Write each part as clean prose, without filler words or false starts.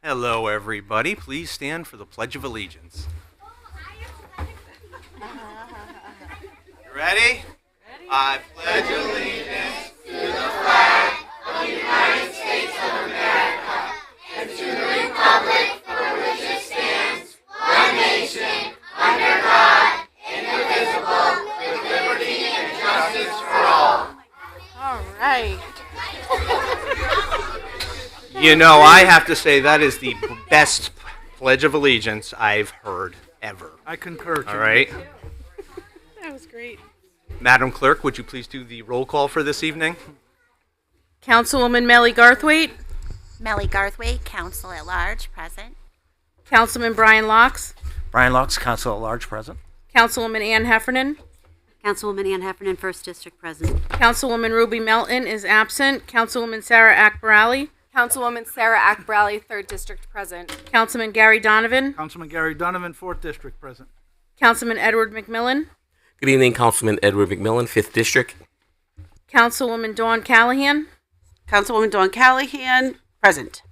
Hello, everybody. Please stand for the Pledge of Allegiance. You ready? I pledge allegiance to the flag of the United States of America and to the republic for which it stands, one nation, under God, indivisible, with liberty and justice for all. All right. You know, I have to say that is the best Pledge of Allegiance I've heard ever. I concur. All right. That was great. Madam Clerk, would you please do the roll call for this evening? Councilwoman Melly Garthwaite, Melly Garthwaite, Council at Large, present. Councilman Brian Locks, Brian Locks, Council at Large, present. Councilwoman Ann Heffernan, Councilwoman Ann Heffernan, First District, present. Councilwoman Ruby Melton is absent. Councilwoman Sarah Akbarali, Councilwoman Sarah Akbarali, 3rd District, present. Councilman Gary Donovan, Councilman Gary Donovan, 4th District, present. Councilman Edward McMillan, Good evening, Councilman Edward McMillan, 5th District. Councilwoman Dawn Callahan, Councilwoman Dawn Callahan, present.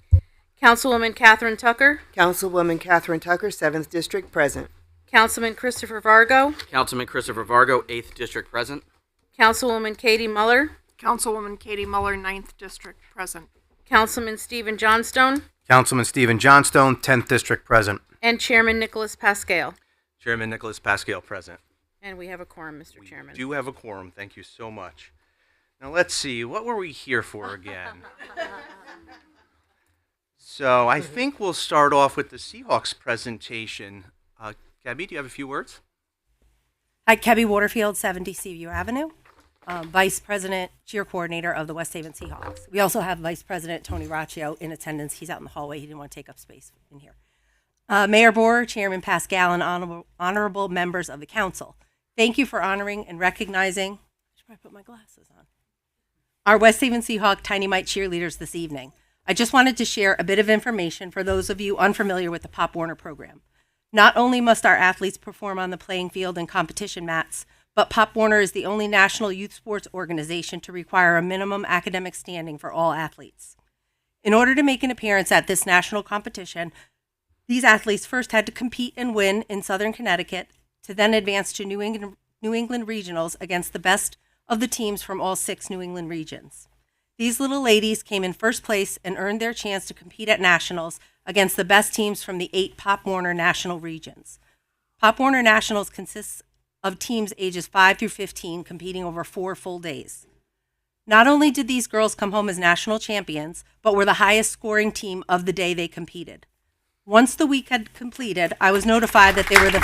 Councilwoman Catherine Tucker, Councilwoman Catherine Tucker, 7th District, present. Councilman Christopher Vargo, Councilman Christopher Vargo, 8th District, present. Councilwoman Katie Muller, Councilwoman Katie Muller, 9th District, present. Councilman Stephen Johnstone, Councilman Stephen Johnstone, 10th District, present. and Chairman Nicholas Pascal. Chairman Nicholas Pascal present. And we have a quorum, Mr. Chairman. We do have a quorum. Thank you so much. Now let's see. What were we here for again? So I think we'll start off with the Seahawks presentation. Gabby, do you have a few words? Hi, Kebby Waterfield, 70 Seaview Avenue, Vice President, Cheer Coordinator of the West Haven Seahawks. We also have Vice President Tony Raccio in attendance. He's out in the hallway. He didn't want to take up space in here. Mayor Borer, Chairman Pascal, and honorable members of the council. Thank you for honoring and recognizing, I should probably put my glasses on, our West Haven Seahawk Tiny Mite cheerleaders this evening. I just wanted to share a bit of information for those of you unfamiliar with the Pop Warner program. Not only must our athletes perform on the playing field and competition mats, but Pop Warner is the only national youth sports organization to require a minimum academic standing for all athletes. In order to make an appearance at this national competition, these athletes first had to compete and win in Southern Connecticut to then advance to New England regionals against the best of the teams from all 6 New England regions. These little ladies came in first place and earned their chance to compete at nationals against the best teams from the 8 Pop Warner national regions. Pop Warner Nationals consists of teams ages 5 through 15 competing over 4 full days. Not only did these girls come home as national champions, but were the highest scoring team of the day they competed. Once the week had completed, I was notified that they were the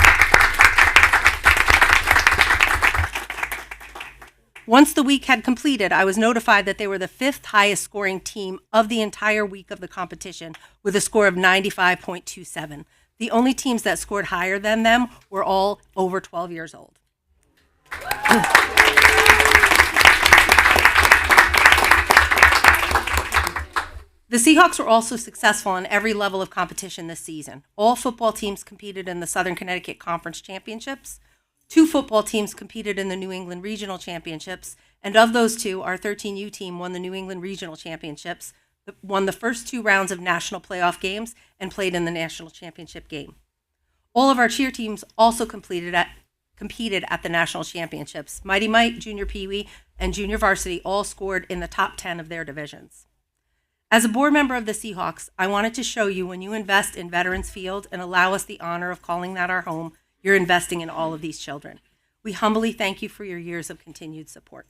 Once the week had completed, I was notified that they were the 5th highest scoring team of the entire week of the competition with a score of 95.27. The only teams that scored higher than them were all over 12 years old. The Seahawks were also successful on every level of competition this season. All football teams competed in the Southern Connecticut Conference Championships. 2 football teams competed in the New England Regional Championships, and of those 2, our 13U team won the New England Regional Championships, won the first 2 rounds of national playoff games, and played in the national championship game. All of our cheer teams also competed at the national championships. Mighty Mite, Junior Pee Wee, and Junior Varsity all scored in the top 10 of their divisions. As a board member of the Seahawks, I wanted to show you when you invest in Veterans Field and allow us the honor of calling that our home, you're investing in all of these children. We humbly thank you for your years of continued support.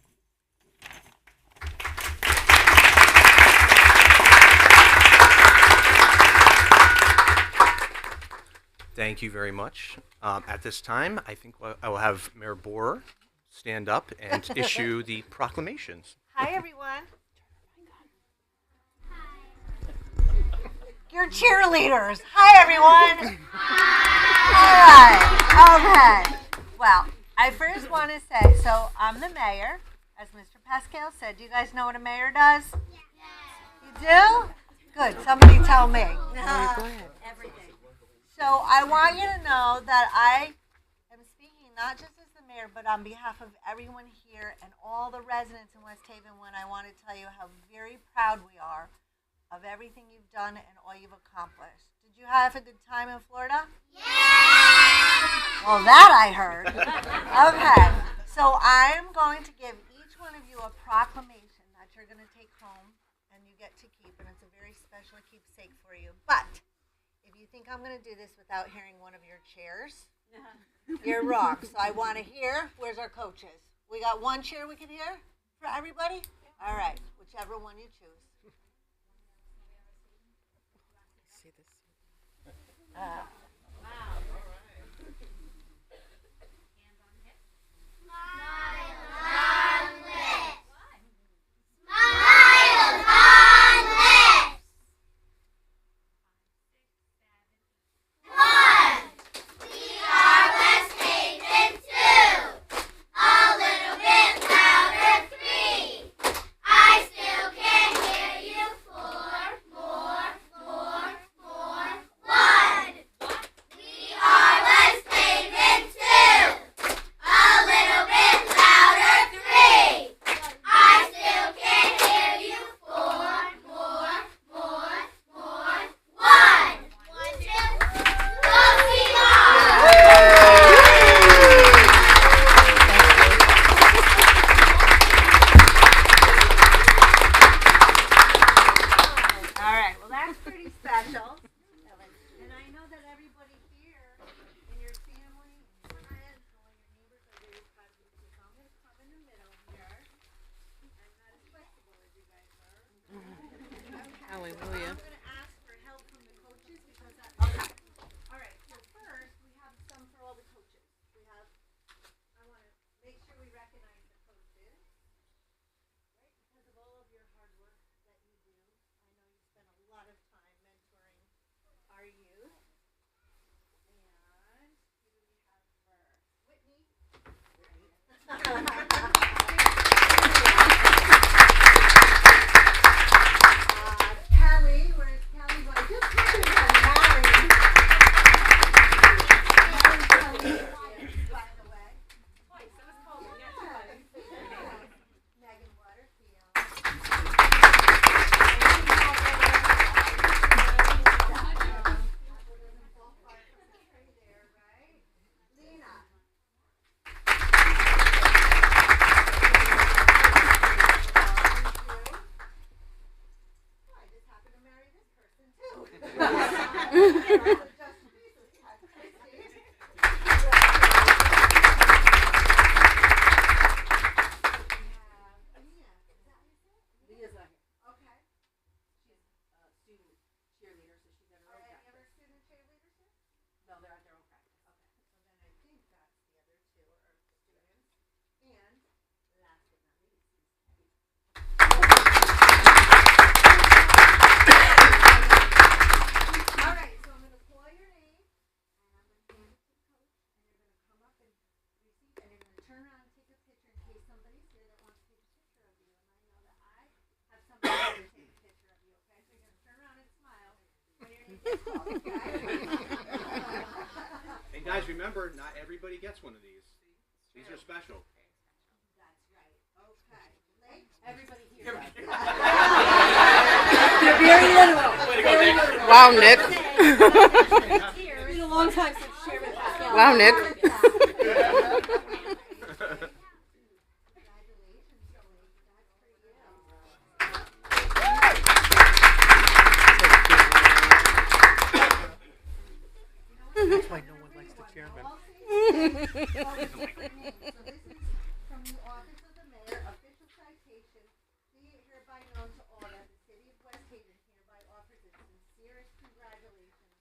Thank you very much. At this time, I think I will have Mayor Borer stand up and issue the proclamations. Hi, everyone. You're cheerleaders. Hi, everyone. All right. Okay. Well, I first want to say, so I'm the mayor. As Mr. Pascal said, do you guys know what a mayor does? Yes. You do? Good. Somebody tell me. Everything. So I want you to know that I am speaking not just as the mayor, but on behalf of everyone here and all the residents in West Haven when I want to tell you how very proud we are of everything you've done and all you've accomplished. Did you have a good time in Florida? Well, that I heard. Okay, so I'm going to give each one of you a proclamation that you're going to take home and you get to keep, and it's a very special keepsake for you. But if you think I'm going to do this without hearing one of your chairs, you're wrong. So I want to hear, where's our coaches? We got one chair we can hear for everybody? All right, whichever one you choose. Hallelujah. Kelly, where's Kelly? Well, just pictures of Mary. By the way. Megan Waterfield. Lena. I just happened to marry this person too. All right, so I'm going to call your name, and I'm going to hand it to Coach, and you're going to come up and receive, and you're going to turn around and take a picture in case somebody's here that wants to take a picture of you. And I know that I have somebody here to take a picture of you, okay? So you're going to turn around and smile when your name gets called, okay? And guys, remember, not everybody gets one of these. These are special. That's right. Okay. Lake, everybody here. Wow, Nick. It's been a long time since Chairman Pascal. Wow, Nick. That's why no one likes the chairman. So this is from the Office of the Mayor, official citation. Be it hereby known to all that the city of West Haven hereby offers its sincerest congratulations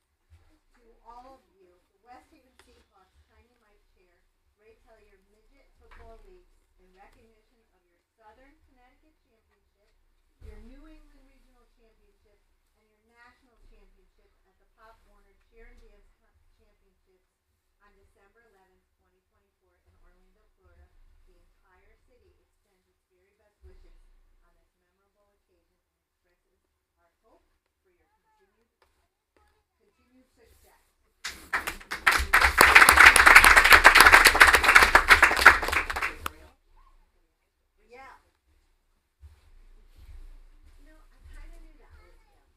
to all of you, the West Haven Seahawks Tiny Mike Chair, Ray Tellier Midget Football League, in recognition of your Southern Connecticut Championship, your New England Regional Championship, and your National Championship at the Pop Warner Cheer and Dance Championships on December 11th, 2024 in Orlando, Florida. The entire city extends its very best wishes on this memorable occasion and expresses our hope for your continued success. Yeah. No, I kind of knew that was you.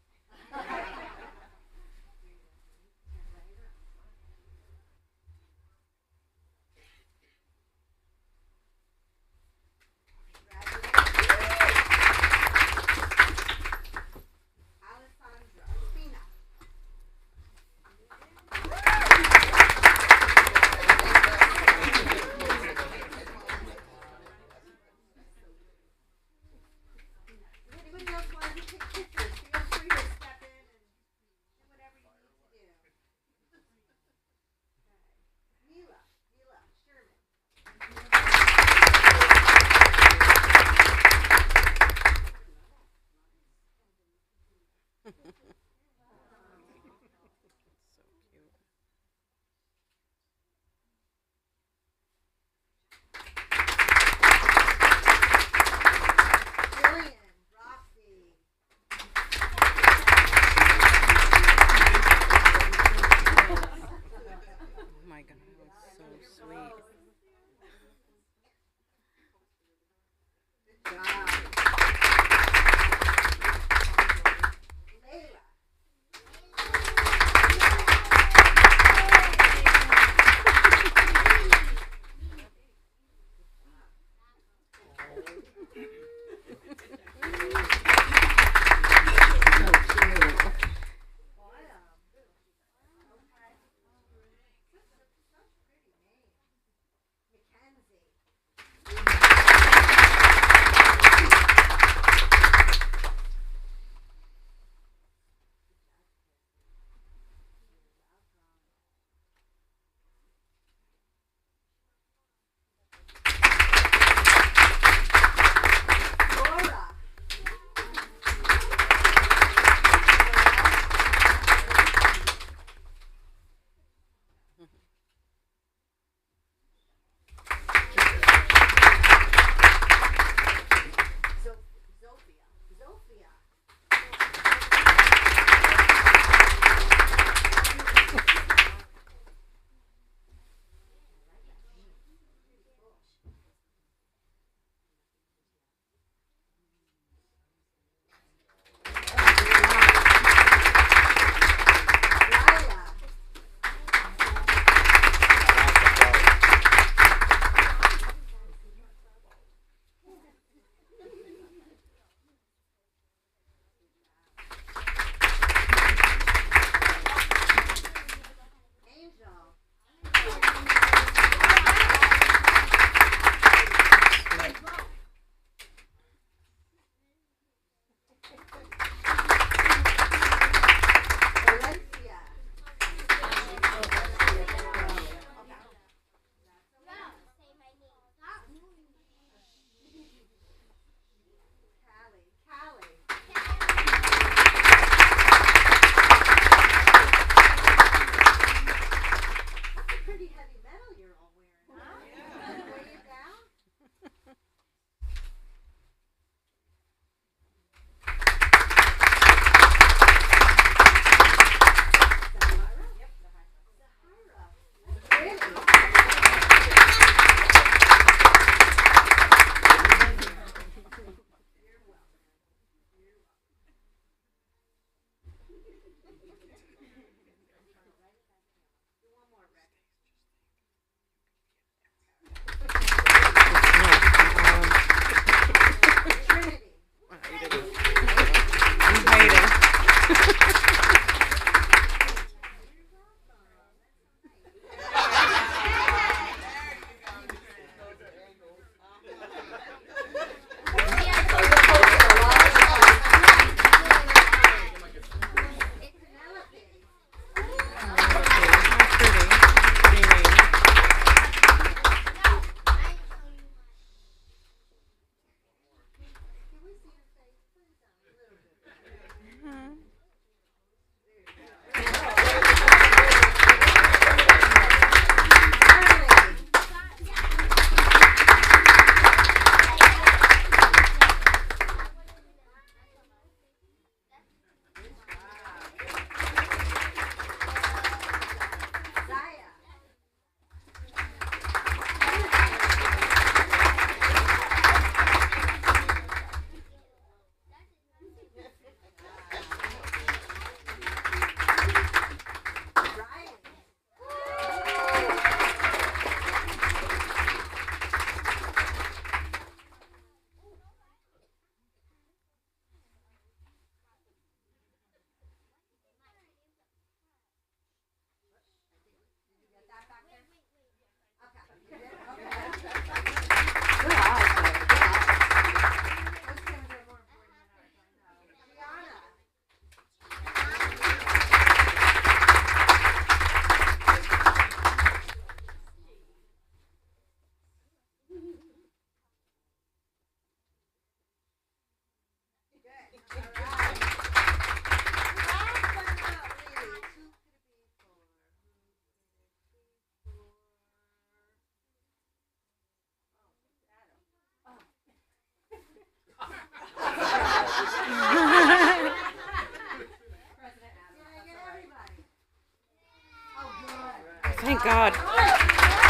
God.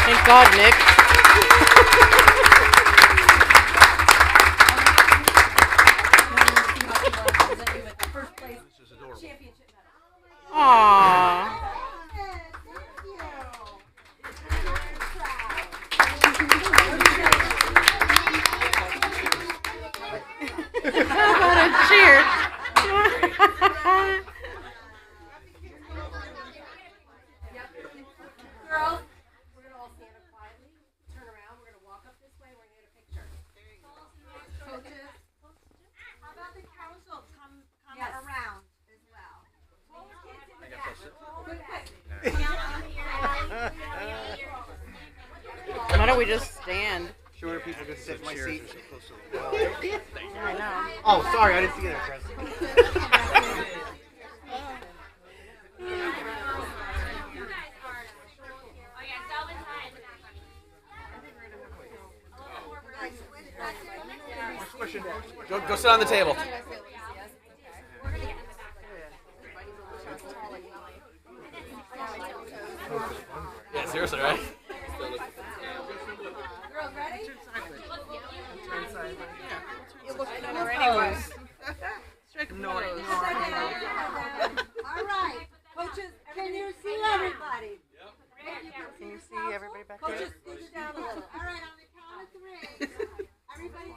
Thank God, Nick. Aww. How about a cheer? Girls, we're gonna all stand up quietly. Turn around. We're gonna walk up this way. We're gonna get a picture. Coaches. How about the council come around as well? Why don't we just stand? Shorter people can sit in my seat. I know. Oh, sorry, I didn't see that, Chris. Go sit on the table. Yeah, seriously, right? Girls, ready? No. All right, coaches, can you see everybody? Can you see everybody back there? Coaches, scoot it down a little. All right, on the count of three. Everybody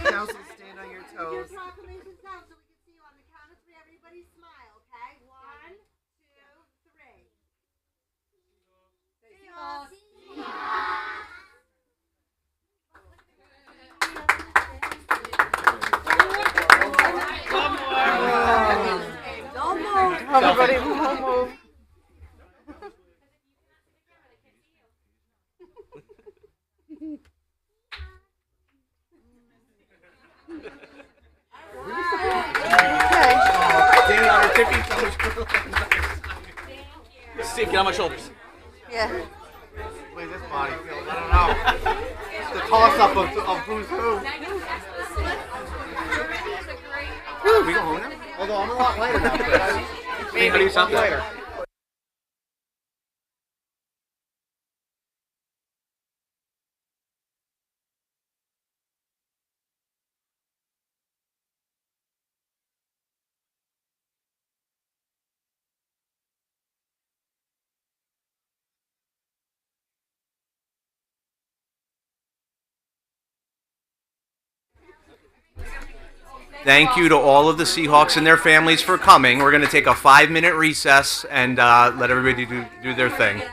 Council, stand on your Your toes. proclamations down so we can see you on the count of three. Everybody smile, okay? 1, 2, 3. Don't move. Everybody, don't move. Standing on her tippy toes. Steve, get on my shoulders. Yeah. Wait, this body feels, I don't know. It's the toss-up of who's who. We go home now? Although I'm a lot lighter now. Maybe something. Later. Thank you to all of the Seahawks and their families for coming. We're going to take a 5-minute recess and let everybody do their thing.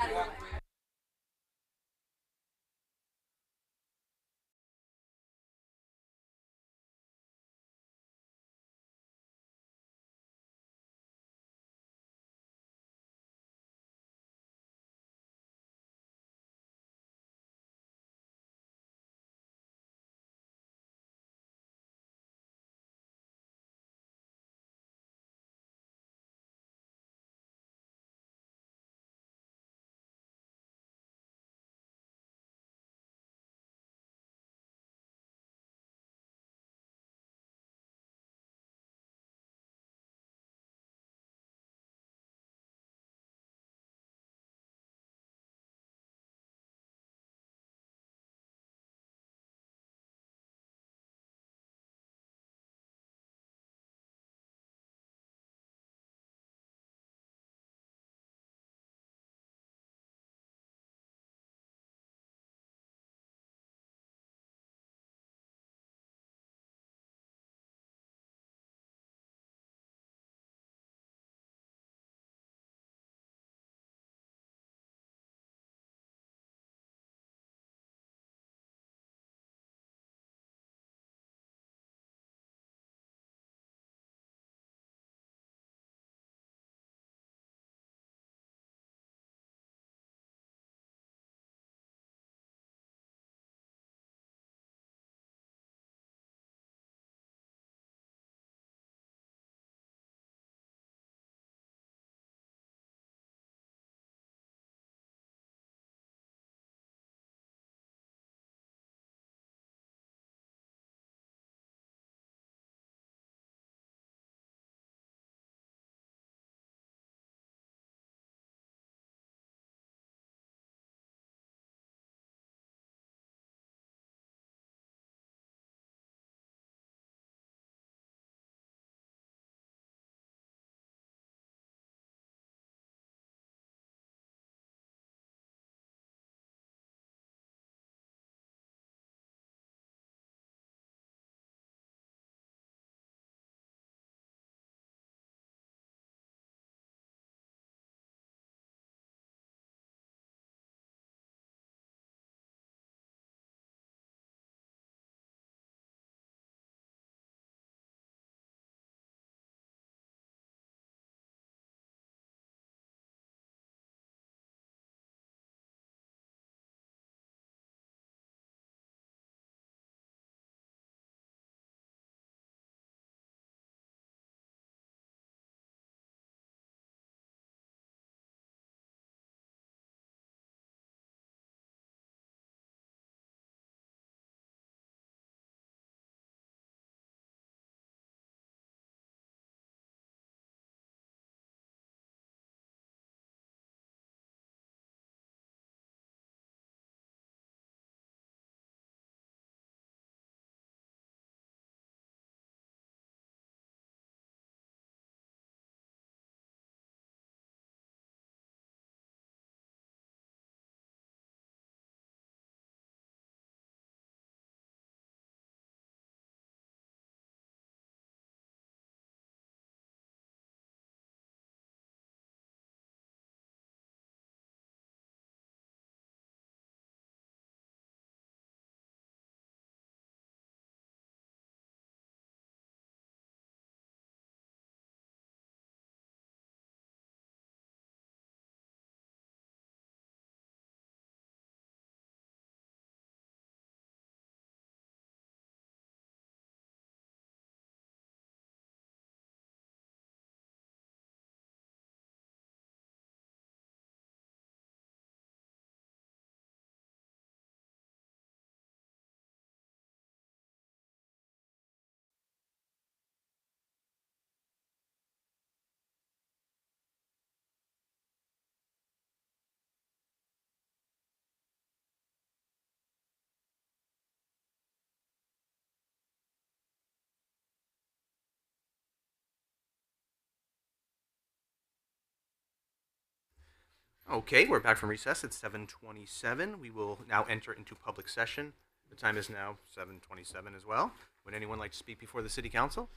Okay, we're back from recess at 7:27. We will now enter into public session. The time is now 7:27 as well. Would anyone like to speak before the city council?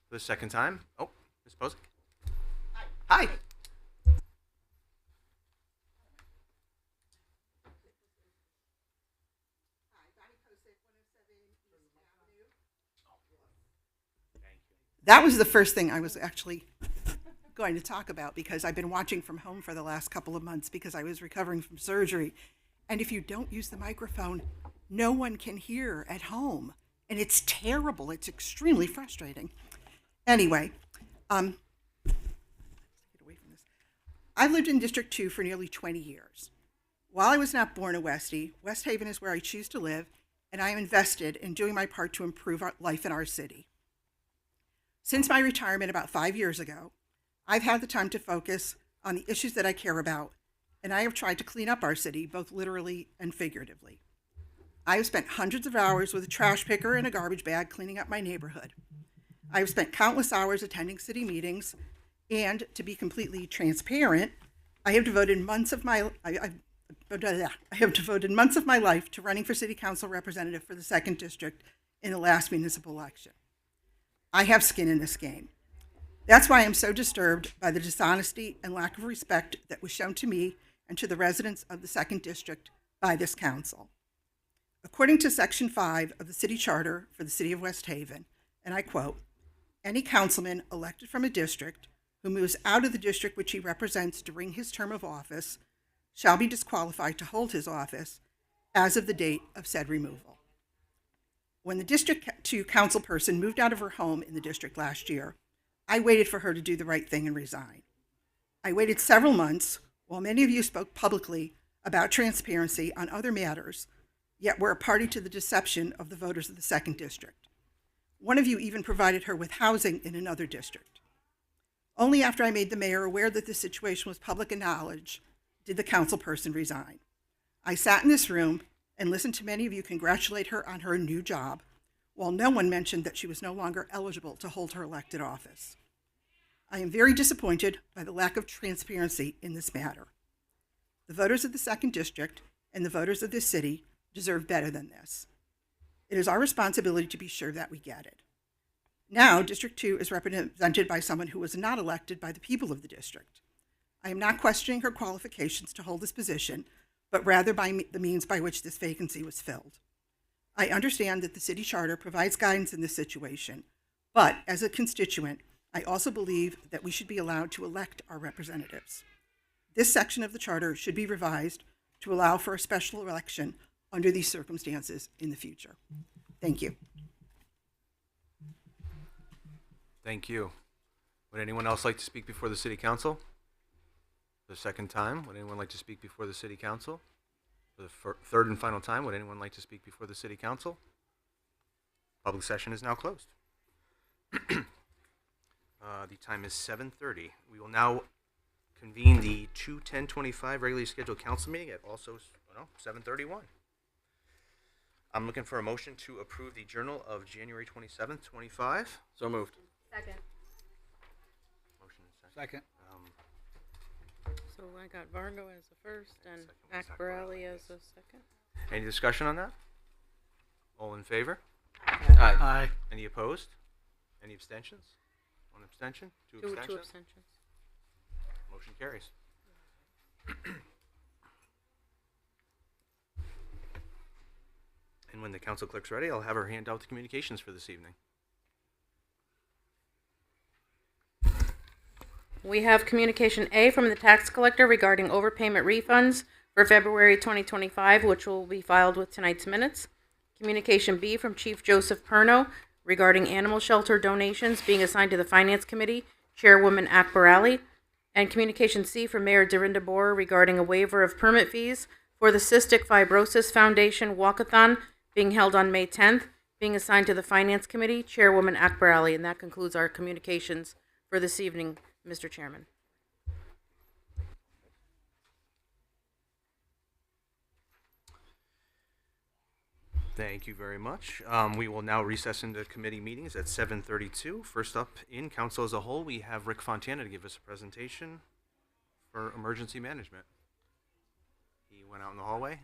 For the second time? Oh, Ms. Posick. Hi. That was the first thing I was actually going to talk about, because I've been watching from home for the last couple of months because I was recovering from surgery. And if you don't use the microphone, no one can hear at home. And it's terrible. It's extremely frustrating. Anyway, let's get away from this. I've lived in District 2 for nearly 20 years. While I was not born a Westie, West Haven is where I choose to live, and I am invested in doing my part to improve our life in our city. Since my retirement about 5 years ago, I've had the time to focus on the issues that I care about, and I have tried to clean up our city, both literally and figuratively. I have spent hundreds of hours with a trash picker and a garbage bag cleaning up my neighborhood. I have spent countless hours attending city meetings, and to be completely transparent, I have devoted months of my life to running for city council representative for the 2nd District in the last municipal election. I have skin in this game. That's why I'm so disturbed by the dishonesty and lack of respect that was shown to me and to the residents of the 2nd District by this council. According to Section 5 of the City Charter for the City of West Haven, and I quote, "Any councilman elected from a district who moves out of the district which he represents during his term of office shall be disqualified to hold his office as of the date of said removal." When the District 2 councilperson moved out of her home in the district last year, I waited for her to do the right thing and resign. I waited several months while many of you spoke publicly about transparency on other matters, yet were a party to the deception of the voters of the 2nd District. One of you even provided her with housing in another district. Only after I made the mayor aware that the situation was public knowledge did the councilperson resign. I sat in this room and listened to many of you congratulate her on her new job, while no one mentioned that she was no longer eligible to hold her elected office. I am very disappointed by the lack of transparency in this matter. The voters of the 2nd District and the voters of this city deserve better than this. It is our responsibility to be sure that we get it. Now, District 2 is represented by someone who was not elected by the people of the district. I am not questioning her qualifications to hold this position, but rather by the means by which this vacancy was filled. I understand that the city charter provides guidance in this situation, but as a constituent, I also believe that we should be allowed to elect our representatives. This section of the charter should be revised to allow for a special election under these circumstances in the future. Thank you. Thank you. Would anyone else like to speak before the city council? For the second time, would anyone like to speak before the city council? For the third and final time, would anyone like to speak before the city council? Public session is now closed. The time is 7:30. We will now convene the 2/10/25 regularly scheduled council meeting at also 7:31. I'm looking for a motion to approve the Journal of January 27th, 25. So moved. Second. Motion and Second. So I got Vargo as the first and Akbarali as the second. Any discussion on that? All in favor? Aye. Aye. Any opposed? Any abstentions? One abstention? Two Two abstentions? abstentions. Motion carries. And when the council clerk's ready, I'll have her hand out the communications for this evening. We have communication A from the tax collector regarding overpayment refunds for February 2025, which will be filed with tonight's minutes. Communication B from Chief Joseph Perno regarding animal shelter donations being assigned to the Finance Committee, Chairwoman Akbarali. And communication C from Mayor Dorinda Boer regarding a waiver of permit fees for the Cystic Fibrosis Foundation Walkathon being held on May 10th, being assigned to the Finance Committee, Chairwoman Akbarali. And that concludes our communications for this evening, Mr. Chairman. Thank you very much. We will now recess into committee meetings at 7:32. First up in council as a whole, we have Rick Fontana to give us a presentation for emergency management. He went out in the hallway.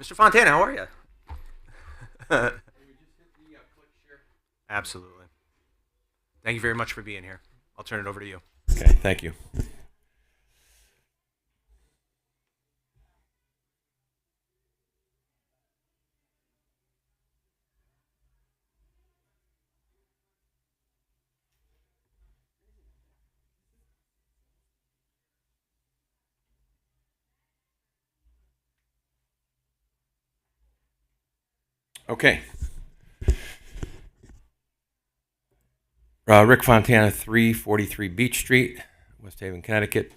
Mr. Fontana, how are you? Absolutely. Thank you very much for being here. I'll turn it over to you. Okay, thank you. Okay. Rick Fontana, 343 Beach Street, West Haven, Connecticut,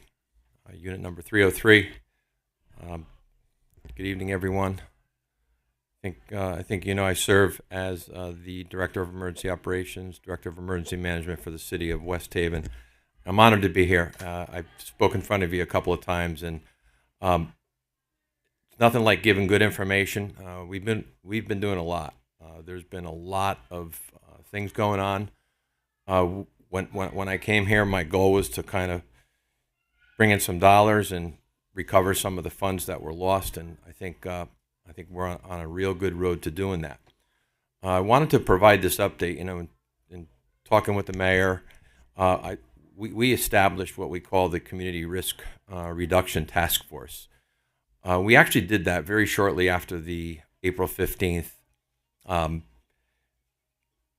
unit number 303. Good evening, everyone. I think I serve as the Director of Emergency Operations, Director of Emergency Management for the City of West Haven. I'm honored to be here. I've spoken in front of you a couple of times, and it's nothing like giving good information. We've been doing a lot. There's been a lot of things going on. When I came here, my goal was to kind of bring in some dollars and recover some of the funds that were lost, and I think we're on a real good road to doing that. I wanted to provide this update. In talking with the mayor, we established what we call the Community Risk Reduction Task Force. We actually did that very shortly after the April 15th. On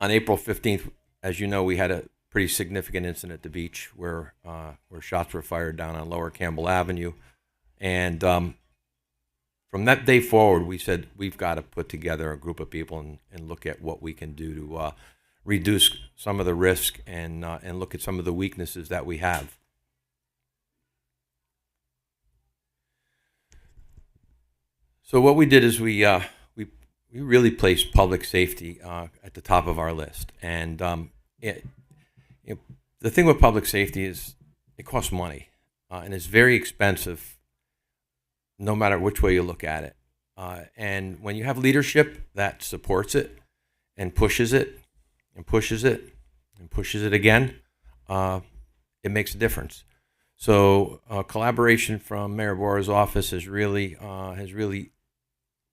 April 15th, as you know, we had a pretty significant incident at the beach where shots were fired down on Lower Campbell Avenue. And from that day forward, we said we've got to put together a group of people and look at what we can do to reduce some of the risk and look at some of the weaknesses that we have. So what we did is we really placed public safety at the top of our list. And the thing with public safety is it costs money, and it's very expensive no matter which way you look at it. And when you have leadership that supports it and pushes it and pushes it and pushes it again, it makes a difference. So collaboration from Mayor Bora's office has really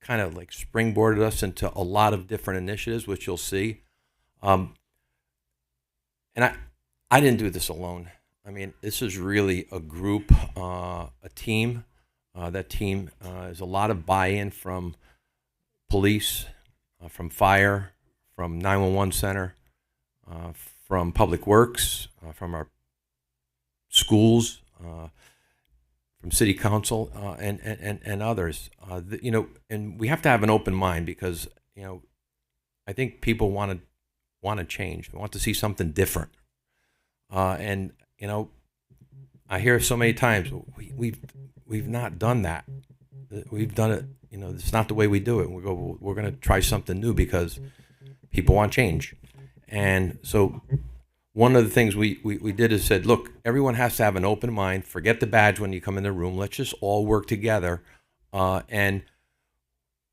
kind of like springboarded us into a lot of different initiatives, which you'll see. And I didn't do this alone. I mean, this is really a group, a team. That team is a lot of buy-in from police, from fire, from 911 center, from public works, from our schools, from city council, and others. And we have to have an open mind because I think people want to change. They want to see something different. And I hear so many times we've not done that. We've done it. It's not the way we do it. We're going to try something new because people want change. And so one of the things we did is said, look, everyone has to have an open mind. Forget the badge when you come in the room. Let's just all work together. And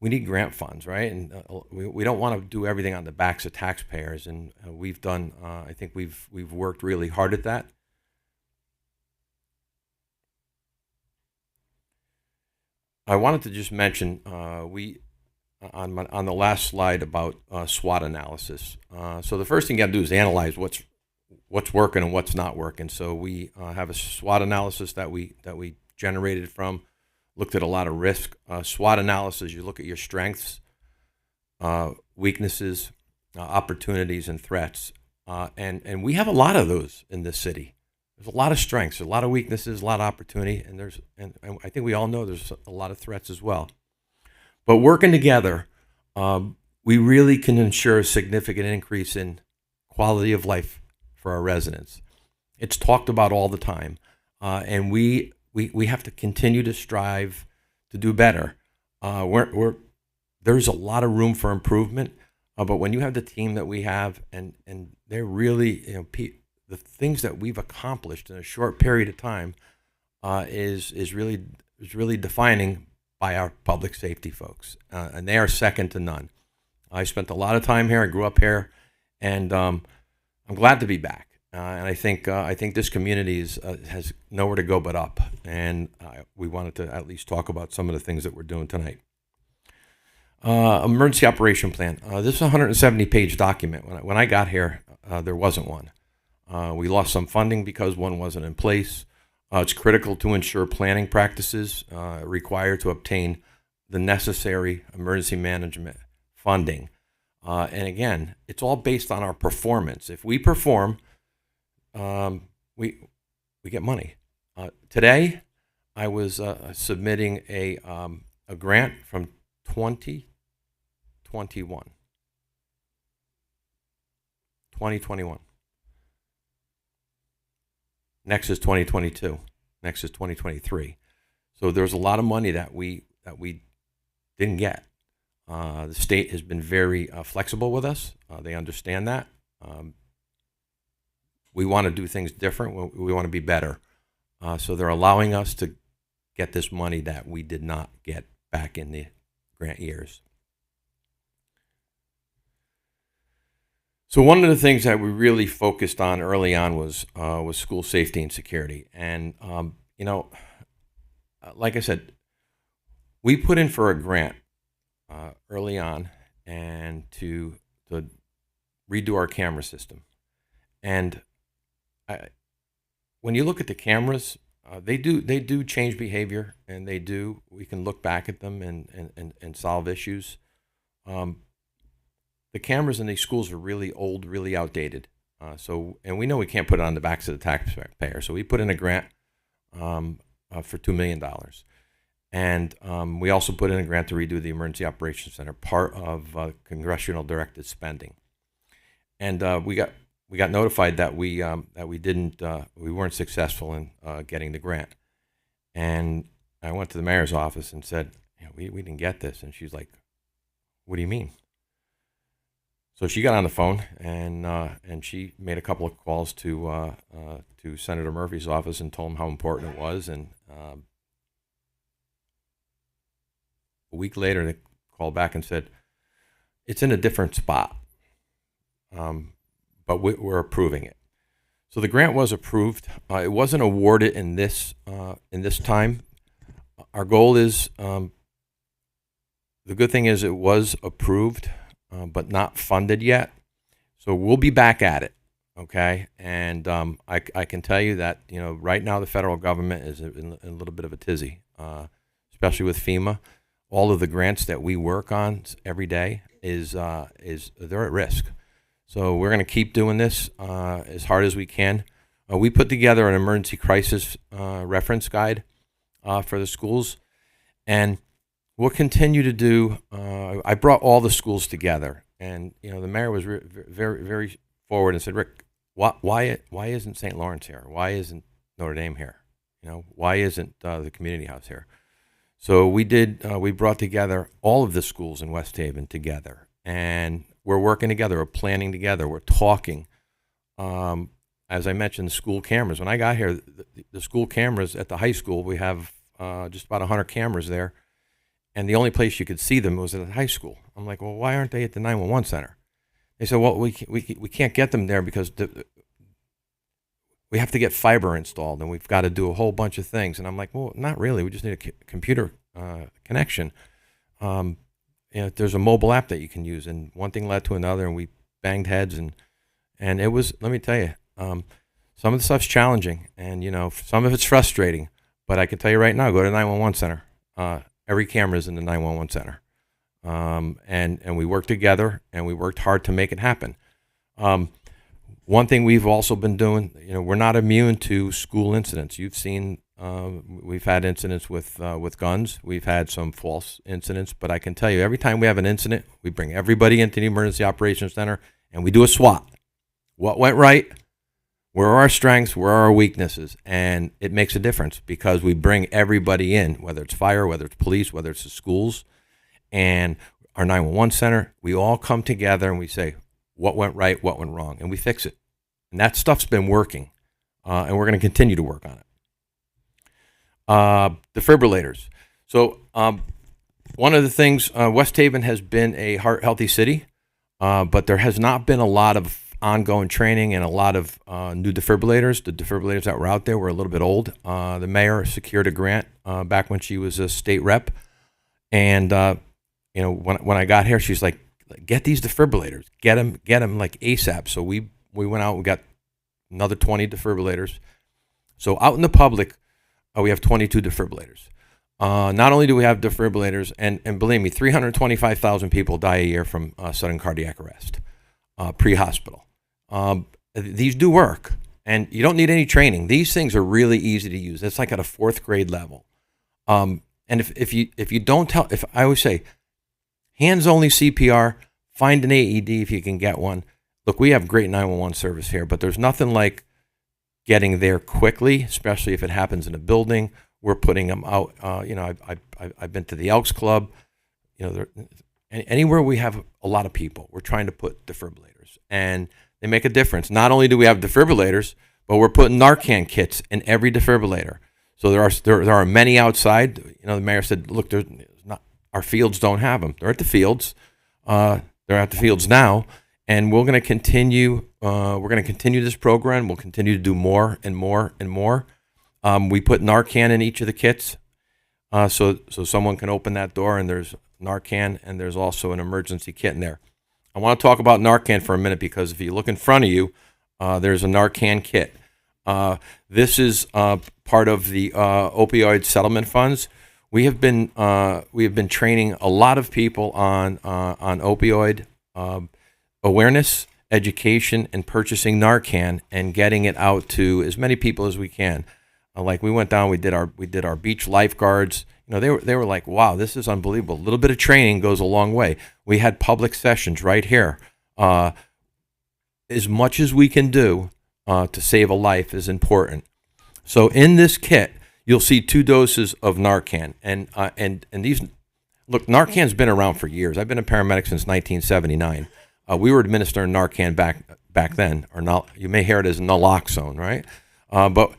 we need grant funds, right? And we don't want to do everything on the backs of taxpayers. And we've done. I think we've worked really hard at that. I wanted to just mention on the last slide about SWOT analysis. So the first thing you got to do is analyze what's working and what's not working. So we have a SWOT analysis that we generated from, looked at a lot of risk. SWOT analysis, you look at your strengths, weaknesses, opportunities, and threats. And we have a lot of those in this city. there's a lot of strengths, a lot of weaknesses, a lot of opportunity, and I think we all know there's a lot of threats as well. But working together, we really can ensure a significant increase in quality of life for our residents. It's talked about all the time, and we have to continue to strive to do better. There's a lot of room for improvement, but when you have the team that we have, and they're really, the things that we've accomplished in a short period of time is really defining by our public safety folks, and they are second to none. I spent a lot of time here. I grew up here, and I'm glad to be back. And I think this community has nowhere to go but up. And we wanted to at least talk about some of the things that we're doing tonight. Emergency operation plan. This is a 170-page document. When I got here, there wasn't one. We lost some funding because one wasn't in place. It's critical to ensure planning practices required to obtain the necessary emergency management funding. And again, it's all based on our performance. If we perform, we get money. Today, I was submitting a grant from 2021. Next is 2022. Next is 2023. So there's a lot of money that we didn't get. The state has been very flexible with us. They understand that. We want to do things different. We want to be better. So they're allowing us to get this money that we did not get back in the grant years. So one of the things that we really focused on early on was school safety and security. And, like I said, we put in for a grant early on and to redo our camera system. And when you look at the cameras, they do change behavior, and we can look back at them and solve issues. The cameras in these schools are really old, really outdated. And we know we can't put it on the backs of the taxpayer. So we put in a grant for $2 million. And we also put in a grant to redo the Emergency Operations Center, part of congressional directed spending. And we got notified that we weren't successful in getting the grant. And I went to the mayor's office and said, we didn't get this. And she's like, what do you mean? So she got on the phone and she made a couple of calls to Senator Murphy's office and told him how important it was. And a week later, they called back and said, it's in a different spot, but we're approving it. So the grant was approved. It wasn't awarded in this time. Our goal is, the good thing is it was approved, but not funded yet. So we'll be back at it, okay? And I can tell you that, right now the federal government is in a little bit of a tizzy, especially with FEMA. All of the grants that we work on every day they're at risk. So we're going to keep doing this as hard as we can. We put together an emergency crisis reference guide for the schools, and we'll continue to do. I brought all the schools together, and the mayor was very, very forward and said, "Rick, why isn't St. Lawrence here? Why isn't Notre Dame here? Why isn't the community house here?" So we did. We brought together all of the schools in West Haven together, and we're working together. We're planning together. We're talking. As I mentioned, the school cameras. When I got here, the school cameras at the high school, we have just about 100 cameras there. And the only place you could see them was at the high school. I'm like, well, why aren't they at the 911 center? They said, well, we can't get them there because we have to get fiber installed, and we've got to do a whole bunch of things. And I'm like, well, not really. We just need a computer connection. There's a mobile app that you can use, and one thing led to another, and we banged heads, and it was, let me tell you, some of the stuff's challenging, and some of it's frustrating. But I can tell you right now, go to the 911 center. Every camera is in the 911 center. And we worked together, and we worked hard to make it happen. One thing we've also been doing, we're not immune to school incidents. You've seen we've had incidents with guns. We've had some false incidents, but I can tell you, every time we have an incident, we bring everybody into the Emergency Operations Center and we do a SWOT. What went right? Where are our strengths? Where are our weaknesses? And it makes a difference because we bring everybody in, whether it's fire, whether it's police, whether it's the schools, and our 911 center. We all come together and we say, what went right, what went wrong, and we fix it. And that stuff's been working, and we're going to continue to work on it. Defibrillators. So one of the things, West Haven has been a heart-healthy city, but there has not been a lot of ongoing training and a lot of new defibrillators. The defibrillators that were out there were a little bit old. The mayor secured a grant back when she was a state rep, and when I got here, she's like, "Get these defibrillators, get them like ASAP." So we went out, we got another 20 defibrillators. So out in the public, we have 22 defibrillators. Not only do we have defibrillators, and believe me, 325,000 people die a year from sudden cardiac arrest, pre-hospital. These do work, and you don't need any training. These things are really easy to use. It's like at a 4th grade level. And if you don't tell, if I always say, hands-only CPR, find an AED if you can get one. Look, we have great 911 service here, but there's nothing like getting there quickly, especially if it happens in a building. We're putting them out. I've been to the Elks Club. Anywhere we have a lot of people, we're trying to put defibrillators, and they make a difference. Not only do we have defibrillators, but we're putting Narcan kits in every defibrillator. So there are many outside. The mayor said, "Look, there's not. Our fields don't have them. They're at the fields. They're at the fields now." And we're going to continue. We're going to continue this program. We'll continue to do more and more and more. We put Narcan in each of the kits, so someone can open that door and there's Narcan, and there's also an emergency kit in there. I want to talk about Narcan for a minute because if you look in front of you, there's a Narcan kit. This is part of the opioid settlement funds. We have been training a lot of people on opioid awareness, education, and purchasing Narcan and getting it out to as many people as we can. Like we went down, we did our beach lifeguards. They were like, "Wow, this is unbelievable." A little bit of training goes a long way. We had public sessions right here. As much as we can do to save a life is important. So in this kit, you'll see 2 doses of Narcan, and these. Look, Narcan's been around for years. I've been a paramedic since 1979. We were administering Narcan back then, or you may hear it as naloxone, right? But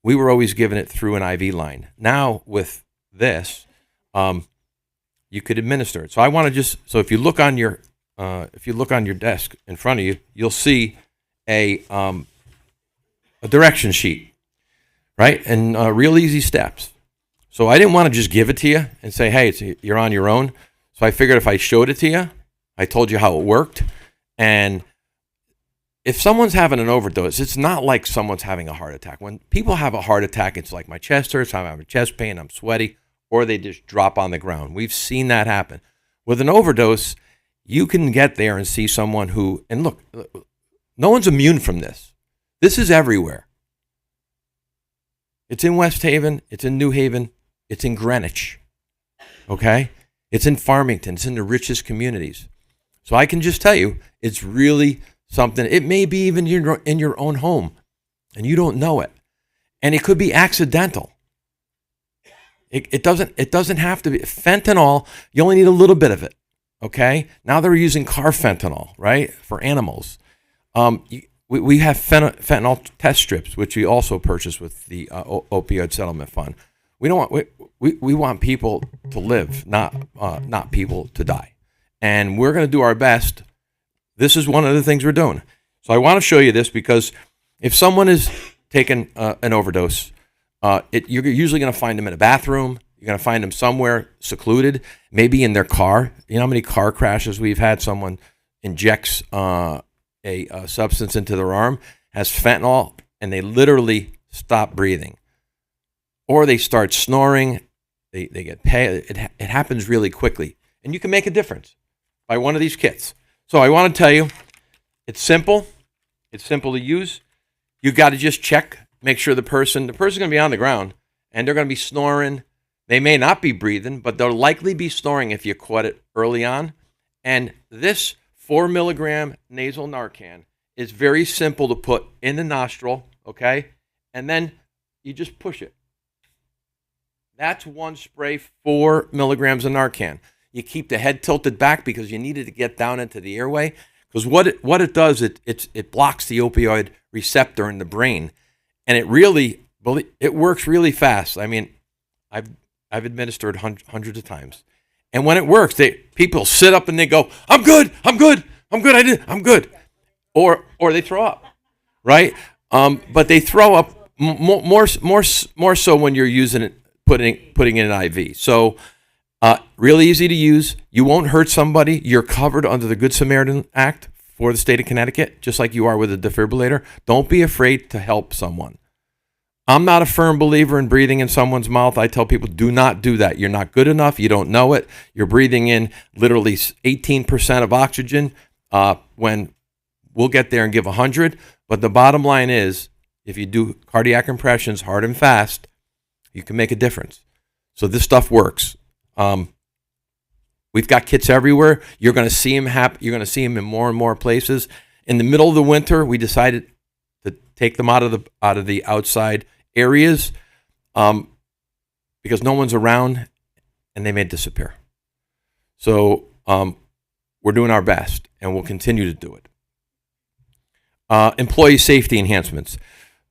we were always giving it through an IV line. Now with this, you could administer it. So I want to so if you look on your desk in front of you, you'll see a direction sheet, right? And real easy steps. So I didn't want to just give it to you and say, "Hey, you're on your own." So I figured if I showed it to you, I told you how it worked, and if someone's having an overdose, it's not like someone's having a heart attack. When people have a heart attack, it's like my chest hurts, I'm having chest pain, I'm sweaty, or they just drop on the ground. We've seen that happen. With an overdose, you can get there and see someone who, and look, no one's immune from this. This is everywhere. It's in West Haven, it's in New Haven, it's in Greenwich, okay? It's in Farmington, it's in the richest communities. So I can just tell you, it's really something. It may be even in your own home, and you don't know it, and it could be accidental. It doesn't have to be fentanyl. You only need a little bit of it. Okay. Now they're using carfentanil, right, for animals. We have fentanyl test strips, which we also purchased with the opioid settlement fund. We want people to live, not people to die, and we're going to do our best. This is one of the things we're doing. So I want to show you this because if someone is taking an overdose, you're usually going to find them in a bathroom. You're going to find them somewhere secluded, maybe in their car. You know how many car crashes we've had? Someone injects a substance into their arm, has fentanyl, and they literally stop breathing. Or they start snoring. They get pale. It happens really quickly. And you can make a difference by one of these kits. So I want to tell you, it's simple. It's simple to use. You got to just check, make sure the person's going to be on the ground and they're going to be snoring. They may not be breathing, but they'll likely be snoring if you caught it early on. And this 4 milligram nasal Narcan is very simple to put in the nostril, okay? And then you just push it. That's one spray, 4 milligrams of Narcan. You keep the head tilted back because you need it to get down into the airway. Because what it does, it blocks the opioid receptor in the brain, and it works really fast. I mean, I've administered hundreds of times, and when it works, people sit up and they go, "I'm good, I'm good, I'm good, I'm good," or they throw up, right? But they throw up more so when you're using it, putting in an IV. So. Really easy to use. You won't hurt somebody. You're covered under the Good Samaritan Act for the state of Connecticut, just like you are with a defibrillator. Don't be afraid to help someone. I'm not a firm believer in breathing in someone's mouth. I tell people, do not do that. You're not good enough. You don't know it. You're breathing in literally 18% of oxygen when we'll get there and give 100. But the bottom line is, if you do cardiac compressions hard and fast, you can make a difference. So this stuff works. We've got kits everywhere. You're going to see them You're going to see them in more and more places. In the middle of the winter, we decided to take them out of the outside areas because no one's around, and they may disappear. So we're doing our best, and we'll continue to do it. Employee safety enhancements.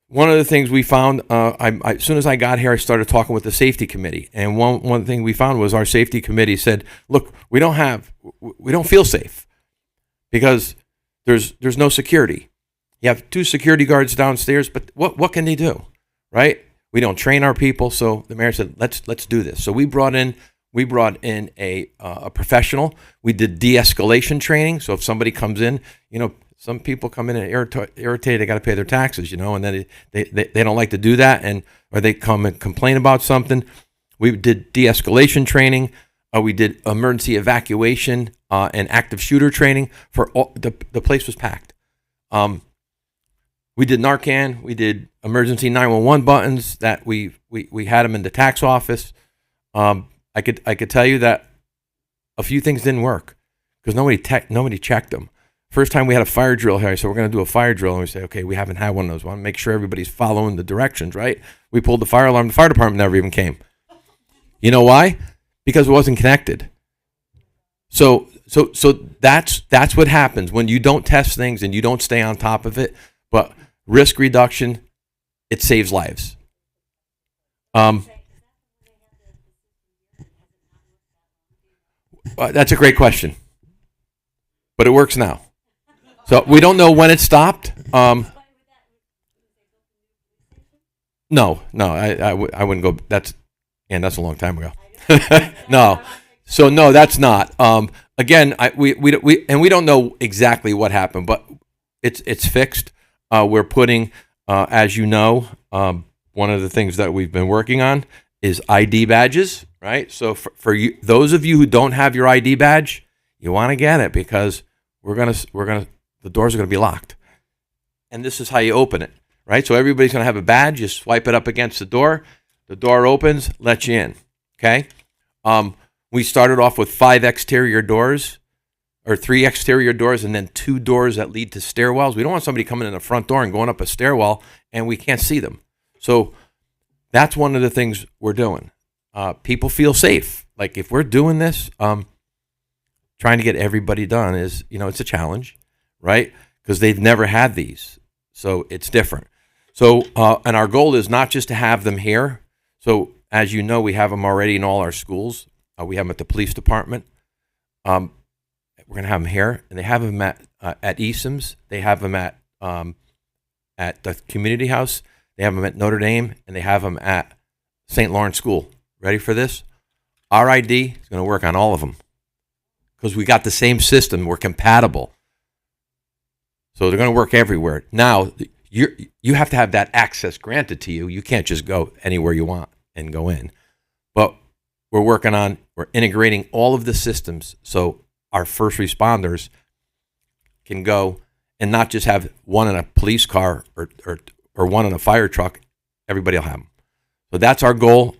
One of the things we found, as soon as I got here, I started talking with the safety committee. And one thing we found was our safety committee said, look, we don't feel safe because there's no security. You have 2 security guards downstairs, but what can they do, right? We don't train our people. So the mayor said, let's do this. So we brought in a professional. We did de-escalation training. So if somebody comes in, some people come in and irritated. They got to pay their taxes, and then they don't like to do that, or they come and complain about something. We did de-escalation training. We did emergency evacuation and active shooter training. For all, the place was packed. We did Narcan. We did emergency 911 buttons that we had them in the tax office. I could tell you that a few things didn't work because nobody checked them. First time we had a fire drill here, so we're going to do a fire drill, and we say, okay, we haven't had one of those. We want to make sure everybody's following the directions, right? We pulled the fire alarm. The fire department never even came. You know why? Because it wasn't connected. So that's what happens when you don't test things and you don't stay on top of it. But risk reduction, it saves lives. That's a great question, but it works now. So we don't know when it stopped. No, I wouldn't go. That's a long time ago. No, so no, that's not. Again, we don't know exactly what happened, but it's fixed. We're putting, as you know, one of the things that we've been working on is ID badges, right? So for you, those of you who don't have your ID badge, you want to get it because the doors are going to be locked. And this is how you open it, right? So everybody's going to have a badge. You swipe it up against the door opens, lets you in, okay? We started off with 5 exterior doors, or 3 exterior doors, and then 2 doors that lead to stairwells. We don't want somebody coming in the front door and going up a stairwell, and we can't see them. So that's one of the things we're doing. People feel safe. Like if we're doing this, trying to get everybody done is, it's a challenge, right? Because they've never had these. So it's different. So, and our goal is not just to have them here. So as you know, we have them already in all our schools. We have them at the police department. We're going to have them here, and they have them at ESIMS. They have them at the community house. They have them at Notre Dame, and they have them at St. Lawrence School. Ready for this? Our ID is going to work on all of them because we got the same system. We're compatible. So they're going to work everywhere. Now, you have to have that access granted to you. You can't just go anywhere you want and go in. But we're integrating all of the systems so our first responders can go and not just have one in a police car or one in a fire truck. Everybody will have them. So that's our goal.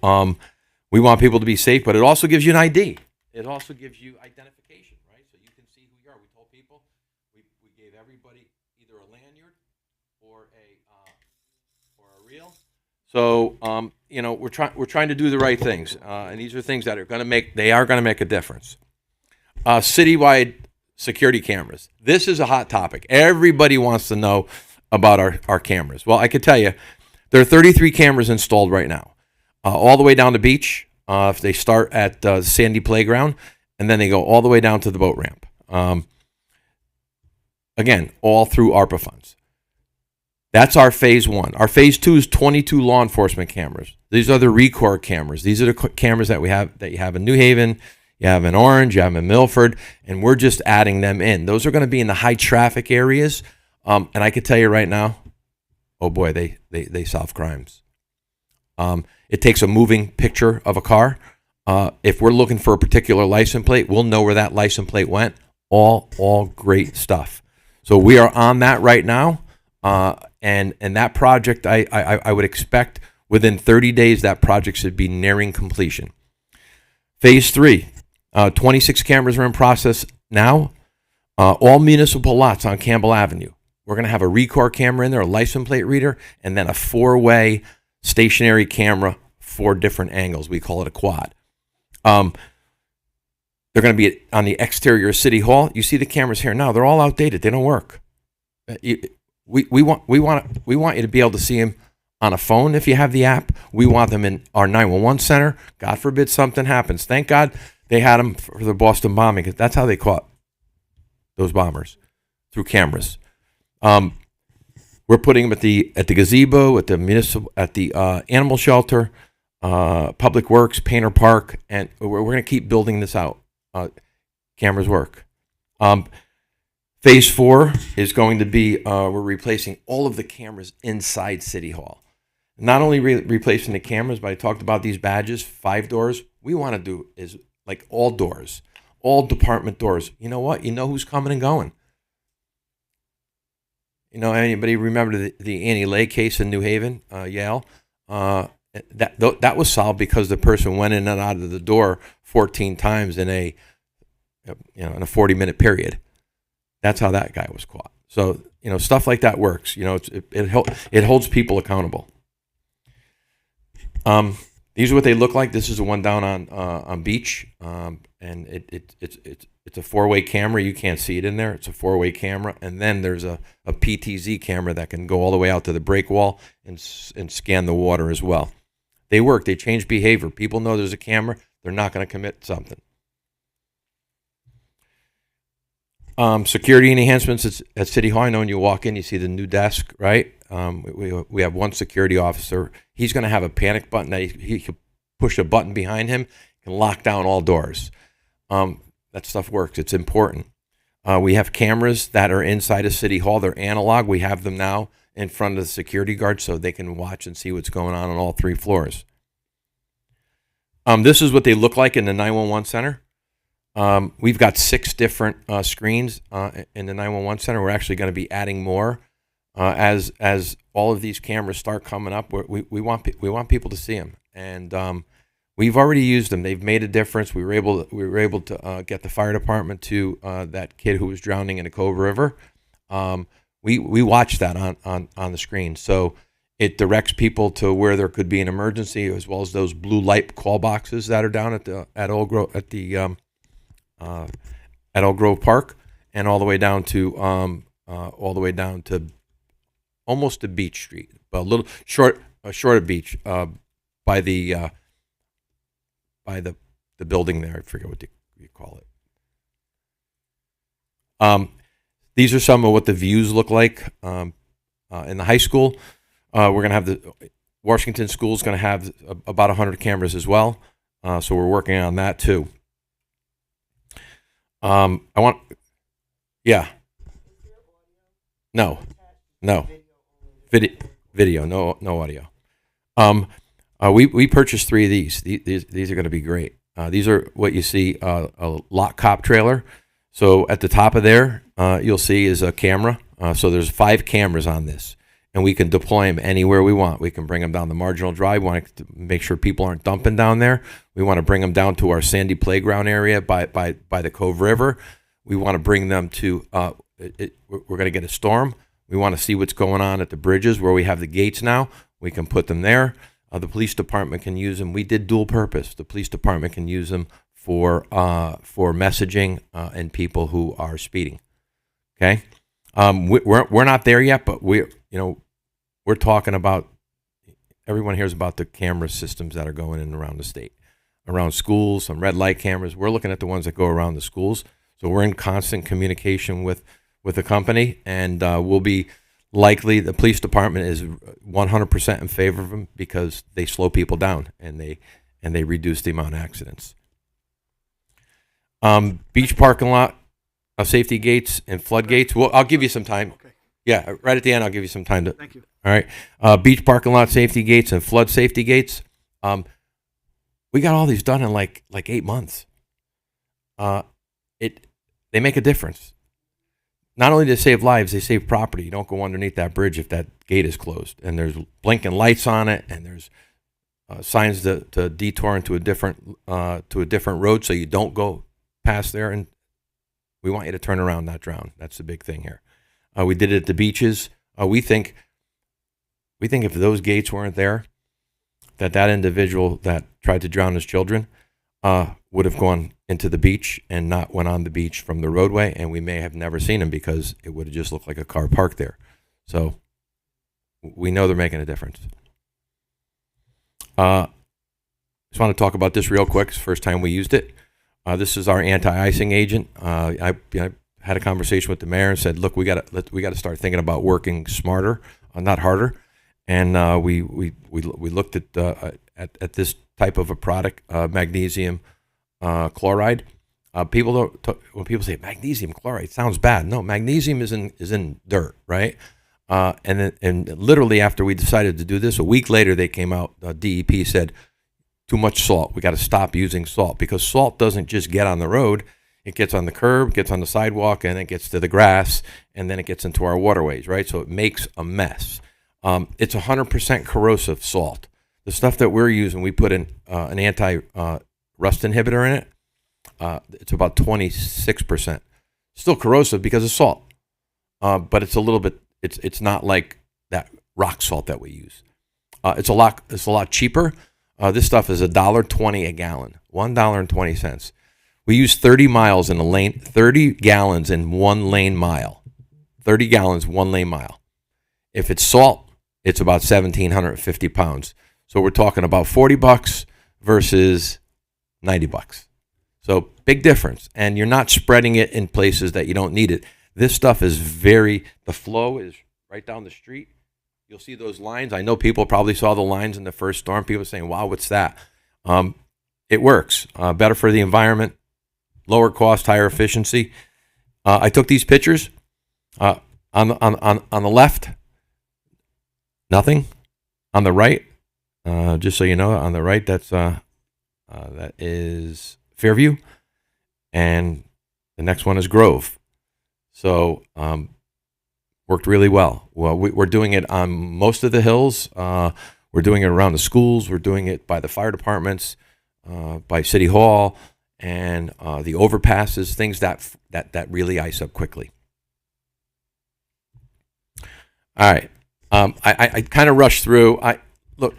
We want people to be safe, but it also gives you an ID. It also gives you identification, right? So you can see who you are. We told people, we gave everybody either a lanyard or a reel. So we're trying to do the right things, and these are things that are going to make a difference. Citywide security cameras. This is a hot topic. Everybody wants to know about our cameras. Well, I could tell you, there are 33 cameras installed right now, all the way down the beach. If they start at the Sandy Playground, and then they go all the way down to the boat ramp. Again, all through ARPA funds. That's our phase 1. Our phase 2 is 22 law enforcement cameras. These are the Record cameras. These are the cameras that you have in New Haven, you have in Orange, you have in Milford, and we're just adding them in. Those are going to be in the high traffic areas. And I can tell you right now, oh boy, they solve crimes. It takes a moving picture of a car. If we're looking for a particular license plate, we'll know where that license plate went. All great stuff. So we are on that right now. And that project, I would expect within 30 days, that project should be nearing completion. Phase 3, 26 cameras are in process now. All municipal lots on Campbell Avenue. We're going to have a Record camera in there, a license plate reader, and then a 4-way stationary camera, 4 different angles. We call it a quad. They're going to be on the exterior of City Hall. You see the cameras here now; they're all outdated. They don't work. We want you to be able to see them on a phone if you have the app. We want them in our 911 center. God forbid something happens. Thank God they had them for the Boston bombing, because that's how they caught those bombers, through cameras. We're putting them at the gazebo, at the animal shelter, Public Works, Painter Park, and we're going to keep building this out. Cameras work. Phase 4 is going to be we're replacing all of the cameras inside City Hall. Not only replacing the cameras, but I talked about these badges, 5 doors. We want to do is like all doors, all department doors. You know what? You know who's coming and going. You know, anybody remember the Annie Lake case in New Haven, Yale? That was solved because the person went in and out of the door 14 times in a 40-minute period. That's how that guy was caught. So, stuff like that works. It holds people accountable. These are what they look like. This is the one down on Beach, and it's a 4-way camera. You can't see it in there. It's a 4-way camera, and then there's a PTZ camera that can go all the way out to the break wall and scan the water as well. They work. They change behavior. People know there's a camera. They're not going to commit something. Security enhancements at City Hall. I know when you walk in, you see the new desk, right? We have one security officer. He's going to have a panic button that he can push a button behind him, can lock down all doors. That stuff works. It's important. We have cameras that are inside of City Hall. They're analog. We have them now in front of the security guard so they can watch and see what's going on all 3 floors. This is what they look like in the 911 center. We've got 6 different screens in the 911 center. We're actually going to be adding more as all of these cameras start coming up. We want people to see them, and we've already used them. They've made a difference. We were able to get the fire department to that kid who was drowning in the Cove River. We watched that on the screen, so it directs people to where there could be an emergency, as well as those blue light call boxes that are down at Old Grove Park, and all the way down to almost to Beach Street, but a little short of Beach, by the building there. I forget what you call it. These are some of what the views look like in the high school. We're gonna have the Washington School is gonna have about 100 cameras as well, so we're working on that too. No, video, no audio. We purchased 3 of these. These are going to be great. These are what you see, a lock cop trailer. So at the top of there, you'll see is a camera So there's 5 cameras on this, and we can deploy them anywhere we want. We can bring them down the Marginal Drive. We want to make sure people aren't dumping down there. We want to bring them down to our Sandy Playground area by the Cove River. We want to bring them to, we're going to get a storm. We want to see what's going on at the bridges where we have the gates now. We can put them there. The police department can use them. We did dual purpose. The police department can use them for messaging and people who are speeding. Okay, we're not there yet, but we're talking about. Everyone hears about the camera systems that are going in around the state, around schools, some red light cameras. We're looking at the ones that go around the schools. So we're in constant communication with the company, and we'll be likely. The police department is 100% in favor of them because they slow people down and they reduce the amount of accidents. Beach parking lot, safety gates and floodgates. Well, I'll give you some time. Okay. Yeah, right at the end, I'll give you some time to. Thank you. All right. Beach parking lot safety gates and flood safety gates. We got all these done in like 8 months. They make a difference. Not only do they save lives, they save property. You don't go underneath that bridge if that gate is closed. And there's blinking lights on it, and there's signs to detour into a different road so you don't go past there. And we want you to turn around, not drown. That's the big thing here. We did it at the beaches. We think if those gates weren't there, that individual that tried to drown his children would have gone into the beach and not went on the beach from the roadway, and we may have never seen him because it would have just looked like a car parked there. So we know they're making a difference. Just want to talk about this real quick. It's the first time we used it. This is our anti-icing agent. I had a conversation with the mayor and said, "Look, we got to start thinking about working smarter, not harder." And we looked at this type of a product, magnesium chloride. When people say magnesium chloride, it sounds bad. No, magnesium is in dirt, right? And literally after we decided to do this, a week later they came out. DEP said, too much salt. We got to stop using salt because salt doesn't just get on the road. It gets on the curb, gets on the sidewalk, and it gets to the grass, and then it gets into our waterways, right? So it makes a mess. It's 100% corrosive salt. The stuff that we're using, we put in an anti-rust inhibitor in it. It's about 26%. Still corrosive because of salt, but it's a little bit. It's not like that rock salt that we use. It's a lot cheaper. This stuff is $1.20 a gallon, $1.20. We use 30 miles in a lane, 30 gallons in 1 lane mile. 30 gallons, 1 lane mile. If it's salt, it's about 1,750 pounds. So we're talking about $40 versus $90. So big difference. And you're not spreading it in places that you don't need it. This stuff is the flow is right down the street. You'll see those lines. I know people probably saw the lines in the first storm. People saying, wow, what's that? It works. Better for the environment, lower cost, higher efficiency. I took these pictures. On the left, nothing. On the right, just so you know, on the right, that is Fairview, and the next one is Grove. So worked really well. Well, we're doing it on most of the hills. We're doing it around the schools. We're doing it by the fire departments, by City Hall, and the overpasses, things that really ice up quickly. All right. I kind of rushed through. Look,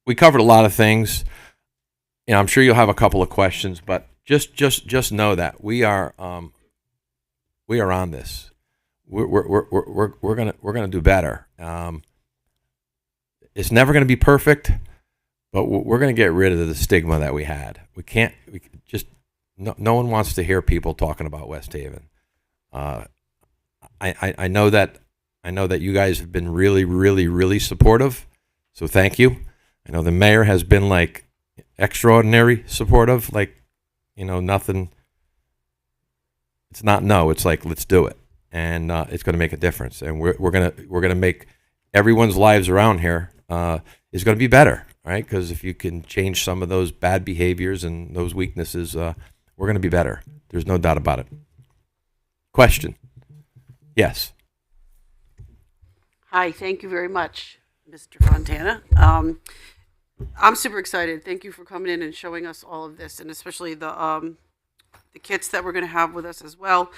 we covered a lot of things. You know, I'm sure you'll have a couple of questions, but just know that we are on this. We're gonna do better. It's never gonna be perfect, but we're gonna get rid of the stigma that we had. No one wants to hear people talking about West Haven. I know that you guys have been really, really, really supportive. So thank you. I know the mayor has been like extraordinary supportive. Like, you know, nothing. It's not no. It's like, let's do it, and it's going to make a difference. And we're gonna make everyone's lives around here is going to be better, right? Because if you can change some of those bad behaviors and those weaknesses, we're going to be better. There's no doubt about it. Question? Yes. Hi, thank you very much, Mr. Fontana. I'm super excited. Thank you for coming in and showing us all of this, and especially the kits that we're going to have with us as well.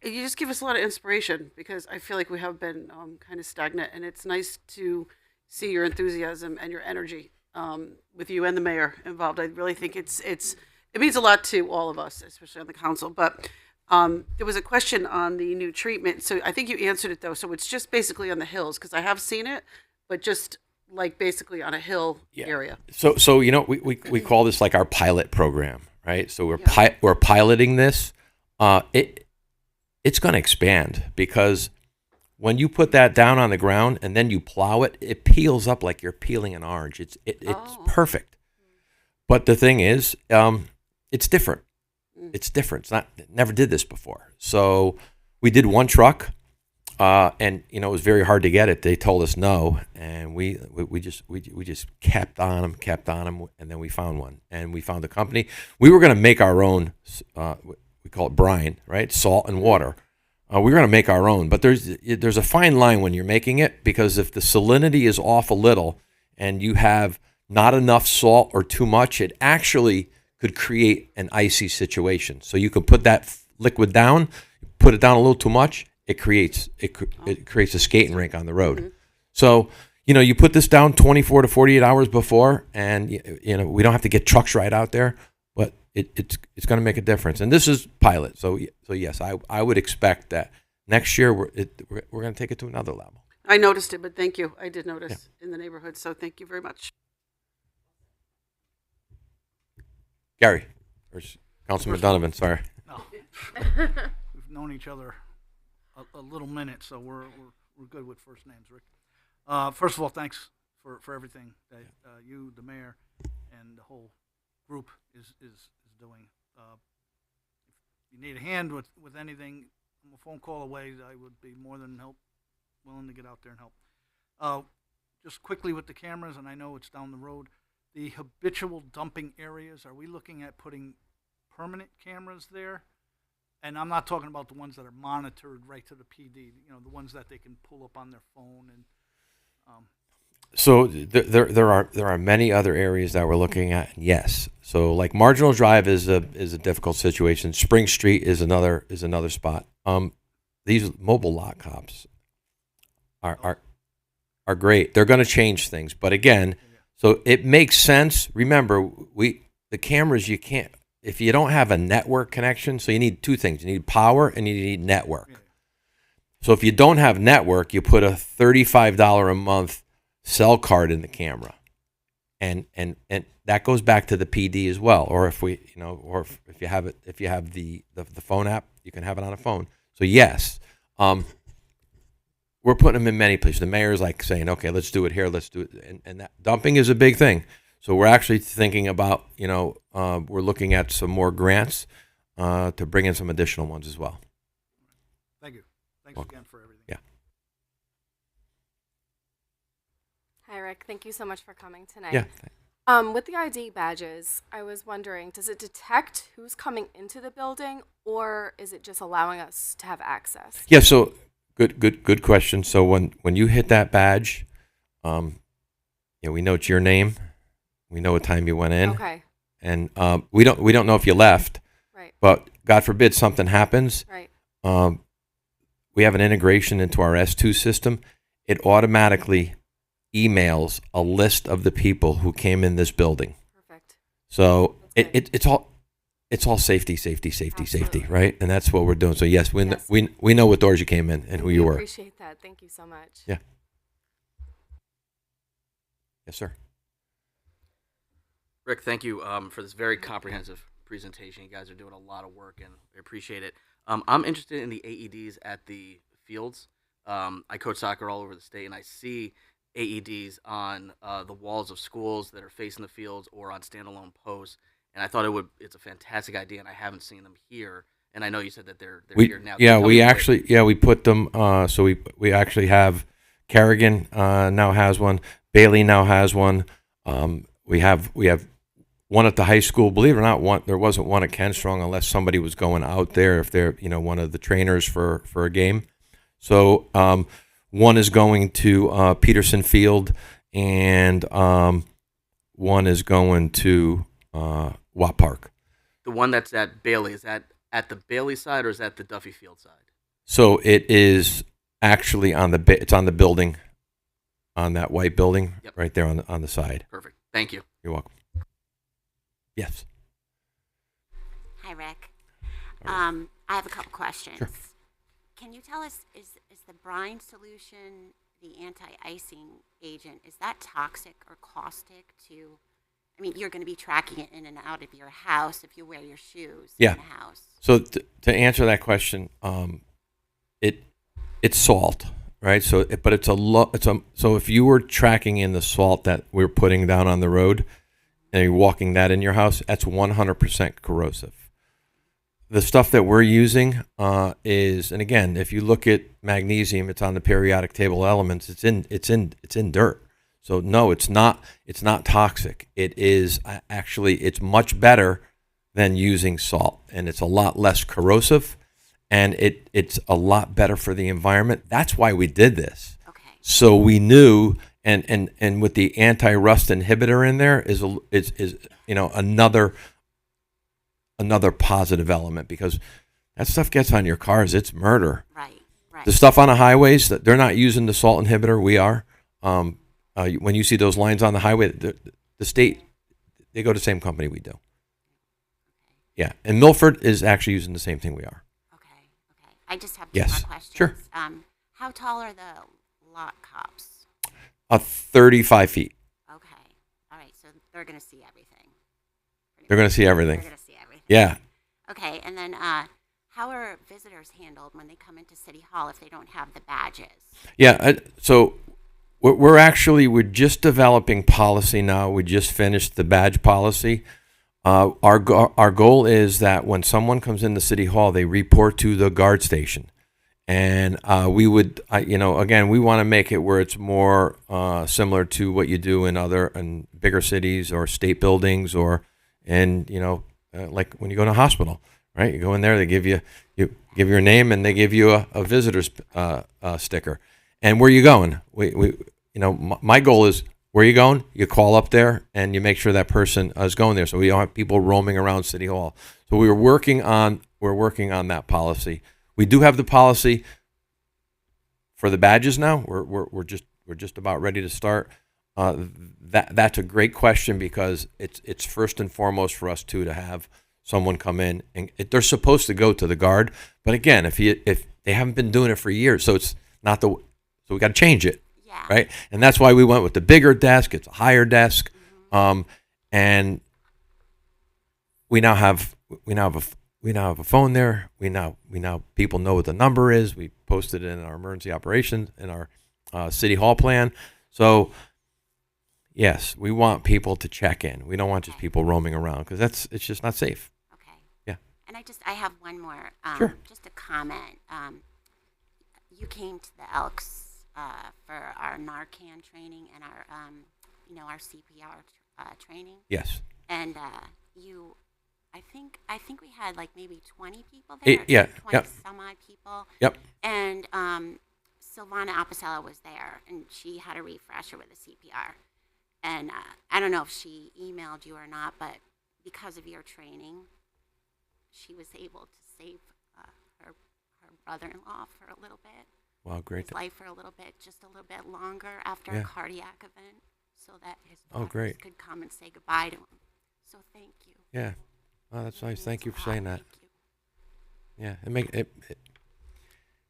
You just give us a lot of inspiration because I feel like we have been kind of stagnant, and it's nice to see your enthusiasm and your energy with you and the mayor involved. I really think it means a lot to all of us, especially on the council. But there was a question on the new treatment, so I think you answered it though. So it's just basically on the hills because I have seen it, but just like basically on a hill area. So you know, we call this like our pilot program, right? So we're piloting this. It's going to expand because when you put that down on the ground and then you plow it, it peels up like you're peeling an orange. It's perfect. But the thing is, it's different. It's different. It's not. Never did this before. So we did one truck, and you know it was very hard to get it. They told us no, and we just kept on them, and then we found one, and we found a company. We were going to make our own. We call it brine, right? Salt and water. We're going to make our own, but there's a fine line when you're making it because if the salinity is off a little and you have not enough salt or too much, it actually could create an icy situation. So you can put that liquid down, put it down a little too much, it creates a skating rink on the road. Mm-hmm. So you know you put this down 24 to 48 hours before, and you know we don't have to get trucks right out there. But it's going to make a difference, and this is pilot. So yes, I would expect that next year we're going to take it to another level. I noticed it, but thank you. I did notice in the neighborhood, so thank you very much. Gary, or Councilman Donovan, sorry. No. We've known each other a little minute, so we're good with first names, Rick. First of all, thanks for everything that you, the mayor, and the whole group is doing. If you need a hand with anything, I'm a phone call away. I would be more than willing to get out there and help. Just quickly with the cameras, and I know it's down the road, the habitual dumping areas, are we looking at putting permanent cameras there? And I'm not talking about the ones that are monitored right to the PD, you know, the ones that they can pull up on their phone and So there are many other areas that we're looking at. Yes. So like Marginal Drive is a difficult situation. Spring Street is another spot. These mobile lock cops are great. They're going to change things, but again, so it makes sense. Remember, the cameras you can't if you don't have a network connection. So you need two things: you need power and you need network. Yeah. So if you don't have network, you put a $35 a month cell card in the camera, and that goes back to the PD as well. Or if if you have the phone app, you can have it on a phone. So yes, we're putting them in many places. The mayor's like saying, okay, let's do it here, let's do it, and that dumping is a big thing. So we're actually thinking about we're looking at some more grants to bring in some additional ones as well. Thank you. Thanks again for everything. Yeah. Hi, Rick. Thank you so much for coming tonight. Yeah. With the ID badges, I was wondering, does it detect who's coming into the building, or is it just allowing us to have access? Yeah. So good question. So when you hit that badge, we know it's your name. We know what time you went in. Okay. And we don't know if you left. Right. But God forbid something happens. Right. We have an integration into our S2 system. It automatically emails a list of the people who came in this building. Perfect. So it's all safety, right? And that's what we're doing. So yes, we know what doors you came in and who you were. I appreciate that. Thank you so much. Yeah. Yes, sir. Rick, thank you for this very comprehensive presentation. You guys are doing a lot of work, and I appreciate it. I'm interested in the AEDs at the fields. I coach soccer all over the state, and I see AEDs on the walls of schools that are facing the fields or on standalone posts. And I thought it's a fantastic idea, and I haven't seen them here. And I know you said that they're here now. Yeah, we put them. So we actually have Kerrigan now has one. Bailey now has one. We have one at the high school. Believe it or not, there wasn't one at Ken Strong unless somebody was going out there if they're one of the trainers for a game. So One is going to Peterson Field, and one is going to Watt Park. The one that's at Bailey, is that at the Bailey side or is that the Duffy Field side? So it is actually it's on the building, on that white building, Yep. right there on the side. Perfect. Thank you. You're welcome. Yes. Hi, Rick. I have a couple questions. Sure. Can you tell us, is the brine solution, the anti-icing agent, is that toxic or caustic to, I mean, you're going to be tracking it in and out of your house if you wear your shoes Yeah. in the house. So to answer that question, it's salt, right? So, but so if you were tracking in the salt that we're putting down on the road, and you're walking that in your house, that's 100% corrosive. The stuff that we're using is, and again, if you look at magnesium, it's on the periodic table of elements. It's in dirt. So no, it's not toxic. It is actually, it's much better than using salt, and it's a lot less corrosive, and it's a lot better for the environment. That's why we did this. Okay. So we knew, and with the anti-rust inhibitor in there is another positive element, because that stuff gets on your cars, it's murder. Right. The stuff on the highways, they're not using the salt inhibitor. We are. When you see those lines on the highway, the state, they go to the same company we do. Yeah, and Milford is actually using the same thing we are. Okay. I just have two Yes. more questions. Sure. How tall are the lot cops? 35 feet. Okay. All right, so they're going to see everything. They're going to see everything. They're going to see everything. Yeah. Okay, and then how are visitors handled when they come into City Hall if they don't have the badges? Yeah. So we're just developing policy now. We just finished the badge policy. Our goal is that when someone comes into City Hall, they report to the guard station. And we would, again, we want to make it where it's more similar to what you do in bigger cities or state buildings, or like when you go to a hospital, right? You go in there, they give you your name, and they give you a visitor's sticker. And where you going? My goal is, where you going? You call up there and you make sure that person is going there, so we don't have people roaming around City Hall. So we're working on that policy. We do have the policy for the badges now. We're just about ready to start. That's a great question, because it's first and foremost for us to have someone come in, and they're supposed to go to the guard. But again, if they haven't been doing it for years, so it's not so we got to change it. Yeah. Right, and that's why we went with the bigger desk. It's a higher desk, and we now have a phone there. We now people know what the number is. We posted it in our emergency operations in our City Hall plan. So yes, we want people to check in. We don't want just people roaming around, because it's just not safe. Okay. Yeah. And I have one more. Sure. Just a comment. You came to the Elks for our Narcan training and our CPR training. Yes. And I think we had like maybe 20 people there. Yeah. 20 Yep. some odd people. Yep. And Silvana Apicella was there, and she had a refresher with the CPR. And I don't know if she emailed you or not, but because of your training, she was able to save her brother-in-law for a little bit. Wow, great. His life for a little bit, just a little bit longer after Yeah. a cardiac event, so that his Oh, daughters great. could come and say goodbye to him. So thank you. Yeah. Oh, that's nice. Thank you for Means a lot. saying that. Thank you. Yeah,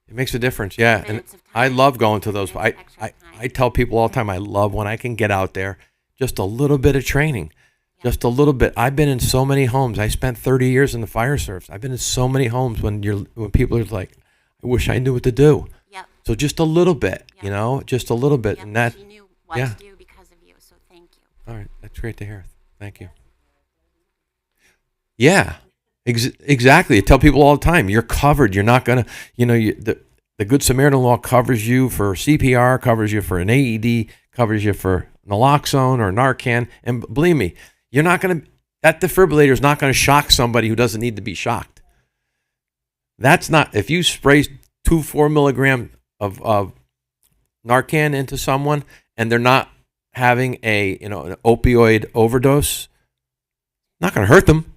it makes a difference. Yeah, and Minutes of I time. love going to those. Minutes of extra time. I tell people all the time, I love when I can get out there, just a little bit of training, just a little bit. I've been in so many homes. I spent 30 years in the fire service. I've been in so many homes when people are like, I wish I knew what to do. Yep. So just a little bit, Yep. just a little bit, Yep, and that. she knew what yeah. to do because of you. So thank you. All right, that's great to hear. Thank you. Yeah, exactly. I tell people all the time, you're covered. You're not gonna, the Good Samaritan law covers you for CPR, covers you for an AED, covers you for naloxone or Narcan, and believe me, that defibrillator is not gonna shock somebody who doesn't need to be shocked. That's not, if you spray 4 milligrams of Narcan into someone and they're not having an opioid overdose, not going to hurt them.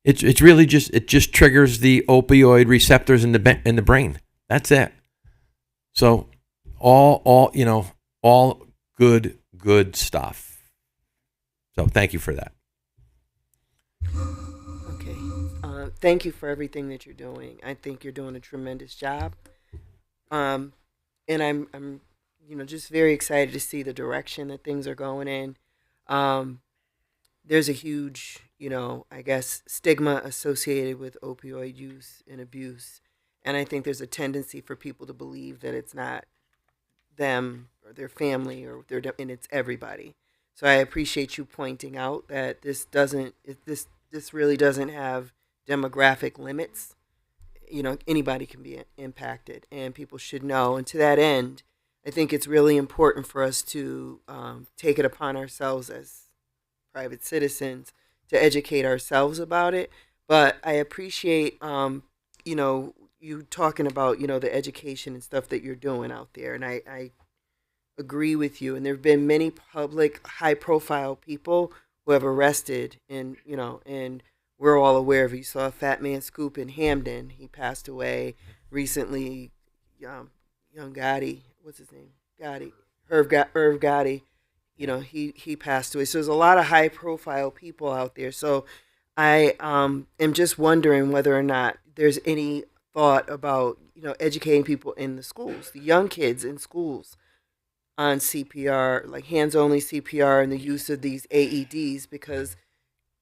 It's really just triggers the opioid receptors in the brain. That's it. So all good stuff. So thank you for that. Okay. Thank you for everything that you're doing. I think you're doing a tremendous job. And I'm just very excited to see the direction that things are going in. There's a huge, I guess, stigma associated with opioid use and abuse. And I think there's a tendency for people to believe that it's not them or their family and it's everybody. So I appreciate you pointing out that this really doesn't have demographic limits. Anybody can be impacted and people should know. And to that end, I think it's really important for us to take it upon ourselves as private citizens to educate ourselves about it. But I appreciate, you talking about, the education and stuff that you're doing out there. And I agree with you. And there have been many public, high-profile people who have arrested and we're all aware of it. You saw Fat Man Scoop in Hamden. He passed away recently. Young Gotti, what's his name? Irv Gotti. He passed away. So there's a lot of high-profile people out there. So I am just wondering whether or not there's any thought about, educating people in the schools, the young kids in schools, on CPR, like hands-only CPR and the use of these AEDs, because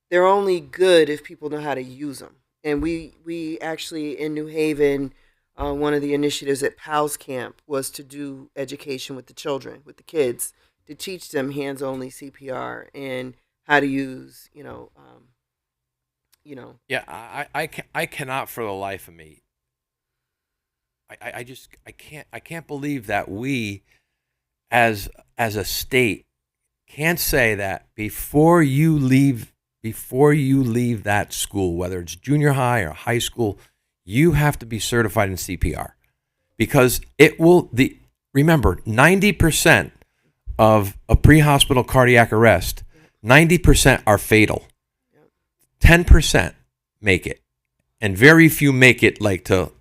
they're only good if people know how to use them. And we actually, in New Haven, one of the initiatives at PALS Camp was to do education with the children, with the kids, to teach them hands-only CPR and how to use, Yeah, I cannot for the life of me. I can't believe that we, as a state, can't say that before you leave that school, whether it's junior high or high school, you have to be certified in CPR, because remember, 90% of a pre-hospital cardiac arrest, 90% are fatal. 10% make it, and very few make it to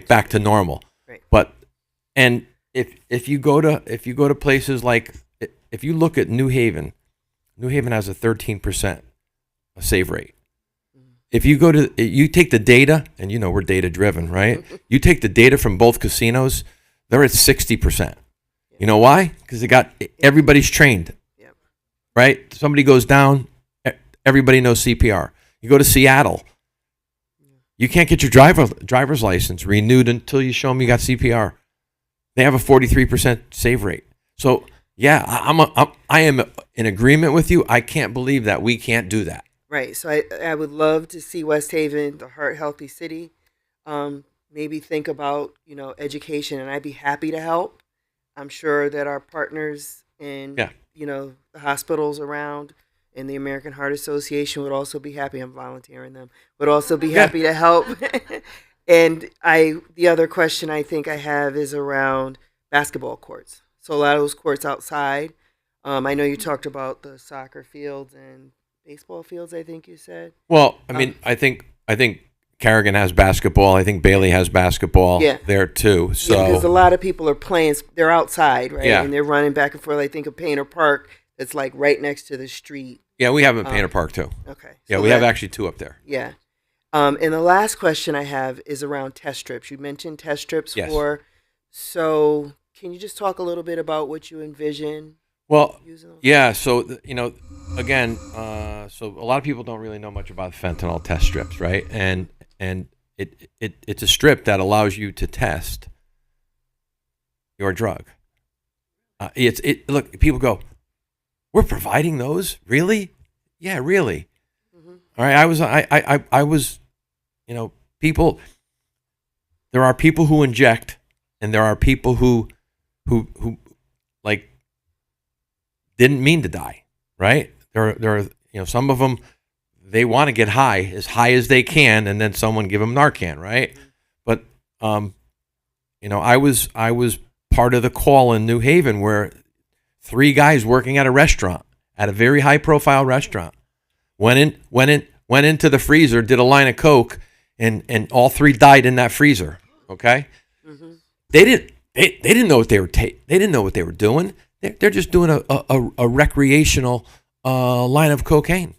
back to normal. Right. But if you go to places like, if you look at New Haven has a 13% save rate. If you take the data, and we're data driven, right? You take the data from both casinos, they're at 60%. You know why? Because everybody's trained, right? Somebody goes down, everybody knows CPR. You go to Seattle, you can't get your driver's license renewed until you show them you got CPR. They have a 43% save rate. So yeah, I am in agreement with you. I can't believe that we can't do that. Right. So I would love to see West Haven, the heart healthy city, maybe think about, education, and I'd be happy to help. I'm sure that our partners in, the hospitals around and the American Heart Association would also be happy. I'm volunteering them, would also be happy to help. And the other question I think I have is around basketball courts. So a lot of those courts outside. I know you talked about the soccer fields and baseball fields, I think you said. Well, I mean, I think Carrigan has basketball. I think Bailey has basketball there too. So because a lot of people are playing, they're outside, right? Yeah. And they're running back and forth. I think of Painter Park, that's like right next to the street. Yeah, we have in Painter Park too. Okay. Yeah, So we have actually two up there. Yeah. And the last question I have is around test strips. You mentioned test strips Yes. So can you just talk a little bit about what you envision? Well, using those? yeah. So again, so a lot of people don't really know much about fentanyl test strips, right? And it's a strip that allows you to test your drug. Look, people go, we're providing those? Really? Yeah, really. All right. I was, people, there are people who inject, and there are people who like didn't mean to die, right? There are, some of them, they want to get high as they can, and then someone give them Narcan, right? But, I was part of the call in New Haven where 3 guys working at a restaurant, at a very high profile restaurant, went into the freezer, did a line of Coke, and all 3 died in that freezer. Okay, they didn't know what they were they didn't know what they were doing. They're just doing a recreational line of cocaine.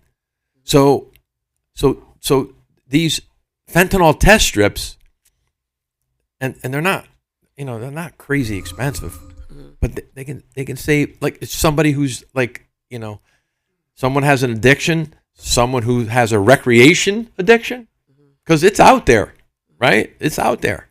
So these fentanyl test strips, and they're not, they're not crazy expensive, but they can save, like, it's somebody who's like, someone has an addiction, someone who has a recreation addiction, because it's out there, right? It's out there.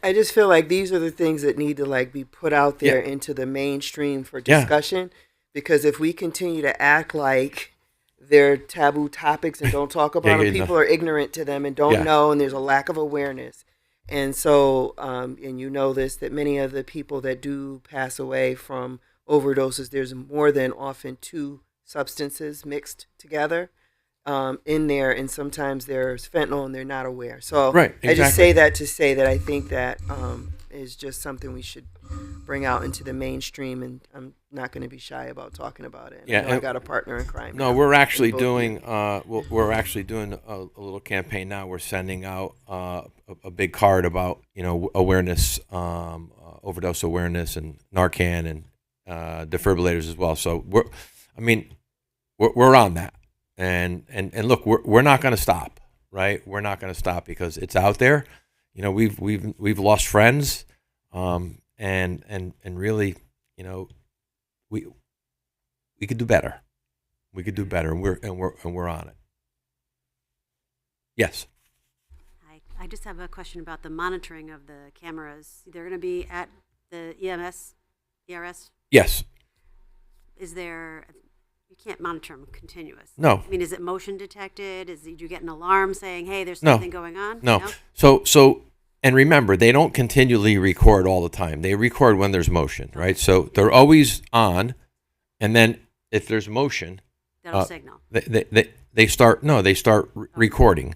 I just feel like these are the things that need to like be put out there into the mainstream for discussion, because if we continue to act like they're taboo topics and don't talk about them, people are ignorant to them and don't know, and there's a lack of awareness. And so, and you know this, that many of the people that do pass away from overdoses, there's more than often 2 substances mixed together in there, and sometimes there's fentanyl and they're not aware. So I just say that to say that I think that is just something we should bring out into the mainstream, and I'm not going to be shy about talking about it. I got a partner in crime. No, we're actually doing we're actually doing a little campaign now. We're sending out a big card about awareness, overdose awareness, and Narcan and defibrillators as well. So we're on that. And look, we're not going to stop, right? We're not going to stop because it's out there. We've lost friends, and really, we could do better. We could do better, and we're on it. Yes. I just have a question about the monitoring of the cameras. They're going to be at the ERS. Yes. Is there? You can't monitor them continuous. No. I mean, is it motion detected? Did you get an alarm saying, "Hey, there's something going on"? No. So, and remember, they don't continually record all the time. They record when there's motion, right? So they're always on, and then if there's motion, that'll signal. They start recording,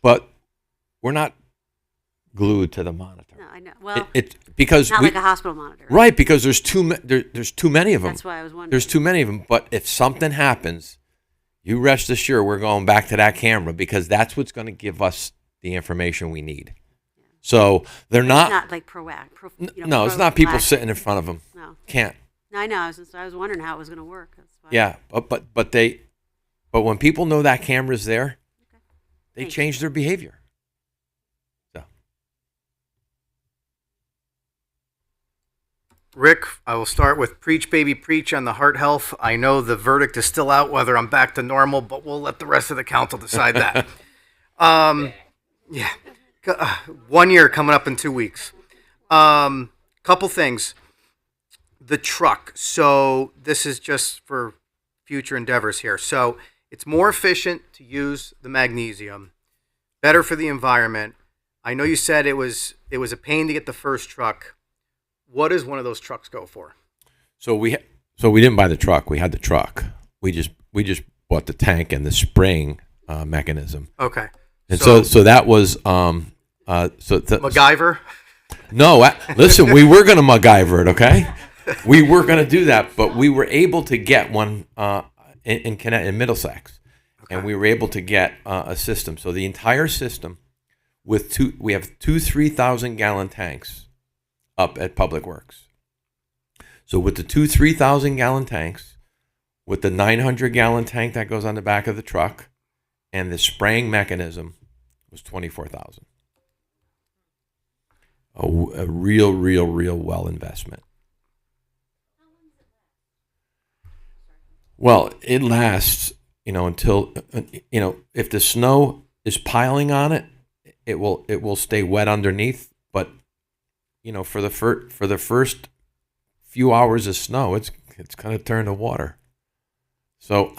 but we're not glued to the monitor. No, I know. Well, it's because not like a hospital monitor, right? Because there's too many of them. That's why I was wondering. There's too many of them. But if something happens, you rest assured we're going back to that camera, because that's what's going to give us the information we need. Yeah. So they're not. It's not like proactive. No, it's not people sitting in front of them. No. Can't. No, I know. I was wondering how it was going to work. That's why. Yeah, but when people know that camera's there, they change their behavior. Rick, I will start with preach, baby, preach on the heart health. I know the verdict is still out whether I'm back to normal, but we'll let the rest of the council decide that. 1 year coming up in 2 weeks. Couple things. The truck. So this is just for future endeavors here. So it's more efficient to use the magnesium, better for the environment. I know you said it was a pain to get the first truck. What does one of those trucks go for? So we didn't buy the truck. We had the truck. We just bought the tank and the spraying mechanism. Okay. And so that was MacGyver? No, listen, we were going to MacGyver it, okay? We were going to do that, but we were able to get one in Middlesex, and we were able to get a system. So the entire system we have 2 3,000 gallon tanks up at Public Works. So with the 2 3,000 gallon tanks, with the 900 gallon tank that goes on the back of the truck, and the spraying mechanism was $24,000. A real well investment. Well, it lasts, until, if the snow is piling on it, it will stay wet underneath. But, for the first few hours of snow, it's going to turn to water. So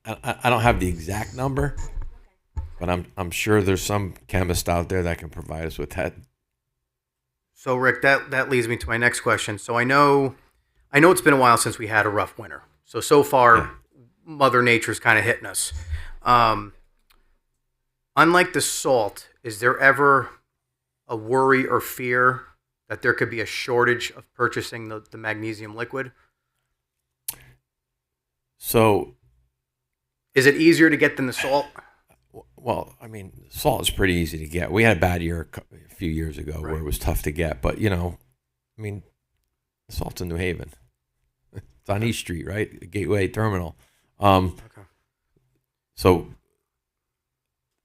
I don't have the exact number, but I'm sure there's some chemist out there that can provide us with that. So Rick, that leads me to my next question. So I know it's been a while since we had a rough winter. So far, Mother Nature's kind of hitting us. Unlike the salt, is there ever a worry or fear that there could be a shortage of purchasing the magnesium liquid? So, is it easier to get than the salt? Well, I mean, salt is pretty easy to get. We had a bad year a few years ago where it was tough to get, but I mean, salt's in New Haven. It's on East Street, right? Gateway Terminal. Okay. So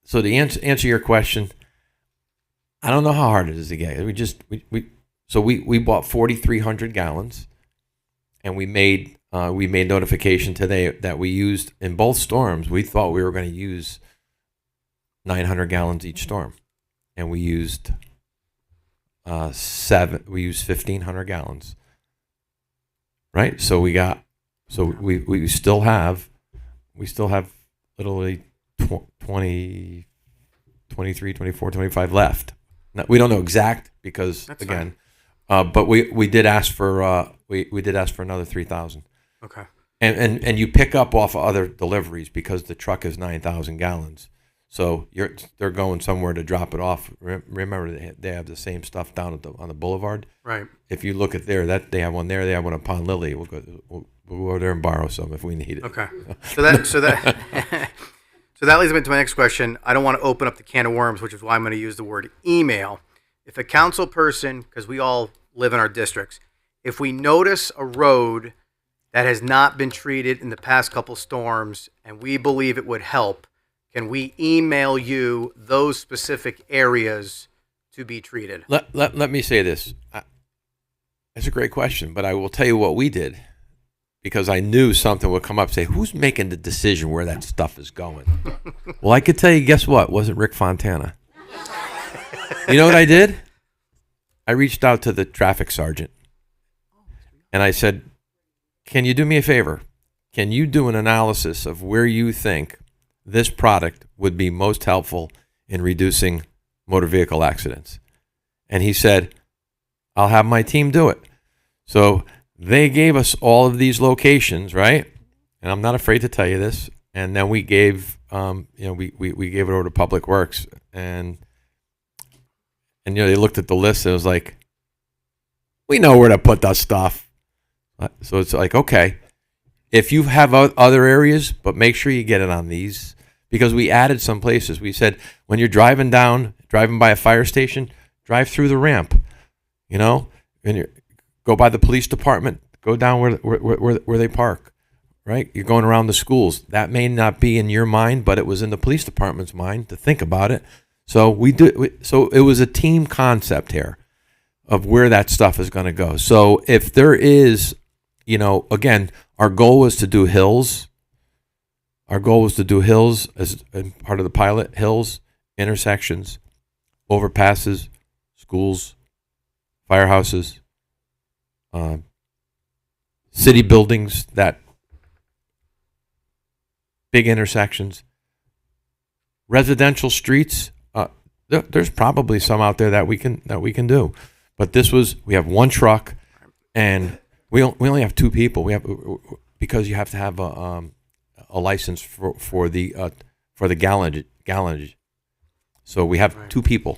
to answer your question, I don't know how hard it is to get. We bought 4,300 gallons, and we made notification today that we used in both storms. We thought we were going to use 900 gallons each storm, and we used 1,500 gallons. Right, so we still have literally 20, 23, 24, 25 left. Now, we don't know exact because That's again, but we did ask for we did ask for another 3,000. Okay. And you pick up off of other deliveries because the truck is 9,000 gallons. So they're going somewhere to drop it off. Remember, they have the same stuff down on the boulevard. Right. If you look at there, they have one there. They have one at Pond Lily. We'll go over there and borrow some if we need it. Okay. So that leads me to my next question. I don't want to open up the can of worms, which is why I'm going to use the word email. If a council person, because we all live in our districts, if we notice a road that has not been treated in the past couple storms and we believe it would help, can we email you those specific areas to be treated? Let me say this. That's a great question, but I will tell you what we did because I knew something would come up. Say, who's making the decision where that stuff is going? Well, I could tell you, guess what? It wasn't Rick Fontana. You know what I did? I reached out to the traffic sergeant and I said, can you do me a favor? Can you do an analysis of where you think this product would be most helpful in reducing motor vehicle accidents? And he said, I'll have my team do it. So they gave us all of these locations, right? And I'm not afraid to tell you this. And then we gave, we gave it over to Public Works, and they looked at the list and it was like, we know where to put that stuff. So it's like, okay, if you have other areas, but make sure you get it on these, because we added some places. We said, when you're driving by a fire station, drive through the ramp, and you go by the police department, go down where they park, right? You're going around the schools. That may not be in your mind, but it was in the police department's mind to think about it. So so it was a team concept here of where that stuff is going to go. So if there is, again, our goal was to do hills. Our goal was to do hills as part of the pilot, hills, intersections, overpasses, schools, firehouses, city buildings, that big intersections, residential streets. There's probably some out there that we can do, but we have one truck, and we only have two people. Because you have to have a license for the gallonage. So we have two people.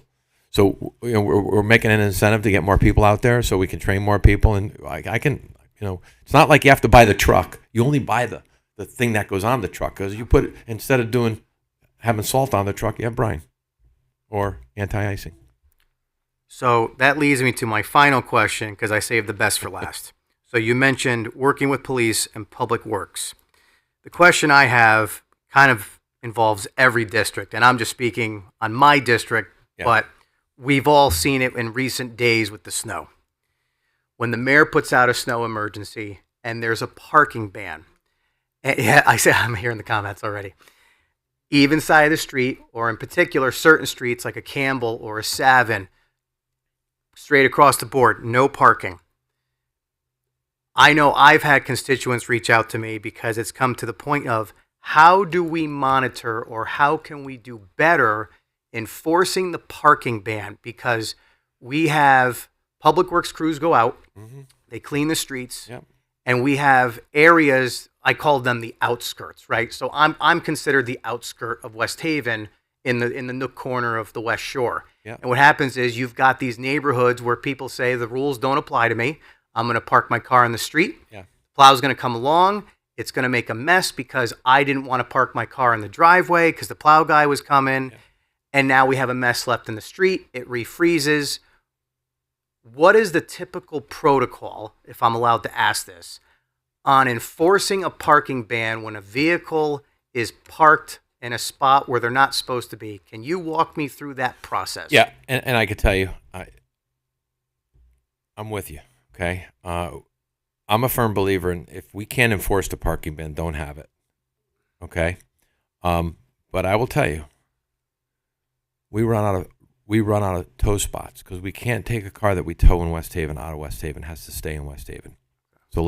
So we're making an incentive to get more people out there, so we can train more people. And I can, it's not like you have to buy the truck. You only buy the thing that goes on the truck, because you put, instead of having salt on the truck, you have brine or anti-icing. So that leads me to my final question, because I saved the best for last. So you mentioned working with police and Public Works. The question I have kind of involves every district, and I'm just speaking on my district, but we've all seen it in recent days with the snow. When the mayor puts out a snow emergency and there's a parking ban, I'm hearing the comments already. Even side of the street, or in particular certain streets like a Campbell or a Savin, straight across the board, no parking. I know I've had constituents reach out to me because it's come to the point of, how do we monitor, or how can we do better enforcing the parking ban? Because we have Public Works crews go out, they clean the streets, and we have areas, I call them the outskirts, right? So I'm considered the outskirt of West Haven in the nook corner of the West Shore. And what happens is you've got these neighborhoods where people say the rules don't apply to me. I'm going to park my car in the street. Yeah. Plow's going to come along. It's going to make a mess because I didn't want to park my car in the driveway because the plow guy was coming. Yeah. And now we have a mess left in the street. It refreezes. What is the typical protocol, if I'm allowed to ask this, on enforcing a parking ban when a vehicle is parked in a spot where they're not supposed to be? Can you walk me through that process? Yeah, and I could tell you, I'm with you. Okay, I'm a firm believer in if we can't enforce the parking ban, don't have it. Okay, but I will tell you, we run out of tow spots because we can't take a car that we tow in West Haven out of West Haven. It has to stay in West Haven. So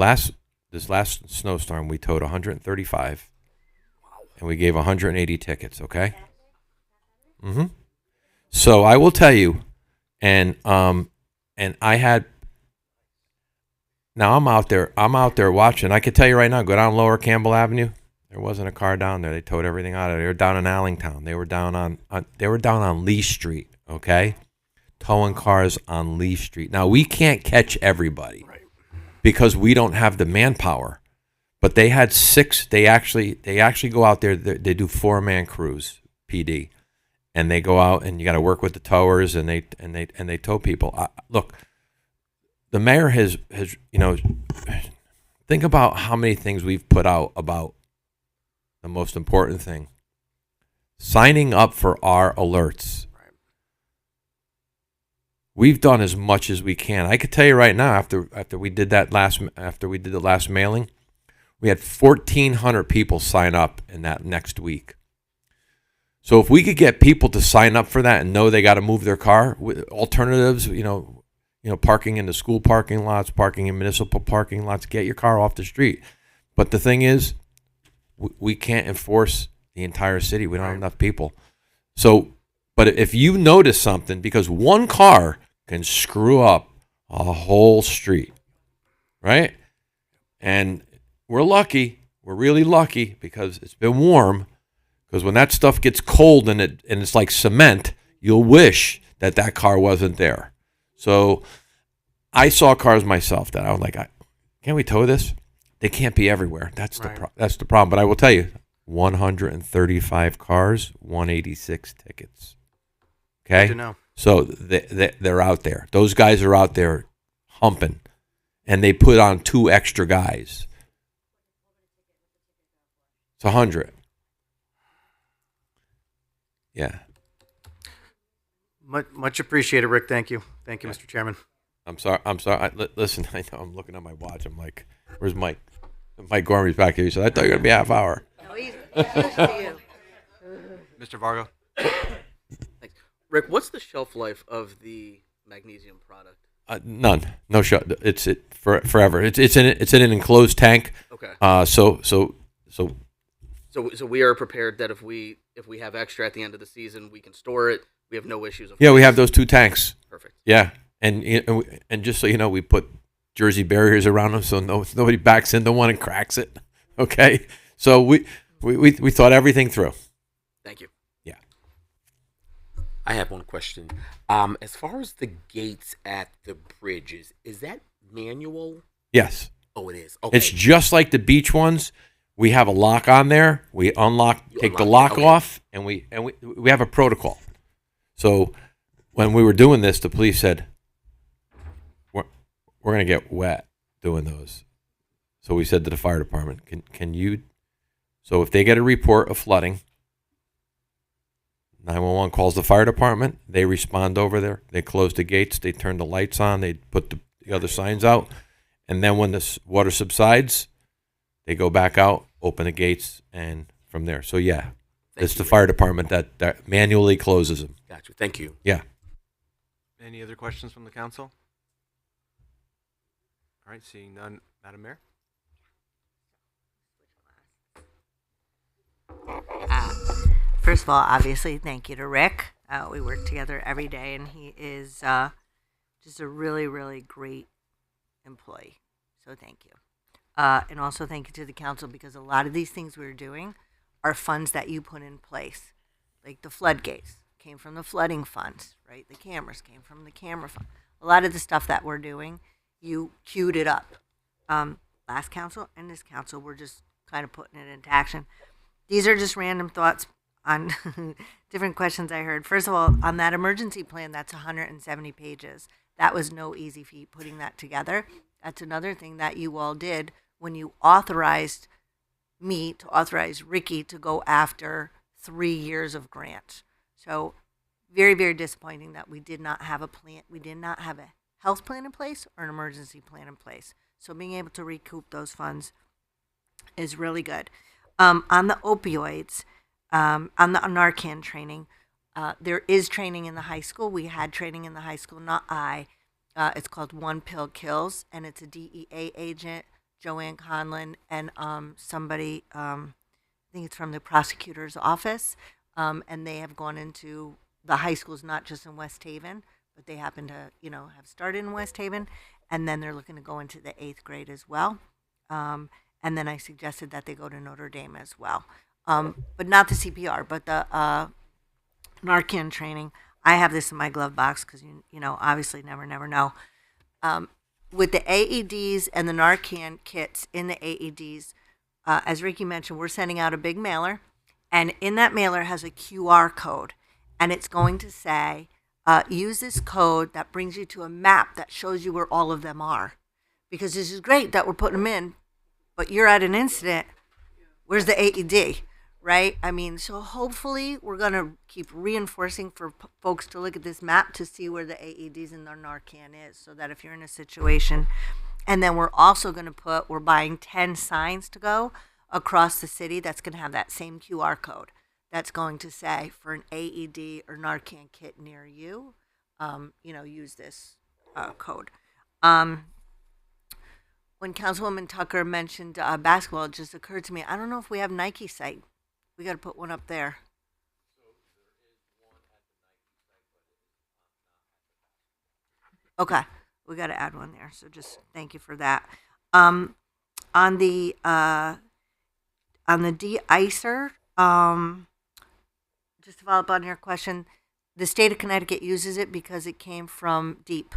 this last snowstorm, we towed 135, and we gave 180 tickets. Okay. Mm-hmm. So I will tell you, and I had. Now I'm out there watching. I can tell you right now, go down Lower Campbell Avenue. There wasn't a car down there. They towed everything out of there. They were down in Allingtown. They were down on Lee Street. Okay, towing cars on Lee Street. Now we can't catch everybody, right, because we don't have the manpower. But they had 6. They actually go out there. They do 4-man crews, PD, and they go out and you got to work with the towers and they tow people. Look. The mayor has think about how many things we've put out about the most important thing, signing up for our alerts. Right. We've done as much as we can. I could tell you right now, after we did the last mailing, we had 1,400 people sign up in that next week. So if we could get people to sign up for that and know they got to move their car with alternatives, parking in the school parking lots, parking in municipal parking lots, get your car off the street. But the thing is, we can't enforce the entire city. We don't have enough people. So, but if you notice something, because one car can screw up a whole street, right? And we're lucky. We're really lucky because it's been warm. Because when that stuff gets cold and it's like cement, you'll wish that car wasn't there. So I saw cars myself that I was like, can we tow this? They can't be everywhere. That's the problem. But I will tell you, 135 cars, 186 tickets. Okay? Good to know. So they're out there. Those guys are out there humping. And they put on 2 extra guys. It's 100. Yeah. Much appreciated, Rick. Thank you. Thank you, Mr. Chairman. I'm sorry. Listen, I know I'm looking at my watch. I'm like, where's Mike? Mike Gormley's back here. He said, I thought you were going to be a half hour. No, he's to you. Mr. Vargo? Thanks. Rick, what's the shelf life of the magnesium product? None. No shut. It's forever. It's in an enclosed tank. Okay. So we are prepared that if we have extra at the end of the season, we can store it. We have no issues. Yeah, we have those 2 tanks. Perfect. Yeah, and just so you know, we put Jersey barriers around them so nobody backs into one and cracks it. Okay, so we thought everything through. Thank you. Yeah. I have one question. As far as the gates at the bridges, is that manual? Yes. Oh, it is. Okay. It's just like the beach ones. We have a lock on there. We take the lock off, and we have a protocol. So when we were doing this, the police said, we're going to get wet doing those. So we said to the fire department, can you, so if they get a report of flooding, 911 calls the fire department, they respond over there, they close the gates, they turn the lights on, they put the other signs out, and then when the water subsides, they go back out, open the gates, and from there. So yeah, it's the fire department that manually closes them. Gotcha. Thank you. Yeah. Any other questions from the council? All right, seeing none, Madam Mayor. First of all, obviously, thank you to Rick. We work together every day, and he is just a really, really great employee. So thank you. And also thank you to the council, because a lot of these things we're doing are funds that you put in place, like the floodgates. came from the flooding funds, right? The cameras came from the camera fund. A lot of the stuff that we're doing, you queued it up. Last council and this council, we're just kind of putting it into action. These are just random thoughts on different questions I heard. First of all, on that emergency plan, that's 170 pages. That was no easy feat putting that together. That's another thing that you all did when you authorized me to authorize Ricky to go after 3 years of grants. So very, very disappointing that we did not have a plan. We did not have a health plan in place or an emergency plan in place. So being able to recoup those funds is really good. On the opioids, on the Narcan training, there is training in the high school. We had training in the high school, not I. It's called One Pill Kills, and it's a DEA agent, Joanne Conlon, and somebody, I think it's from the prosecutor's office, and they have gone into the high schools, not just in West Haven, but they happen to, have started in West Haven, and then they're looking to go into the 8th grade as well. And then I suggested that they go to Notre Dame as well. But not the CPR, but the Narcan training. I have this in my glove box because, obviously never know. With the AEDs and the Narcan kits in the AEDs, as Ricky mentioned, we're sending out a big mailer, and in that mailer has a QR code, and it's going to say, use this code that brings you to a map that shows you where all of them are. Because this is great that we're putting them in, but you're at an incident, where's the AED, right? I mean, so hopefully we're going to keep reinforcing for folks to look at this map to see where the AEDs and the Narcan is, so that if you're in a situation, and then we're also going to we're buying 10 signs to go across the city that's going to have that same QR code. That's going to say for an AED or Narcan kit near you, use this code. When Councilwoman Tucker mentioned basketball, it just occurred to me, I don't know if we have Nike site. We got to put one up there. Okay, we got to add one there. So just thank you for that. On the de-icer, just to follow up on your question, the state of Connecticut uses it because it came from DEEP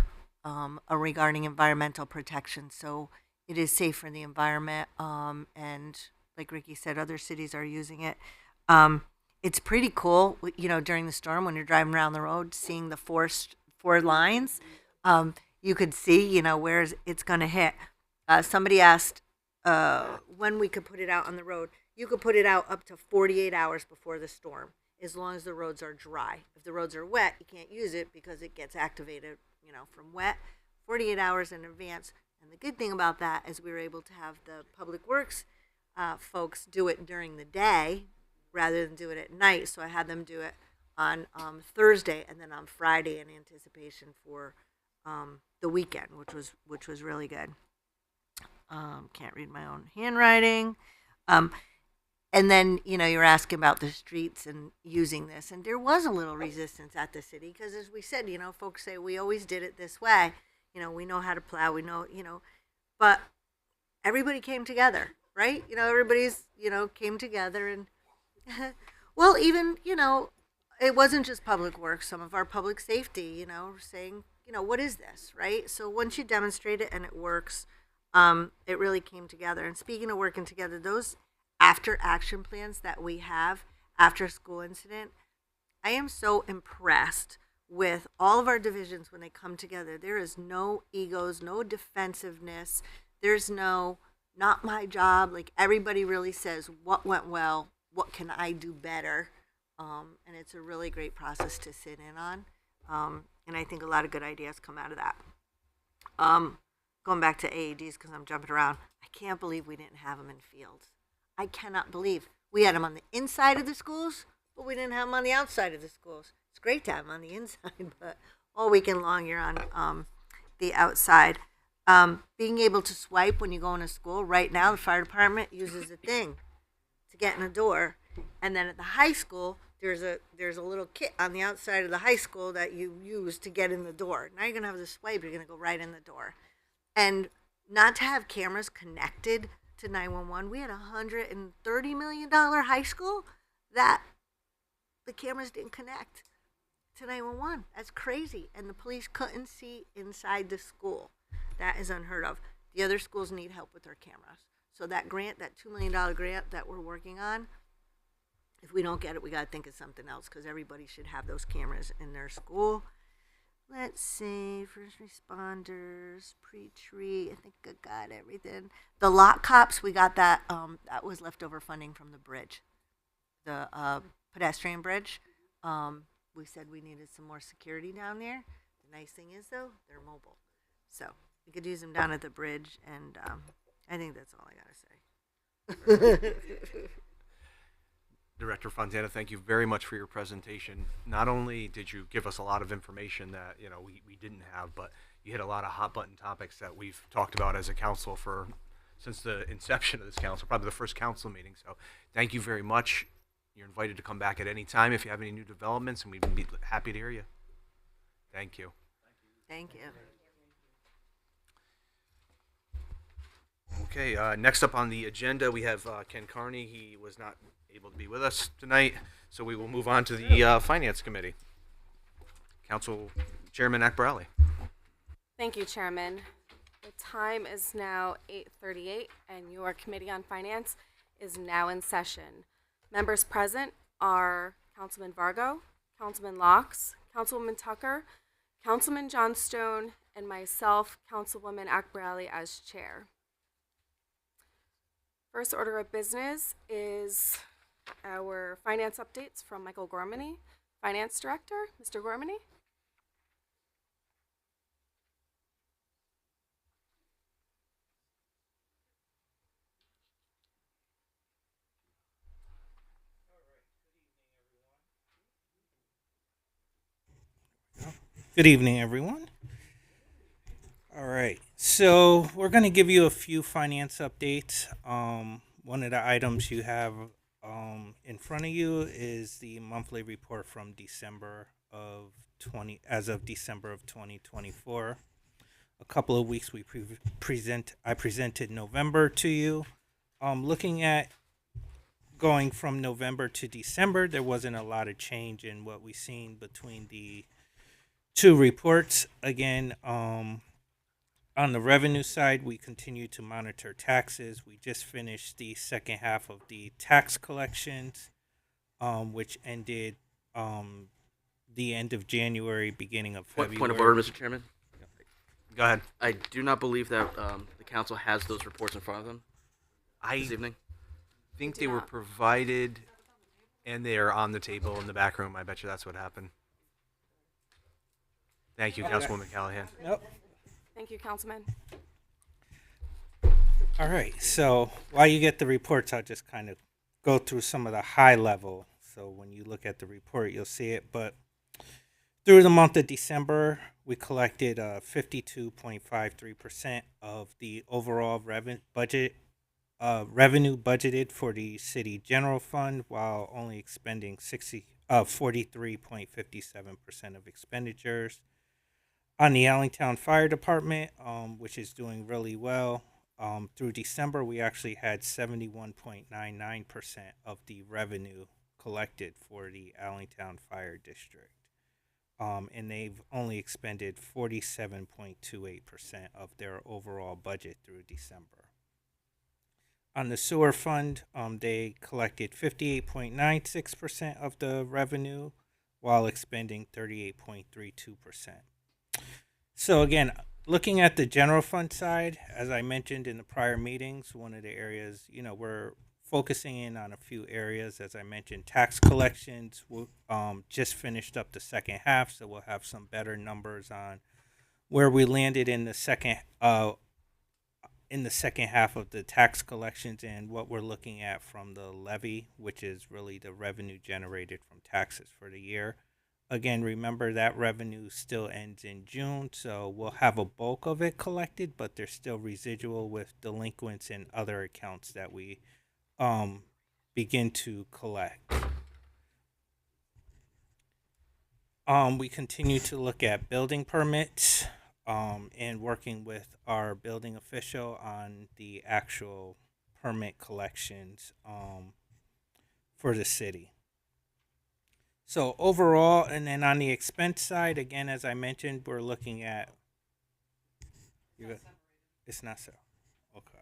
regarding environmental protection. So it is safe for the environment. And like Ricky said, other cities are using it. It's pretty cool, during the storm when you're driving around the road, seeing the four lines. You could see, where it's going to hit. Somebody asked when we could put it out on the road. You could put it out up to 48 hours before the storm, as long as the roads are dry. If the roads are wet, you can't use it because it gets activated, from wet, 48 hours in advance. And the good thing about that is we were able to have the Public Works folks do it during the day rather than do it at night. So I had them do it on Thursday and then on Friday in anticipation for the weekend, which was really good. Can't read my own handwriting. And then, you're asking about the streets and using this. And there was a little resistance at the city because, as we said, folks say we always did it this way. We know how to plow. We know, but everybody came together, right? Everybody's, came together. And, well, even, it wasn't just Public Works. Some of our public safety, saying, what is this, right? So once you demonstrate it and it works, it really came together. And speaking of working together, those after action plans that we have after a school incident, I am so impressed with all of our divisions when they come together. There is no egos, no defensiveness. There's no, not my job. Like, everybody really says, what went well? What can I do better? And it's a really great process to sit in on. And I think a lot of good ideas come out of that. Going back to AEDs, because I'm jumping around, I can't believe we didn't have them in fields. I cannot believe we had them on the inside of the schools, but we didn't have them on the outside of the schools. It's great to have them on the inside, but all weekend long you're on the outside. Being able to swipe when you go into school, right now the fire department uses a thing to get in the door. And then at the high school, there's a little kit on the outside of the high school that you use to get in the door. Now you're going to have the swipe, you're going to go right in the door. And not to have cameras connected to 911. We had a $130 million high school that the cameras didn't connect. to 911. That's crazy. And the police couldn't see inside the school. That is unheard of. The other schools need help with their cameras. So that grant, that $2 million grant that we're working on, if we don't get it, we got to think of something else, because everybody should have those cameras in their school. Let's see, first responders, pre-tree, I think I got everything. The lot cops, we got that, that was leftover funding from the bridge, the pedestrian bridge. We said we needed some more security down there. The nice thing is, though, they're mobile. So we could use them down at the bridge, and I think that's all I got to say. Director Fontana, thank you very much for your presentation. Not only did you give us a lot of information that we didn't have, but you hit a lot of hot button topics that we've talked about as a council since the inception of this council, probably the first council meeting. So thank you very much. You're invited to come back at any time if you have any new developments, and we'd be happy to hear you. Thank you. Thank you. Okay, next up on the agenda, we have Ken Carney. He was not able to be with us tonight, so we will move on to the Finance Committee. Council Chairman Akbarali. Thank you, Chairman. The time is now 8:38, and your Committee on Finance is now in session. Members present are Councilman Vargo, Councilman Locks, Councilwoman Tucker, Councilman Johnstone, and myself, Councilwoman Akbarali, as chair. First order of business is our finance updates from Michael Gormany, Finance Director. Mr. Gormany? Good evening, everyone. All right, so we're going to give you a few finance updates. One of the items you have in front of you is the monthly report from December of 2024. A couple of weeks I presented November to you. Looking at going from November to December, there wasn't a lot of change in what we've seen between the two reports. Again, on the revenue side, we continue to monitor taxes. We just finished the second half of the tax collections, which ended the end of January, beginning of February. Point of order, Mr. Chairman. Go ahead. I do not believe that the council has those reports in front of them this evening. I think they were provided, and they are on the table in the back room. I bet you that's what happened. Thank you, Councilwoman Callahan. Yep. Thank you, Councilman. All right, so while you get the reports, I'll just kind of go through some of the high level. So when you look at the report, you'll see it. But through the month of December, we collected 52.53% of the overall revenue budgeted for the city general fund, while only expending 43.57% of expenditures. On the Allentown Fire Department, which is doing really well, through December, we actually had 71.99% of the revenue collected for the Allentown Fire District. And they've only expended 47.28% of their overall budget through December. On the sewer fund, they collected 58.96% of the revenue while expending 38.32%. So again, looking at the general fund side, as I mentioned in the prior meetings, one of the areas, we're focusing in on a few areas. As I mentioned, tax collections, we just finished up the second half, so we'll have some better numbers on where we landed in the second half of the tax collections and what we're looking at from the levy, which is really the revenue generated from taxes for the year. Again, remember that revenue still ends in June, so we'll have a bulk of it collected, but there's still residual with delinquents and other accounts that we begin to collect. We continue to look at building permits and working with our building official on the actual permit collections for the city. So overall, and then on the expense side, again, as I mentioned, we're looking at. It's not so. Okay.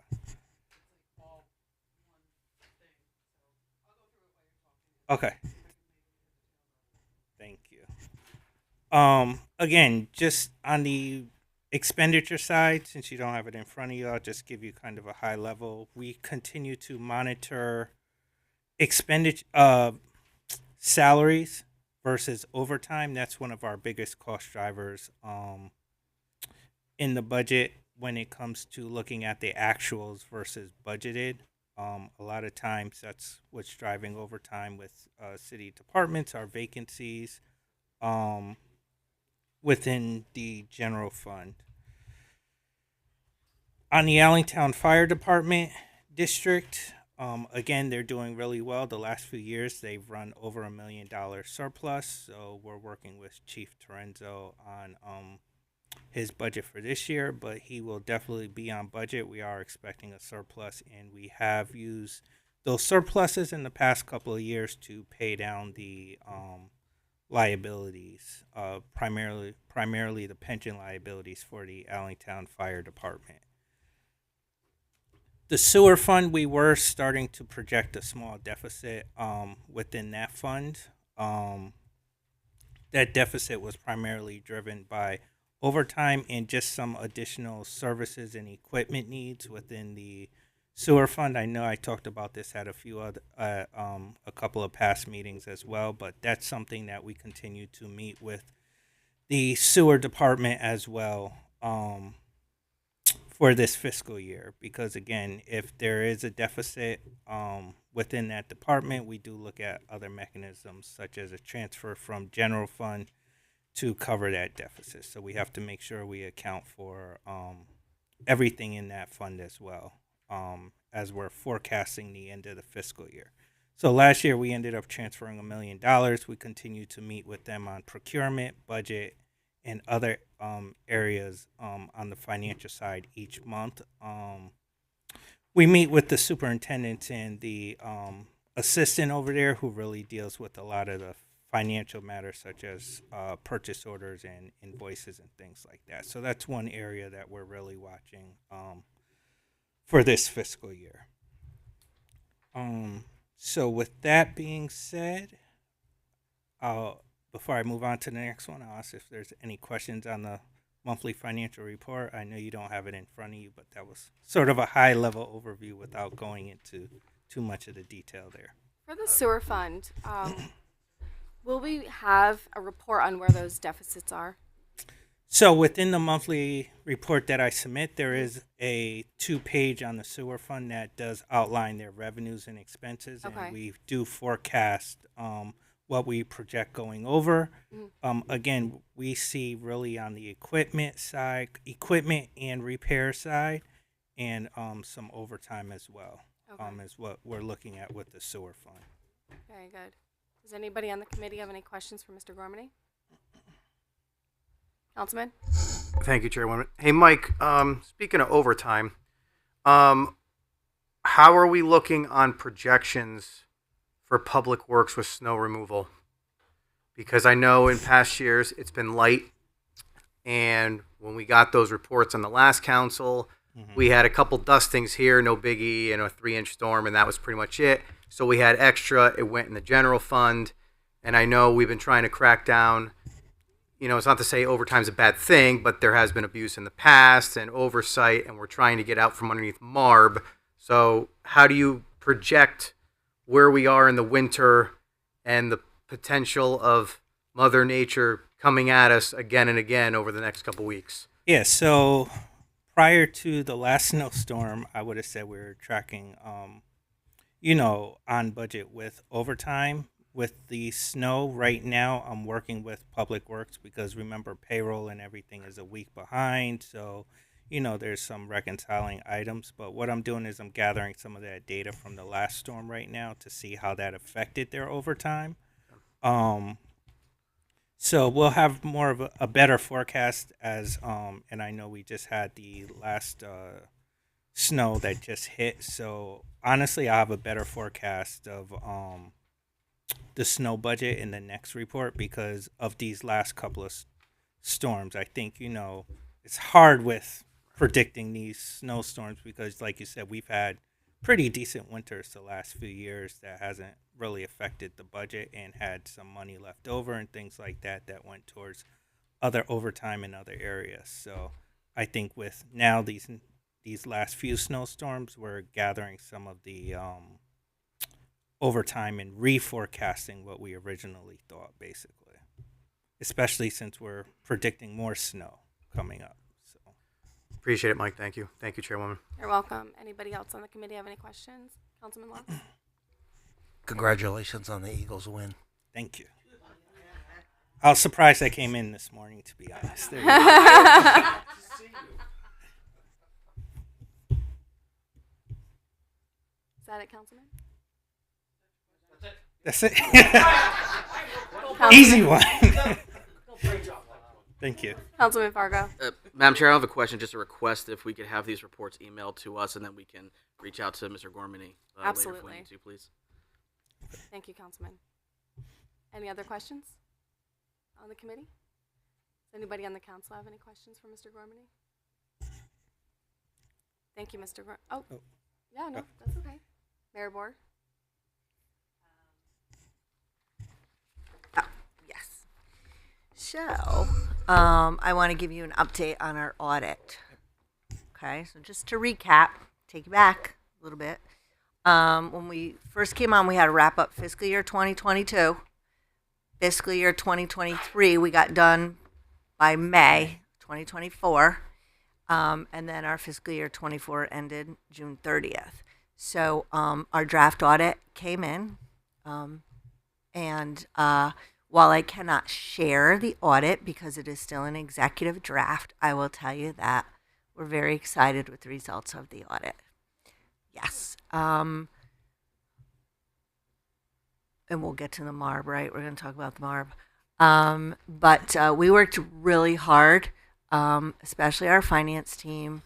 Okay. Thank you. Again, just on the expenditure side, since you don't have it in front of you, I'll just give you kind of a high level. We continue to monitor expenditure, salaries versus overtime. That's one of our biggest cost drivers in the budget when it comes to looking at the actuals versus budgeted. A lot of times that's what's driving overtime with city departments, our vacancies within the general fund. On the Allentown Fire Department district, again, they're doing really well. The last few years, they've run over $1 million surplus. So we're working with Chief Torenzo on his budget for this year, but he will definitely be on budget. We are expecting a surplus, and we have used those surpluses in the past couple of years to pay down the liabilities, primarily the pension liabilities for the Allentown Fire Department. The sewer fund, we were starting to project a small deficit within that fund. That deficit was primarily driven by overtime and just some additional services and equipment needs within the sewer fund. I know I talked about this at a couple of past meetings as well, but that's something that we continue to meet with the sewer department as well for this fiscal year. Because again, if there is a deficit within that department, we do look at other mechanisms such as a transfer from general fund to cover that deficit. So we have to make sure we account for everything in that fund as well, as we're forecasting the end of the fiscal year. So last year we ended up transferring $1 million. We continue to meet with them on procurement, budget, and other areas on the financial side each month. We meet with the superintendent and the assistant over there who really deals with a lot of the financial matters such as purchase orders and invoices and things like that. So that's one area that we're really watching for this fiscal year. So with that being said, before I move on to the next one, I'll ask if there's any questions on the monthly financial report. I know you don't have it in front of you, but that was sort of a high level overview without going into too much of the detail there. For the sewer fund, will we have a report on where those deficits are? So within the monthly report that I submit, there is a 2-page on the sewer fund that does outline their revenues and expenses. Okay. And we do forecast what we project going over. Again, we see really on the equipment side, equipment and repair side, and some overtime as well, is what we're looking at with the sewer fund. Very good. Does anybody on the committee have any questions for Mr. Gormany? Councilman? Thank you, Chairwoman. Hey, Mike, speaking of overtime, how are we looking on projections for Public Works with snow removal? Because I know in past years it's been light, and when we got those reports on the last council, we had a couple dustings here, no biggie, and a 3-inch storm, and that was pretty much it. So we had extra, it went in the general fund, and I know we've been trying to crack down. You know, it's not to say overtime's a bad thing, but there has been abuse in the past and oversight, and we're trying to get out from underneath MARB. So how do you project where we are in the winter and the potential of Mother Nature coming at us again and again over the next couple weeks? Yeah, so prior to the last snowstorm, I would have said we were tracking, on budget with overtime. With the snow right now, I'm working with Public Works because remember payroll and everything is a week behind. So, there's some reconciling items. But what I'm doing is I'm gathering some of that data from the last storm right now to see how that affected their overtime. So we'll have more of a better forecast as, and I know we just had the last snow that just hit. So honestly, I have a better forecast of the snow budget in the next report because of these last couple of storms. I think, it's hard with predicting these snowstorms because, like you said, we've had pretty decent winters the last few years that hasn't really affected the budget and had some money left over and things like that that went towards other overtime in other areas. So I think with now these last few snowstorms, we're gathering some of the overtime and reforecasting what we originally thought, basically, especially since we're predicting more snow coming up. So Appreciate it, Mike. Thank you. Thank you, Chairwoman. You're welcome. Anybody else on the committee have any questions? Councilman Lutz? Congratulations on the Eagles win. Thank you. I was surprised I came in this morning, to be honest. There you go. Is that it, Councilman? That's it. Easy one. Thank you. Councilman Fargo. Madam Chair, I have a question, just a request if we could have these reports emailed to us and then we can reach out to Mr. Gormany later if Absolutely. we need to, please. Thank you, Councilman. Any other questions on the committee? Does anybody on the council have any questions for Mr. Gormany? Thank you, Mr. Gormany. Oh, yeah, no, that's okay. Mayor Board? Yes. So, I want to give you an update on our audit. Okay, so just to recap, take you back a little bit. When we first came on, we had to wrap up fiscal year 2022. Fiscal year 2023, we got done by May 2024. And then our fiscal year 24 ended June 30th. So our draft audit came in. And while I cannot share the audit because it is still an executive draft, I will tell you that we're very excited with the results of the audit. Yes. And we'll get to the MARB, right? We're going to talk about the MARB. But we worked really hard, especially our finance team,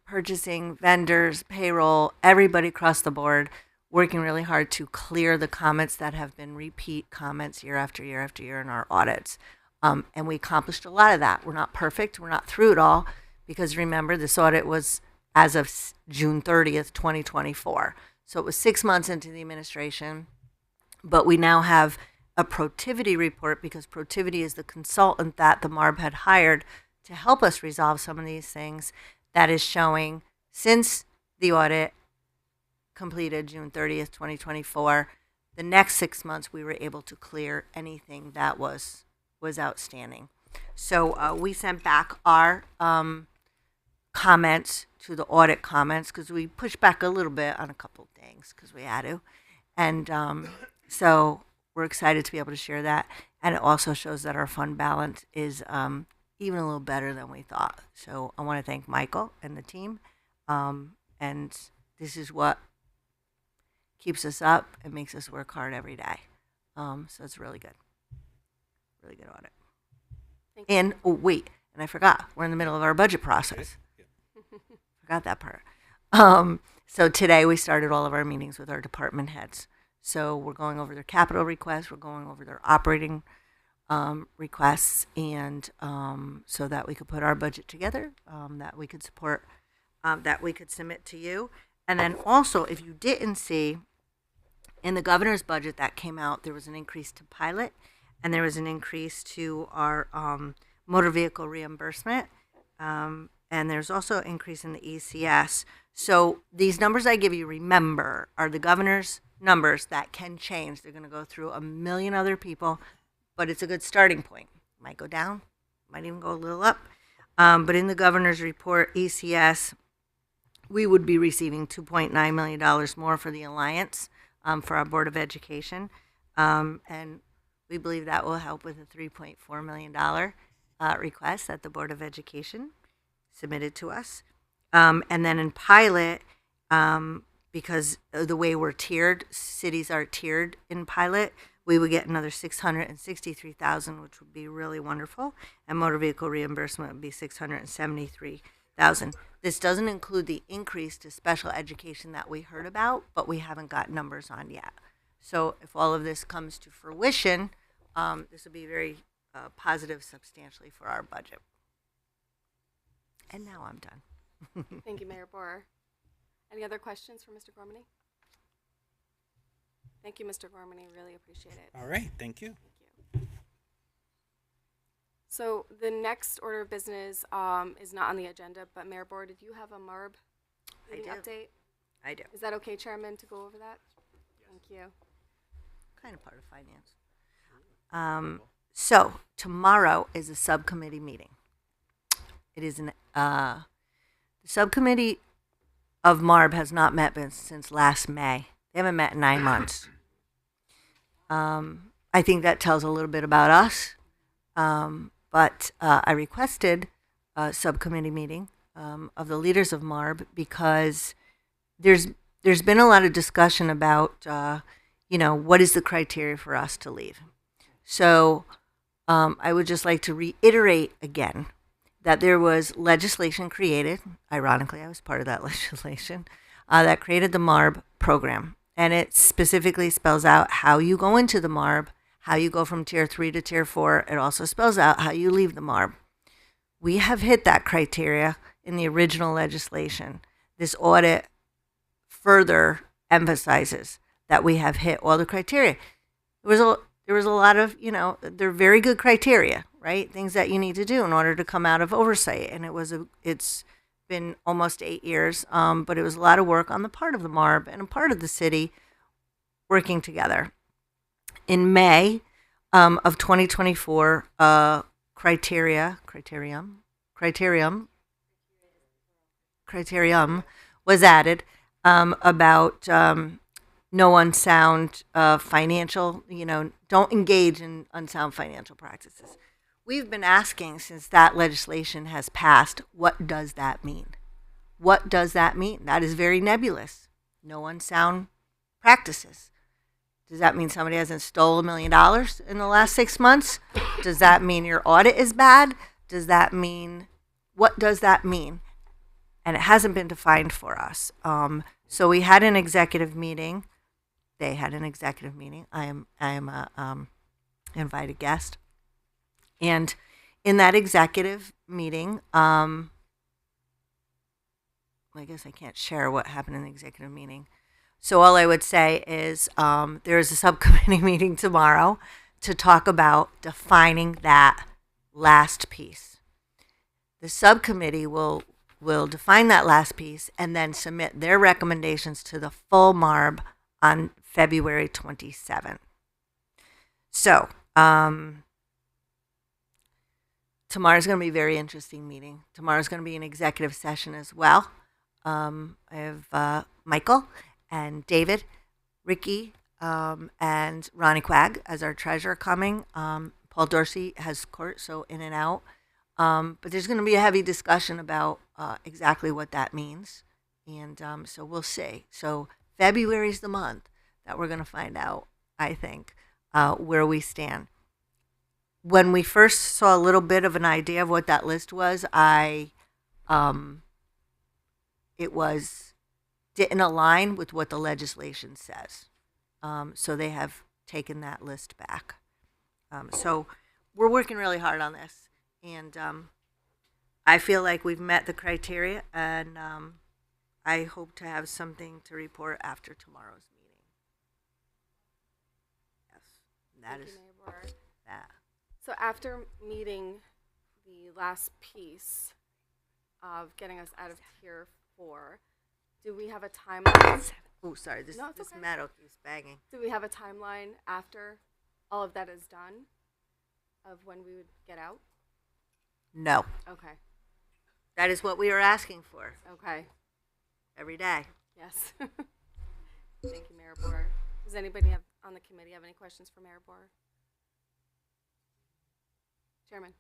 purchasing, vendors, payroll, everybody across the board, working really hard to clear the comments that have been repeat comments year after year after year in our audits. And we accomplished a lot of that. We're not perfect. We're not through it all because remember, this audit was as of June 30th, 2024. So it was 6 months into the administration. But we now have a Protiviti report because Protiviti is the consultant that the MARB had hired to help us resolve some of these things that is showing since the audit completed June 30th, 2024, the next 6 months we were able to clear anything that was outstanding. So we sent back our comments to the audit comments because we pushed back a little bit on a couple things because we had to. And so we're excited to be able to share that. And it also shows that our fund balance is even a little better than we thought. So I want to thank Michael and the team. And this is what keeps us up and makes us work hard every day. So it's really good. Really good audit. And, oh, wait, and I forgot, we're in the middle of our budget process. Forgot that part. So today we started all of our meetings with our department heads. So we're going over their capital requests, we're going over their operating requests, and so that we could put our budget together, that we could support, that we could submit to you. And then also, if you didn't see, in the governor's budget that came out, there was an increase to pilot, and there was an increase to our motor vehicle reimbursement, and there's also an increase in the ECS. So these numbers I give you, remember, are the governor's numbers that can change. They're going to go through a million other people, but it's a good starting point. Might go down, might even go a little up. But in the governor's report, ECS, we would be receiving $2.9 million more for the Alliance for our Board of Education. And we believe that will help with a $3.4 million request that the Board of Education submitted to us. And then in pilot, because of the way we're tiered, cities are tiered in pilot, we would get another $663,000, which would be really wonderful. And motor vehicle reimbursement would be $673,000. This doesn't include the increase to special education that we heard about, but we haven't got numbers on yet. So if all of this comes to fruition, this will be very positive substantially for our budget. And now I'm done. Thank you, Mayor Borer. Any other questions for Mr. Gormany? Thank you, Mr. Gormany. Really appreciate it. All right, thank you. So the next order of business is not on the agenda, but Mayor Borer, did you have a MARB meeting do. update? I do. Is that okay, Chairman, to go over that? Thank you. Kind of part of finance. So tomorrow is a subcommittee meeting. It is the subcommittee of MARB has not met since last May. They haven't met in 9 months. I think that tells a little bit about us. But I requested a subcommittee meeting of the leaders of MARB because there's been a lot of discussion about, what is the criteria for us to leave. So I would just like to reiterate again that there was legislation created. Ironically, I was part of that legislation that created the MARB program. And it specifically spells out how you go into the MARB, how you go from Tier 3 to Tier 4. It also spells out how you leave the MARB. We have hit that criteria in the original legislation. This audit further emphasizes that we have hit all the criteria. There was a lot of, they're very good criteria, right? Things that you need to do in order to come out of oversight. And it's been almost 8 years, but it was a lot of work on the part of the MARB and a part of the city working together. In May of 2024, criterium was added about no unsound financial, don't engage in unsound financial practices. We've been asking since that legislation has passed, what does that mean? What does that mean? That is very nebulous. No unsound practices. Does that mean somebody hasn't stolen $1 million in the last 6 months? Does that mean your audit is bad? Does that mean, what does that mean? And it hasn't been defined for us. So we had an executive meeting. They had an executive meeting. I am a invited guest. And in that executive meeting, I guess I can't share what happened in the executive meeting. So all I would say is there is a subcommittee meeting tomorrow to talk about defining that last piece. The subcommittee will define that last piece and then submit their recommendations to the full MARB on February 27th. So tomorrow's going to be a very interesting meeting. Tomorrow's going to be an executive session as well. I have Michael and David, Ricky, and Ronnie Quagg as our treasurer coming. Paul Dorsey has court, so in and out. But there's going to be a heavy discussion about exactly what that means. And so we'll see. So February is the month that we're going to find out, I think, where we stand. When we first saw a little bit of an idea of what that list was, it didn't align with what the legislation says. So they have taken that list back. So we're working really hard on this. And I feel like we've met the criteria, and I hope to have something to report after tomorrow's meeting. Yes, that is that. So after meeting the last piece of getting us out of Tier 4, do we have a timeline? Oh, sorry, this okay. metal keeps banging. Do we have a timeline after all of that is done of when we would get out? No. Okay. That is what we are asking for. Okay. Every day. Yes. Thank you, Mayor Borer. Does anybody on the committee have any questions for Mayor Borer? Chairman.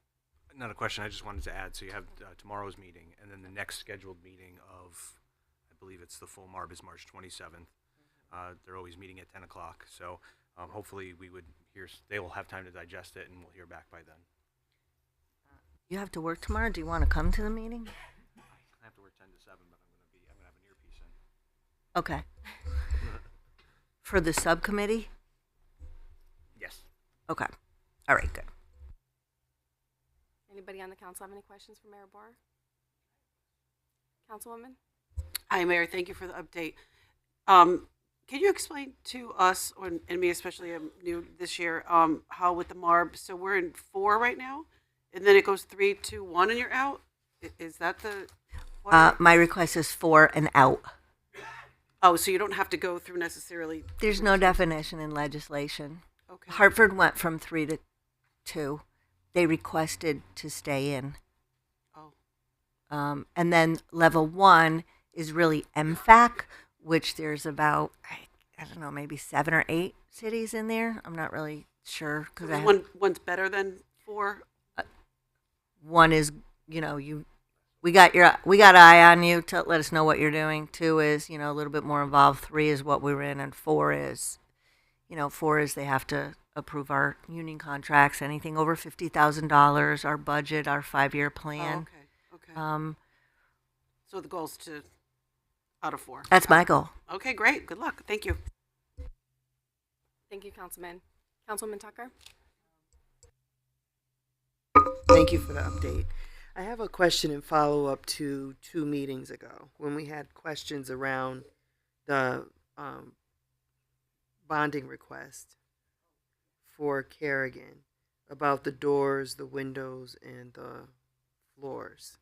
Not a question. I just wanted to add. So you have tomorrow's meeting, and then the next scheduled meeting of, I believe it's the full MARB is March 27th. They're always meeting at 10 o'clock. So hopefully they will have time to digest it, and we'll hear back by then. You have to work tomorrow. Do you want to come to the meeting? I have to work 10 to 7, but I'm gonna have an earpiece in. Okay. for the subcommittee? Yes. Okay. All right, good. Anybody on the council have any questions for Mayor Bohr? Councilwoman? Hi, Mayor. Thank you for the update. Can you explain to us, and me especially, I'm new this year, how with the MARB, so we're in 4 right now, and then it goes 3, 2, 1, and you're out? Is that the? My request is 4 and out. Oh, so you don't have to go through necessarily. There's no definition in legislation. Okay. Hartford went from 3 to 2. They requested to stay in. Oh. And then level 1 is really MFAC, which there's about, I don't know, maybe 7 or 8 cities in there. I'm not really sure. So one's better than 4? 1 is, we got an eye on you to let us know what you're doing. 2 is, a little bit more involved. 3 is what we were in, and 4 is, 4 is they have to approve our union contracts, anything over $50,000, our budget, our 5-year plan. Oh, okay. So the goal's to out of 4. That's my goal. Okay, great. Good luck. Thank you. Thank you, Councilman. Councilwoman Tucker? Thank you for the update. I have a question in follow-up to 2 meetings ago when we had questions around the bonding request for Kerrigan about the doors, the windows, and the floors.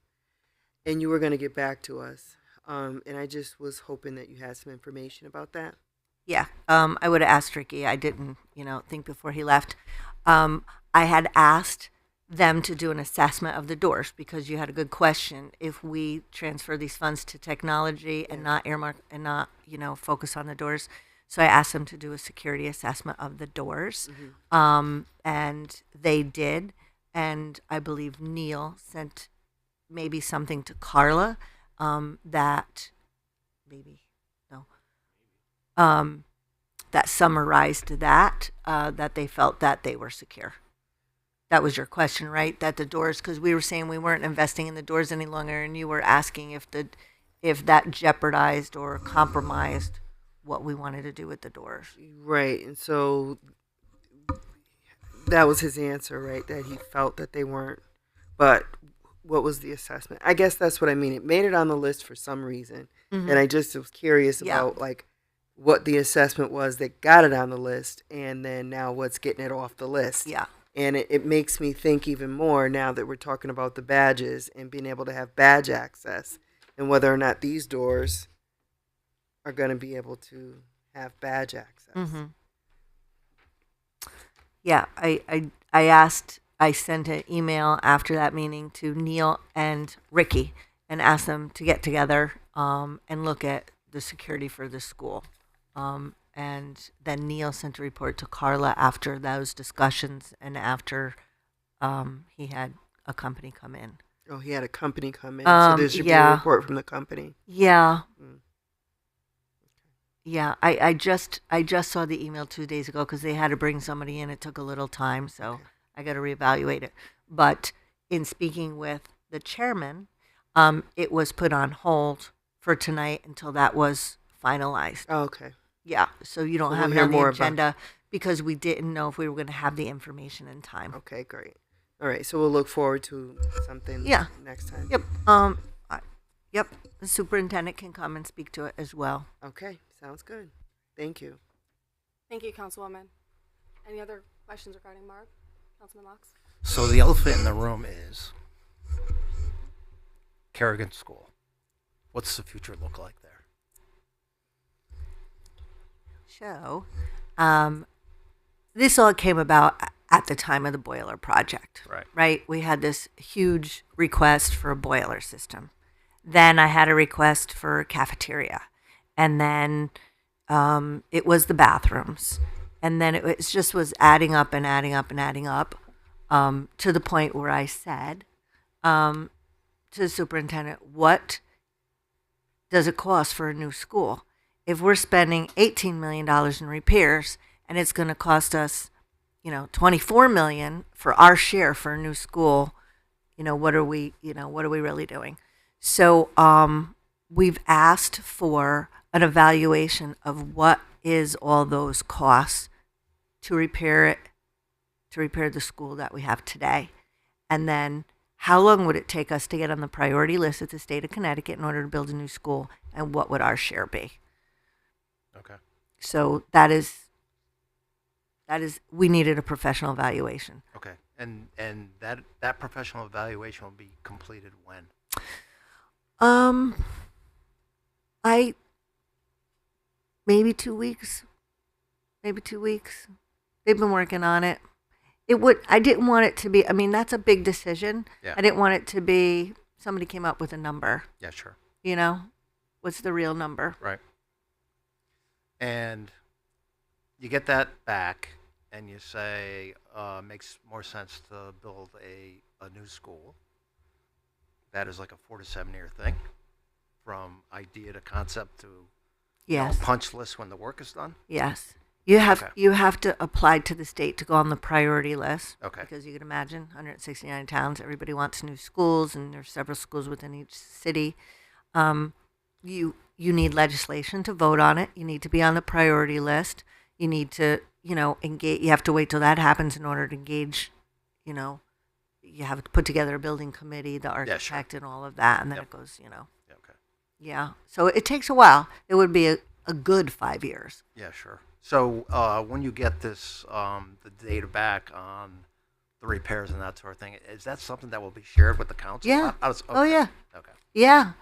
And you were going to get back to us. And I just was hoping that you had some information about that. Yeah, I would have asked Ricky. I didn't, think before he left. I had asked them to do an assessment of the doors because you had a good question. If we transfer these funds to technology and not earmark and not, focus on the doors. So I asked them to do a security assessment of the doors. And they did. And I believe Neil sent maybe something to Carla that summarized that they felt that they were secure. That was your question, right? That the doors, because we were saying we weren't investing in the doors any longer, and you were asking if that jeopardized or compromised what we wanted to do with the doors. Right, and so that was his answer, right? That he felt that they weren't. But what was the assessment? I guess that's what I mean. It made it on the list for some reason, and I just was curious about what the assessment was that got it on the list, and then now what's getting it off the list. Yeah. And it makes me think even more now that we're talking about the badges and being able to have badge access, and whether or not these doors are going to be able to have badge access. Yeah, I sent an email after that meeting to Neil and Ricky and asked them to get together and look at the security for the school. And then Neil sent a report to Carla after those discussions and after he had a company come in. Oh, he had a company come in, so there should be a report from the company. Yeah. Yeah, I just saw the email 2 days ago because they had to bring somebody in. It took a little time, so I got to reevaluate it. But in speaking with the chairman, it was put on hold for tonight until that was finalized. Oh, okay. Yeah, so you don't So have we'll it hear on the more agenda because we didn't know if we were going to have the information in time. Okay, great. All right, so we'll look forward to something next time. Yep. Yep. The superintendent can come and speak to it as well. Okay, sounds good. Thank you. Thank you, Councilwoman. Any other questions regarding Mark? Councilman Locks? So the elephant in the room is Kerrigan School. What's the future look like there? So, this all came about at the time of the boiler project. Right? We had this huge request for a boiler system. Then I had a request for a cafeteria. And then it was the bathrooms. And then it just was adding up and adding up and adding up to the point where I said to the superintendent, what does it cost for a new school? If we're spending $18 million in repairs and it's going to cost us, $24 million for our share for a new school, what are we really doing? So we've asked for an evaluation of what is all those costs to repair the school that we have today. And then how long would it take us to get on the priority list at the state of Connecticut in order to build a new school, and what would our share be? Okay. So that is we needed a professional evaluation. Okay. And that professional evaluation will be completed when? Maybe 2 weeks. Maybe 2 weeks. They've been working on it. I didn't want it to be, I mean, that's a big decision. Yeah. I didn't want it to be somebody came up with a number. Yeah, sure. You know? What's the real number? Right. And you get that back and you say, makes more sense to build a new school. That is like a 4 to 7 year thing, from idea to concept to Yes. punch list when the work is done. Yes. You have Okay. you have to apply to the state to go on the priority list. Okay. Because you can imagine 169 towns, everybody wants new schools, and there's several schools within each city. You need legislation to vote on it. You need to be on the priority list. You need to, engage. You have to wait till that happens in order to engage, you have to put together a building committee, the architect, and all of that, and then it goes, Yeah, okay. Yeah. So it takes a while. It would be a good 5 years. Yeah, sure. So when you get this, the data back on the repairs and that sort of thing, is that something that will be shared with the council? Yeah. Oh, Okay. yeah. Okay. Yeah.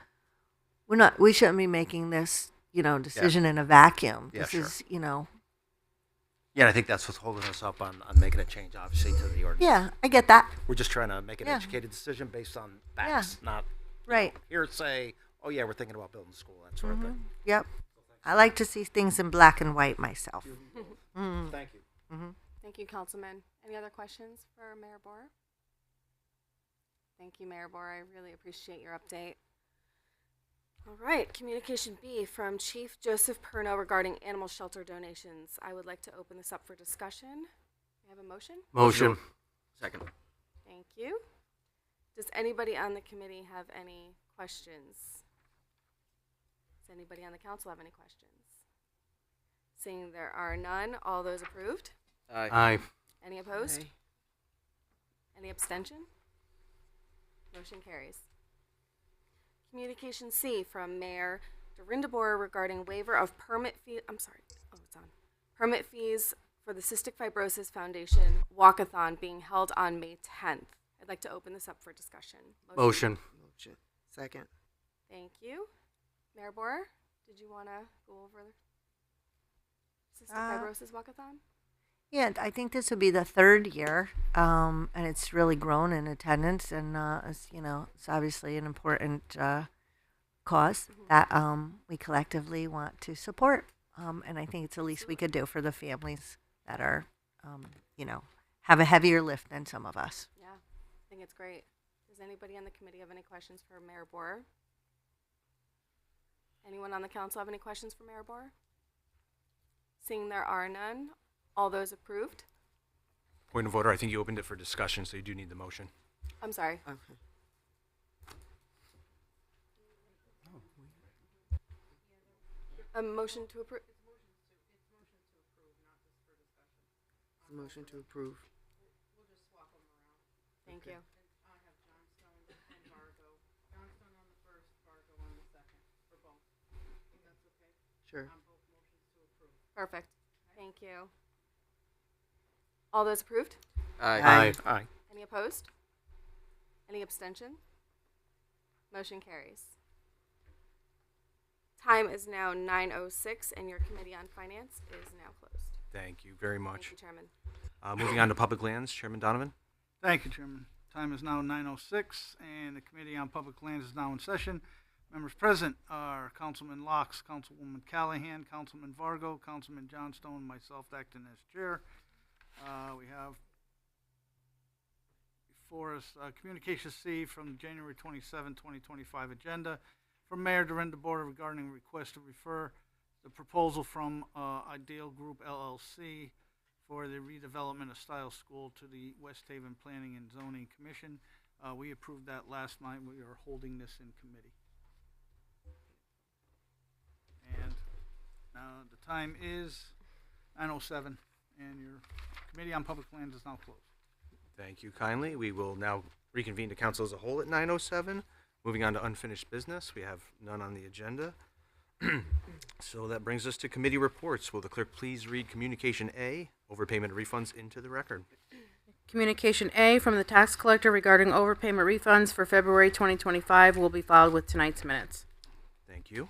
We shouldn't be making this, decision in a vacuum. Yeah, This sure. is, Yeah, and I think that's what's holding us up on making a change, obviously, to the ordinance. Yeah, I get that. We're just trying to make an Yeah. educated decision based on facts, not Right. hearsay. Oh yeah, we're thinking about building a school, that sort of thing. Yep. I like to see things in black and white myself. Mhm. Thank you. Thank you, Councilman. Any other questions for Mayor Borer? Thank you, Mayor Borer. I really appreciate your update. All right, communication B from Chief Joseph Perno regarding animal shelter donations. I would like to open this up for discussion. Do I have a motion? Motion. Second. Thank you. Does anybody on the committee have any questions? Does anybody on the council have any questions? Seeing there are none, all those approved? Aye. Any opposed? Aye. Any abstention? Motion carries. Communication C from Mayor Durindabor regarding waiver of permit fee. It's on. Permit fees for the Cystic Fibrosis Foundation Walkathon being held on May 10th. I'd like to open this up for discussion. Motion. Second. Thank you. Mayor Borer, did you want to go over Cystic Fibrosis Walkathon? Yeah, I think this would be the third year, and it's really grown in attendance, and it's obviously an important cause that we collectively want to support, and I think it's the least we could do for the families that are, have a heavier lift than some of us. Yeah, I think it's great. Does anybody on the committee have any questions for Mayor Borer? Anyone on the council have any questions for Mayor Borer? Seeing there are none, all those approved? Point of order, I think you opened it for discussion, so you do need the motion. I'm sorry. Okay. A motion to approve. Motion to approve. Thank you. Sure. Perfect. Thank you. All those approved? Aye. Aye. Any opposed? Any abstention? Motion carries. Time is now 9:06 and your Committee on Finance is now closed. Thank you very much. Thank you, Chairman. Moving on to public lands, Chairman Donovan. Thank you, Chairman. Time is now 9:06, and the Committee on Public Lands is now in session. Members present are Councilman Locke, Councilwoman Callahan, Councilman Vargo, Councilman Johnstone, myself acting as chair. We have before us Communication C from January 27, 2025 agenda from Mayor Durindabor regarding request to refer the proposal from Ideal Group LLC for the redevelopment of Style School to the West Haven Planning and Zoning Commission. We approved that last night. We are holding this in committee. And Time is 9:07, and your Committee on Public Lands is now closed. Thank you kindly. We will now reconvene to council as a whole at 9:07. Moving on to unfinished business, we have none on the agenda. So that brings us to committee reports. Will the clerk please read Communication A, overpayment of refunds, into the record? Communication A from the tax collector regarding overpayment refunds for February 2025 will be filed with tonight's minutes. Thank you.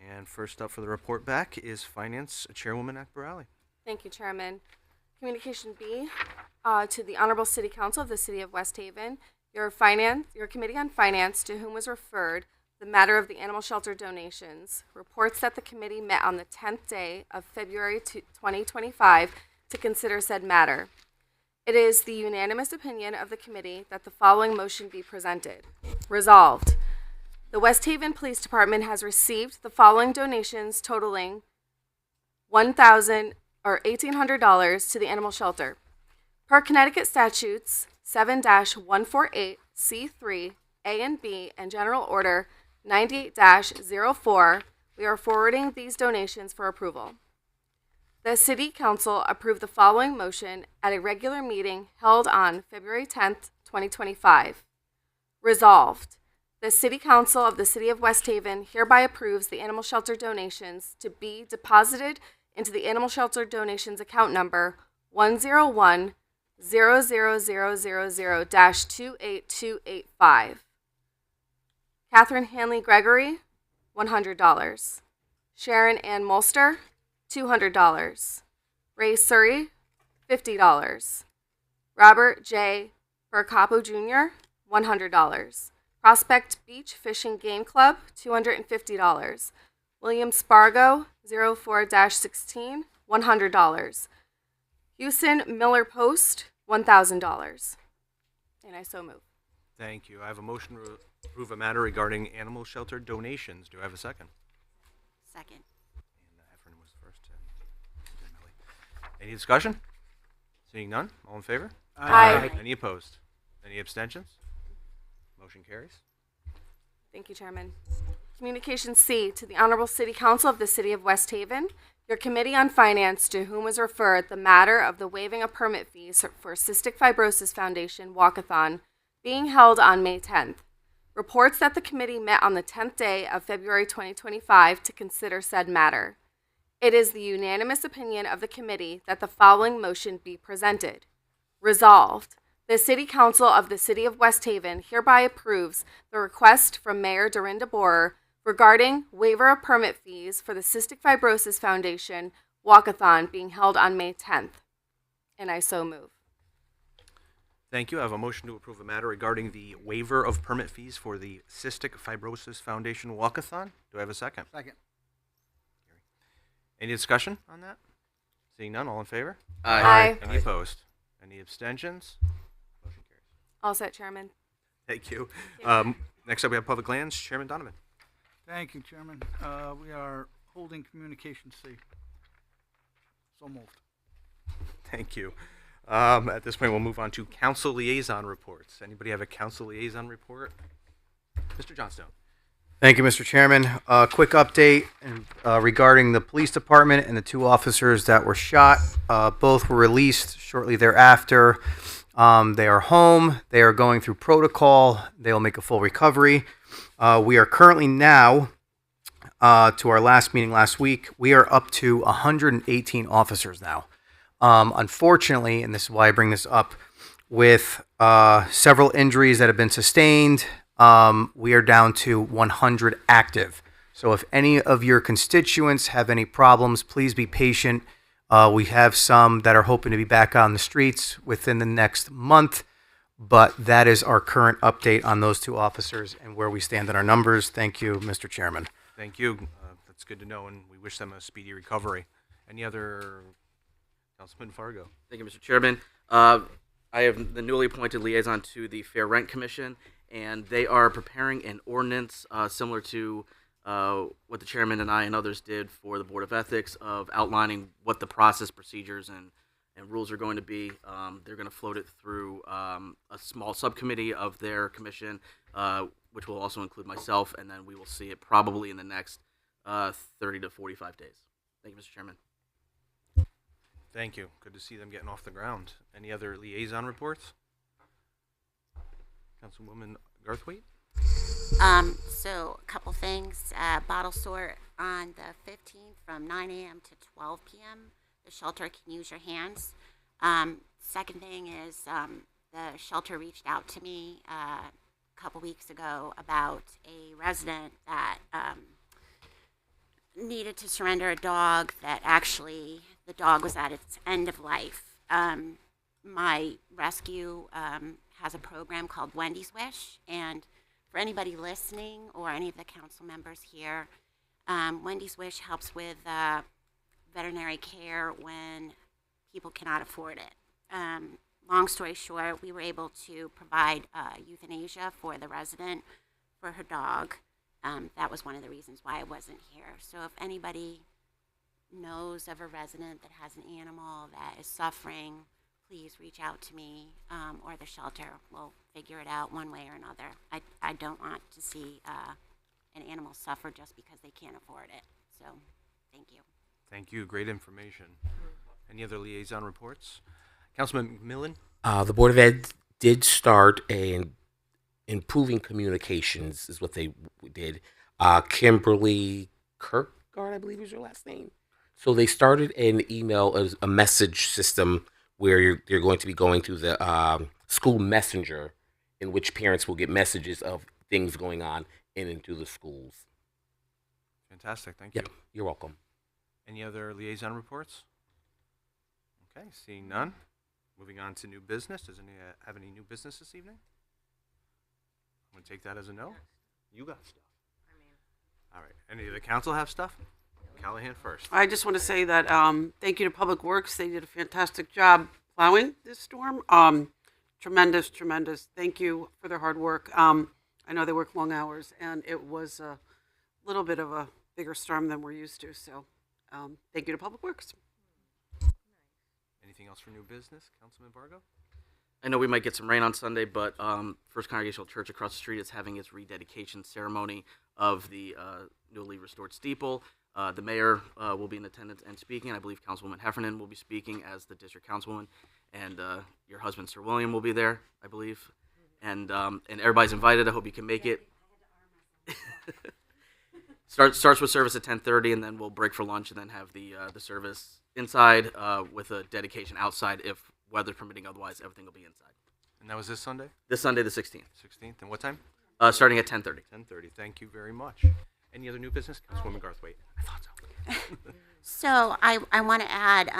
And first up for the report back is Finance Chairwoman Akbarali. Thank you, Chairman. Communication B to the Honorable City Council of the City of West Haven. Your Committee on Finance, to whom was referred the matter of the animal shelter donations, reports that the committee met on the 10th day of February 2025 to consider said matter. It is the unanimous opinion of the committee that the following motion be presented. Resolved. The West Haven Police Department has received the following donations totaling $1,800 to the animal shelter. Per Connecticut statutes 7-148 C3 A and B and General Order 98-04, we are forwarding these donations for approval. The City Council approved the following motion at a regular meeting held on February 10th, 2025. Resolved. The City Council of the City of West Haven hereby approves the animal shelter donations to be deposited into the animal shelter donations account number 101-00000-28285. Catherine Hanley Gregory, $100. Sharon Ann Molster, $200. Ray Surrey, $50. Robert J. Burcapo Jr., $100. Prospect Beach Fishing Game Club, $250. William Spargo, 04-16, $100. Houston Miller Post, $1,000. And I so move. Thank you. I have a motion to approve a matter regarding animal shelter donations. Do I have a second? Second. And Efren was first. Any discussion? Seeing none, all in favor? Aye. Any opposed? Any abstentions? Motion carries. Thank you, Chairman. Communication C to the Honorable City Council of the City of West Haven. Your Committee on Finance, to whom was referred the matter of the waiving of permit fees for Cystic Fibrosis Foundation Walkathon being held on May 10th. Reports that the committee met on the 10th day of February 2025 to consider said matter. It is the unanimous opinion of the committee that the following motion be presented. Resolved. The City Council of the City of West Haven hereby approves the request from Mayor Dorinda Borer regarding waiver of permit fees for the Cystic Fibrosis Foundation Walkathon being held on May 10th. And I so move. Thank you. I have a motion to approve a matter regarding the waiver of permit fees for the Cystic Fibrosis Foundation Walkathon. Do I have a second? Second. Any discussion on that? Seeing none, all in favor? Aye. Any opposed? Any abstentions? Motion carries. All set, Chairman. Thank you. Next up, we have Public Lands. Chairman Donovan. Thank you, Chairman. We are holding Communication C. So moved. Thank you. At this point, we'll move on to council liaison reports. Anybody have a council liaison report? Mr. Johnstone. Thank you, Mr. Chairman. Quick update regarding the police department and the two officers that were shot. Both were released shortly thereafter. They are home. They are going through protocol. They will make a full recovery. We are currently now, to our last meeting last week, we are up to 118 officers now. Unfortunately, and this is why I bring this up, with several injuries that have been sustained, we are down to 100 active. So if any of your constituents have any problems, please be patient. We have some that are hoping to be back on the streets within the next month, but that is our current update on those two officers and where we stand in our numbers. Thank you, Mr. Chairman. Thank you. That's good to know, and we wish them a speedy recovery. Any other? Councilman Fargo. Thank you, Mr. Chairman. I have the newly appointed liaison to the Fair Rent Commission, and they are preparing an ordinance similar to what the chairman and I and others did for the Board of Ethics of outlining what the process, procedures, and rules are going to be. They're going to float it through a small subcommittee of their commission, which will also include myself, and then we will see it probably in the next 30 to 45 days. Thank you, Mr. Chairman. Thank you. Good to see them getting off the ground. Any other liaison reports? Councilwoman Garthwaite? So a couple things. Bottle sort on the 15th from 9 a.m. to 12 p.m. The shelter can use your hands. Second thing is the shelter reached out to me a couple weeks ago about a resident that needed to surrender a dog that actually the dog was at its end of life. My rescue has a program called Wendy's Wish, and for anybody listening or any of the council members here, Wendy's Wish helps with veterinary care when people cannot afford it. Long story short, we were able to provide euthanasia for the resident for her dog. That was one of the reasons why I wasn't here. So if anybody knows of a resident that has an animal that is suffering, please reach out to me or the shelter. We'll figure it out one way or another. I don't want to see an animal suffer just because they can't afford it. So thank you. Thank you. Great information. Any other liaison reports? Councilman McMillan? The Board of Ed did start improving communications, is what they did. Kimberly Kirkgard, I believe is your last name. So they started an email, a message system where you're going to be going through the school messenger, in which parents will get messages of things going on in and through the schools. Fantastic. Thank Yep, you. you're welcome. Any other liaison reports? Okay, seeing none. Moving on to new business. Does any have any new business this evening? I'm going to take that as a no. You got stuff. All right. Any of the council have stuff? Callahan first. I just want to say that thank you to Public Works. They did a fantastic job plowing this storm. Tremendous. Thank you for their hard work. I know they work long hours, and it was a little bit of a bigger storm than we're used to. So thank you to Public Works. Anything else for new business? Councilman Vargo? I know we might get some rain on Sunday, but First Congregational Church across the street is having its rededication ceremony of the newly restored steeple. The mayor will be in attendance and speaking. I believe Councilwoman Heffernan will be speaking as the district councilwoman, and your husband, Sir William, will be there, I believe. And everybody's invited. I hope you can make it. Starts with service at 10:30, and then we'll break for lunch, and then have the service inside with a dedication outside. If weather permitting, otherwise everything will be inside. And that was this Sunday? This Sunday, the 16th. 16th. And what time? Starting at 10:30. 10:30. Thank you very much. Any other new business? Councilwoman Garthwaite. I thought so. So I want to add,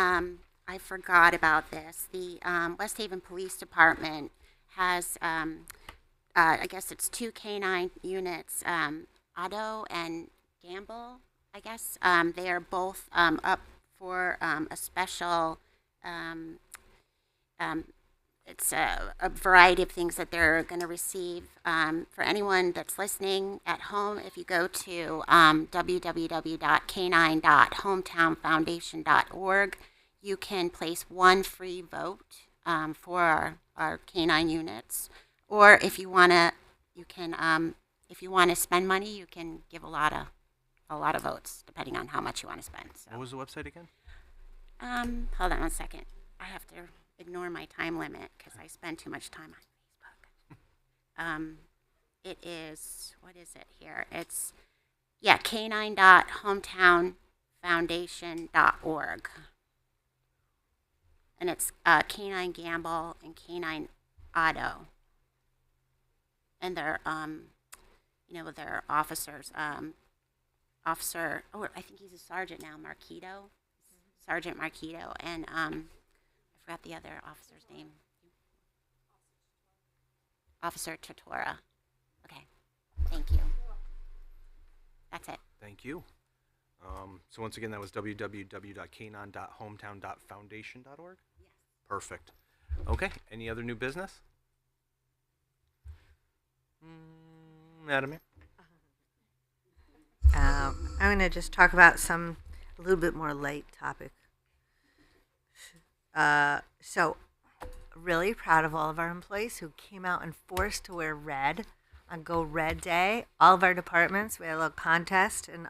I forgot about this. The West Haven Police Department has, I guess it's 2 canine units, Otto and Gamble, I guess. They are both up for a special, it's a variety of things that they're going to receive. For anyone that's listening at home, if you go to www.canine.hometownfoundation.org, you can place one free vote for our canine units. Or if you want to, you can, if you want to spend money, you can give a lot of votes, depending on how much you want to spend. So. What was the website again? Hold on 1 second. I have to ignore my time limit because I spend too much time on Facebook. It is, what is it here? It's, canine.hometownfoundation.org. And it's Canine Gamble and Canine Otto. And they're, their officers. Officer, I think he's a sergeant now, Marquito. Sergeant Marquito. And I forgot the other officer's name. Officer Tortora. Okay. Thank you. That's it. Thank you. So once again, that was www.canine.hometown.foundation.org? Yes. Perfect. Okay. Any other new business? Madam Mayor? I'm going to just talk about a little bit more light topic. So, really proud of all of our employees who came out and forced to wear red on Go Red Day. All of our departments, we had a little contest, and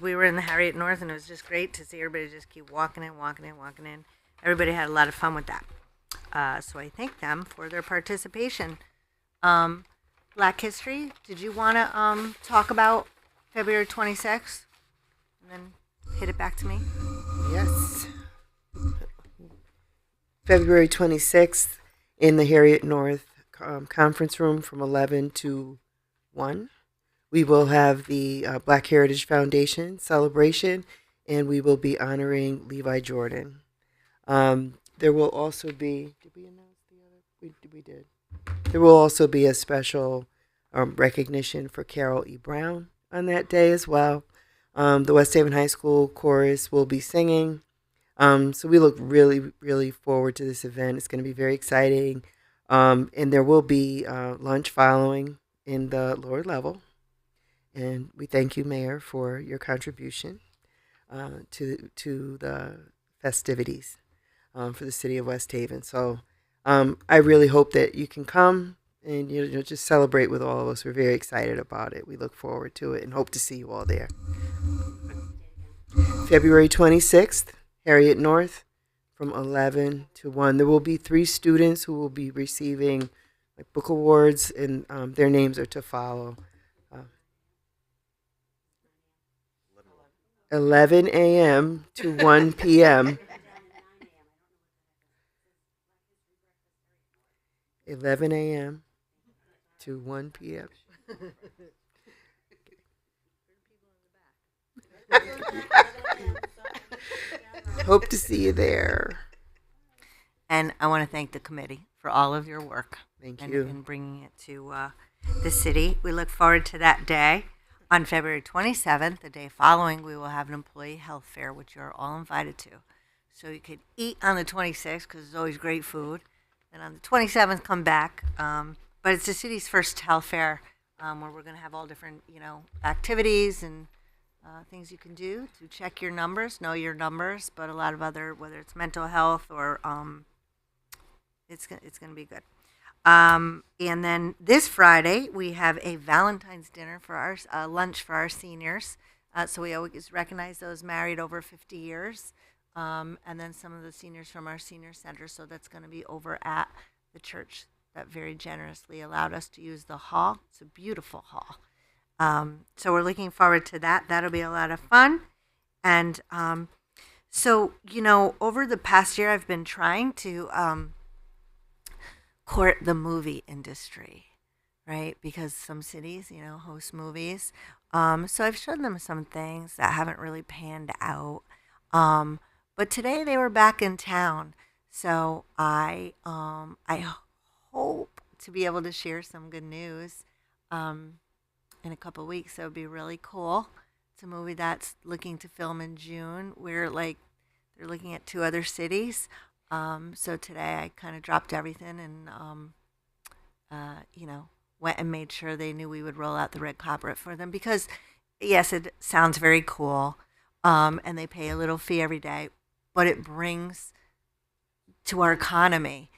we were in the Harriet North, and it was just great to see everybody just keep walking in, walking in, walking in. Everybody had a lot of fun with that. So I thank them for their participation. Black History, did you want to talk about February 26th? And then hit it back to me. Yes. February 26th in the Harriet North conference room from 11 to 1. We will have the Black Heritage Foundation celebration, and we will be honoring Levi Jordan. There will also be, did we announce the other? We did. There will also be a special recognition for Carol E. Brown on that day as well. The West Haven High School chorus will be singing. So we look really, really forward to this event. It's going to be very exciting. And there will be lunch following in the lower level. And we thank you, Mayor, for your contribution to the festivities for the city of West Haven. So I really hope that you can come and just celebrate with all of us. We're very excited about it. We look forward to it and hope to see you all there. February 26th, Harriet North, from 11 to 1. There will be 3 students who will be receiving book awards, and their names are to follow. 11 a.m. to 1 p.m. 11 a.m. to 1 p.m. Hope to see you there. And I want to thank the committee for all of your work. Thank you. In bringing it to the city. We look forward to that day. On February 27th, the day following, we will have an employee health fair, which you're all invited to. So you could eat on the 26th because it's always great food. Then on the 27th, come back. But it's the city's first health fair where we're going to have all different, activities and things you can do to check your numbers, know your numbers, but a lot of other, whether it's mental health or it's going to be good. And then this Friday, we have a Valentine's dinner for our lunch for our seniors. So we always recognize those married over 50 years. And then some of the seniors from our senior center. So that's going to be over at the church that very generously allowed us to use the hall. It's a beautiful hall. So we're looking forward to that. That'll be a lot of fun. And so, over the past year, I've been trying to court the movie industry, right? Because some cities, host movies. So I've shown them some things that haven't really panned out. But today they were back in town. So I hope to be able to share some good news in a couple of weeks. That would be really cool. It's a movie that's looking to film in June. They're looking at 2 other cities. So today I kind of dropped everything and, went and made sure they knew we would roll out the red carpet for them because, yes, it sounds very cool, and they pay a little fee every day, but it brings to our economy.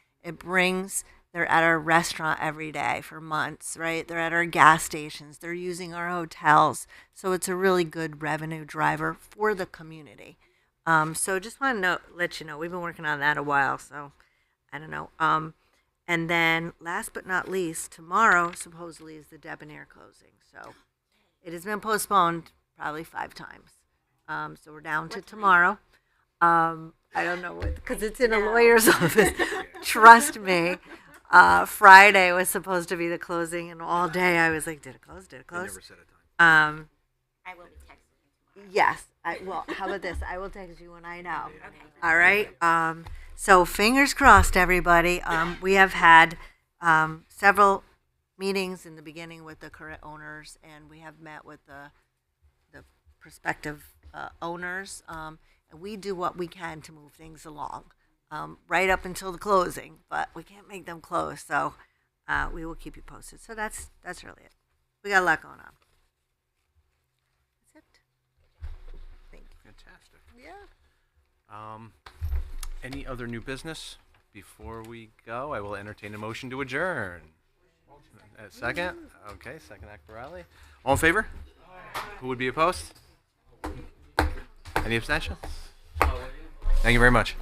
They're at our restaurant every day for months, right? They're at our gas stations. They're using our hotels. So it's a really good revenue driver for the community. So just want to let you know, we've been working on that a while, so I don't know. And then last but not least, tomorrow supposedly is the Debonair closing. So it has been postponed probably 5 times. So we're down to tomorrow. I don't know what, because it's in a lawyer's office. Trust me. Friday was supposed to be the closing, and all day I was like, did it close? Did it close? They never set a time. I will be texting you tomorrow. Yes. How about this? I will text you when I know. Okay. All right. So fingers crossed, everybody. We have had several meetings in the beginning with the current owners, and we have met with the prospective owners. And we do what we can to move things along, right up until the closing. But we can't make them close, so we will keep you posted. So that's really it. We got a lot going on. Fantastic. Yeah. Any other new business? Before we go, I will entertain a motion to adjourn. Second? Okay, second Akbarali. All in favor? Who would be opposed? Any abstentions? Thank you very much.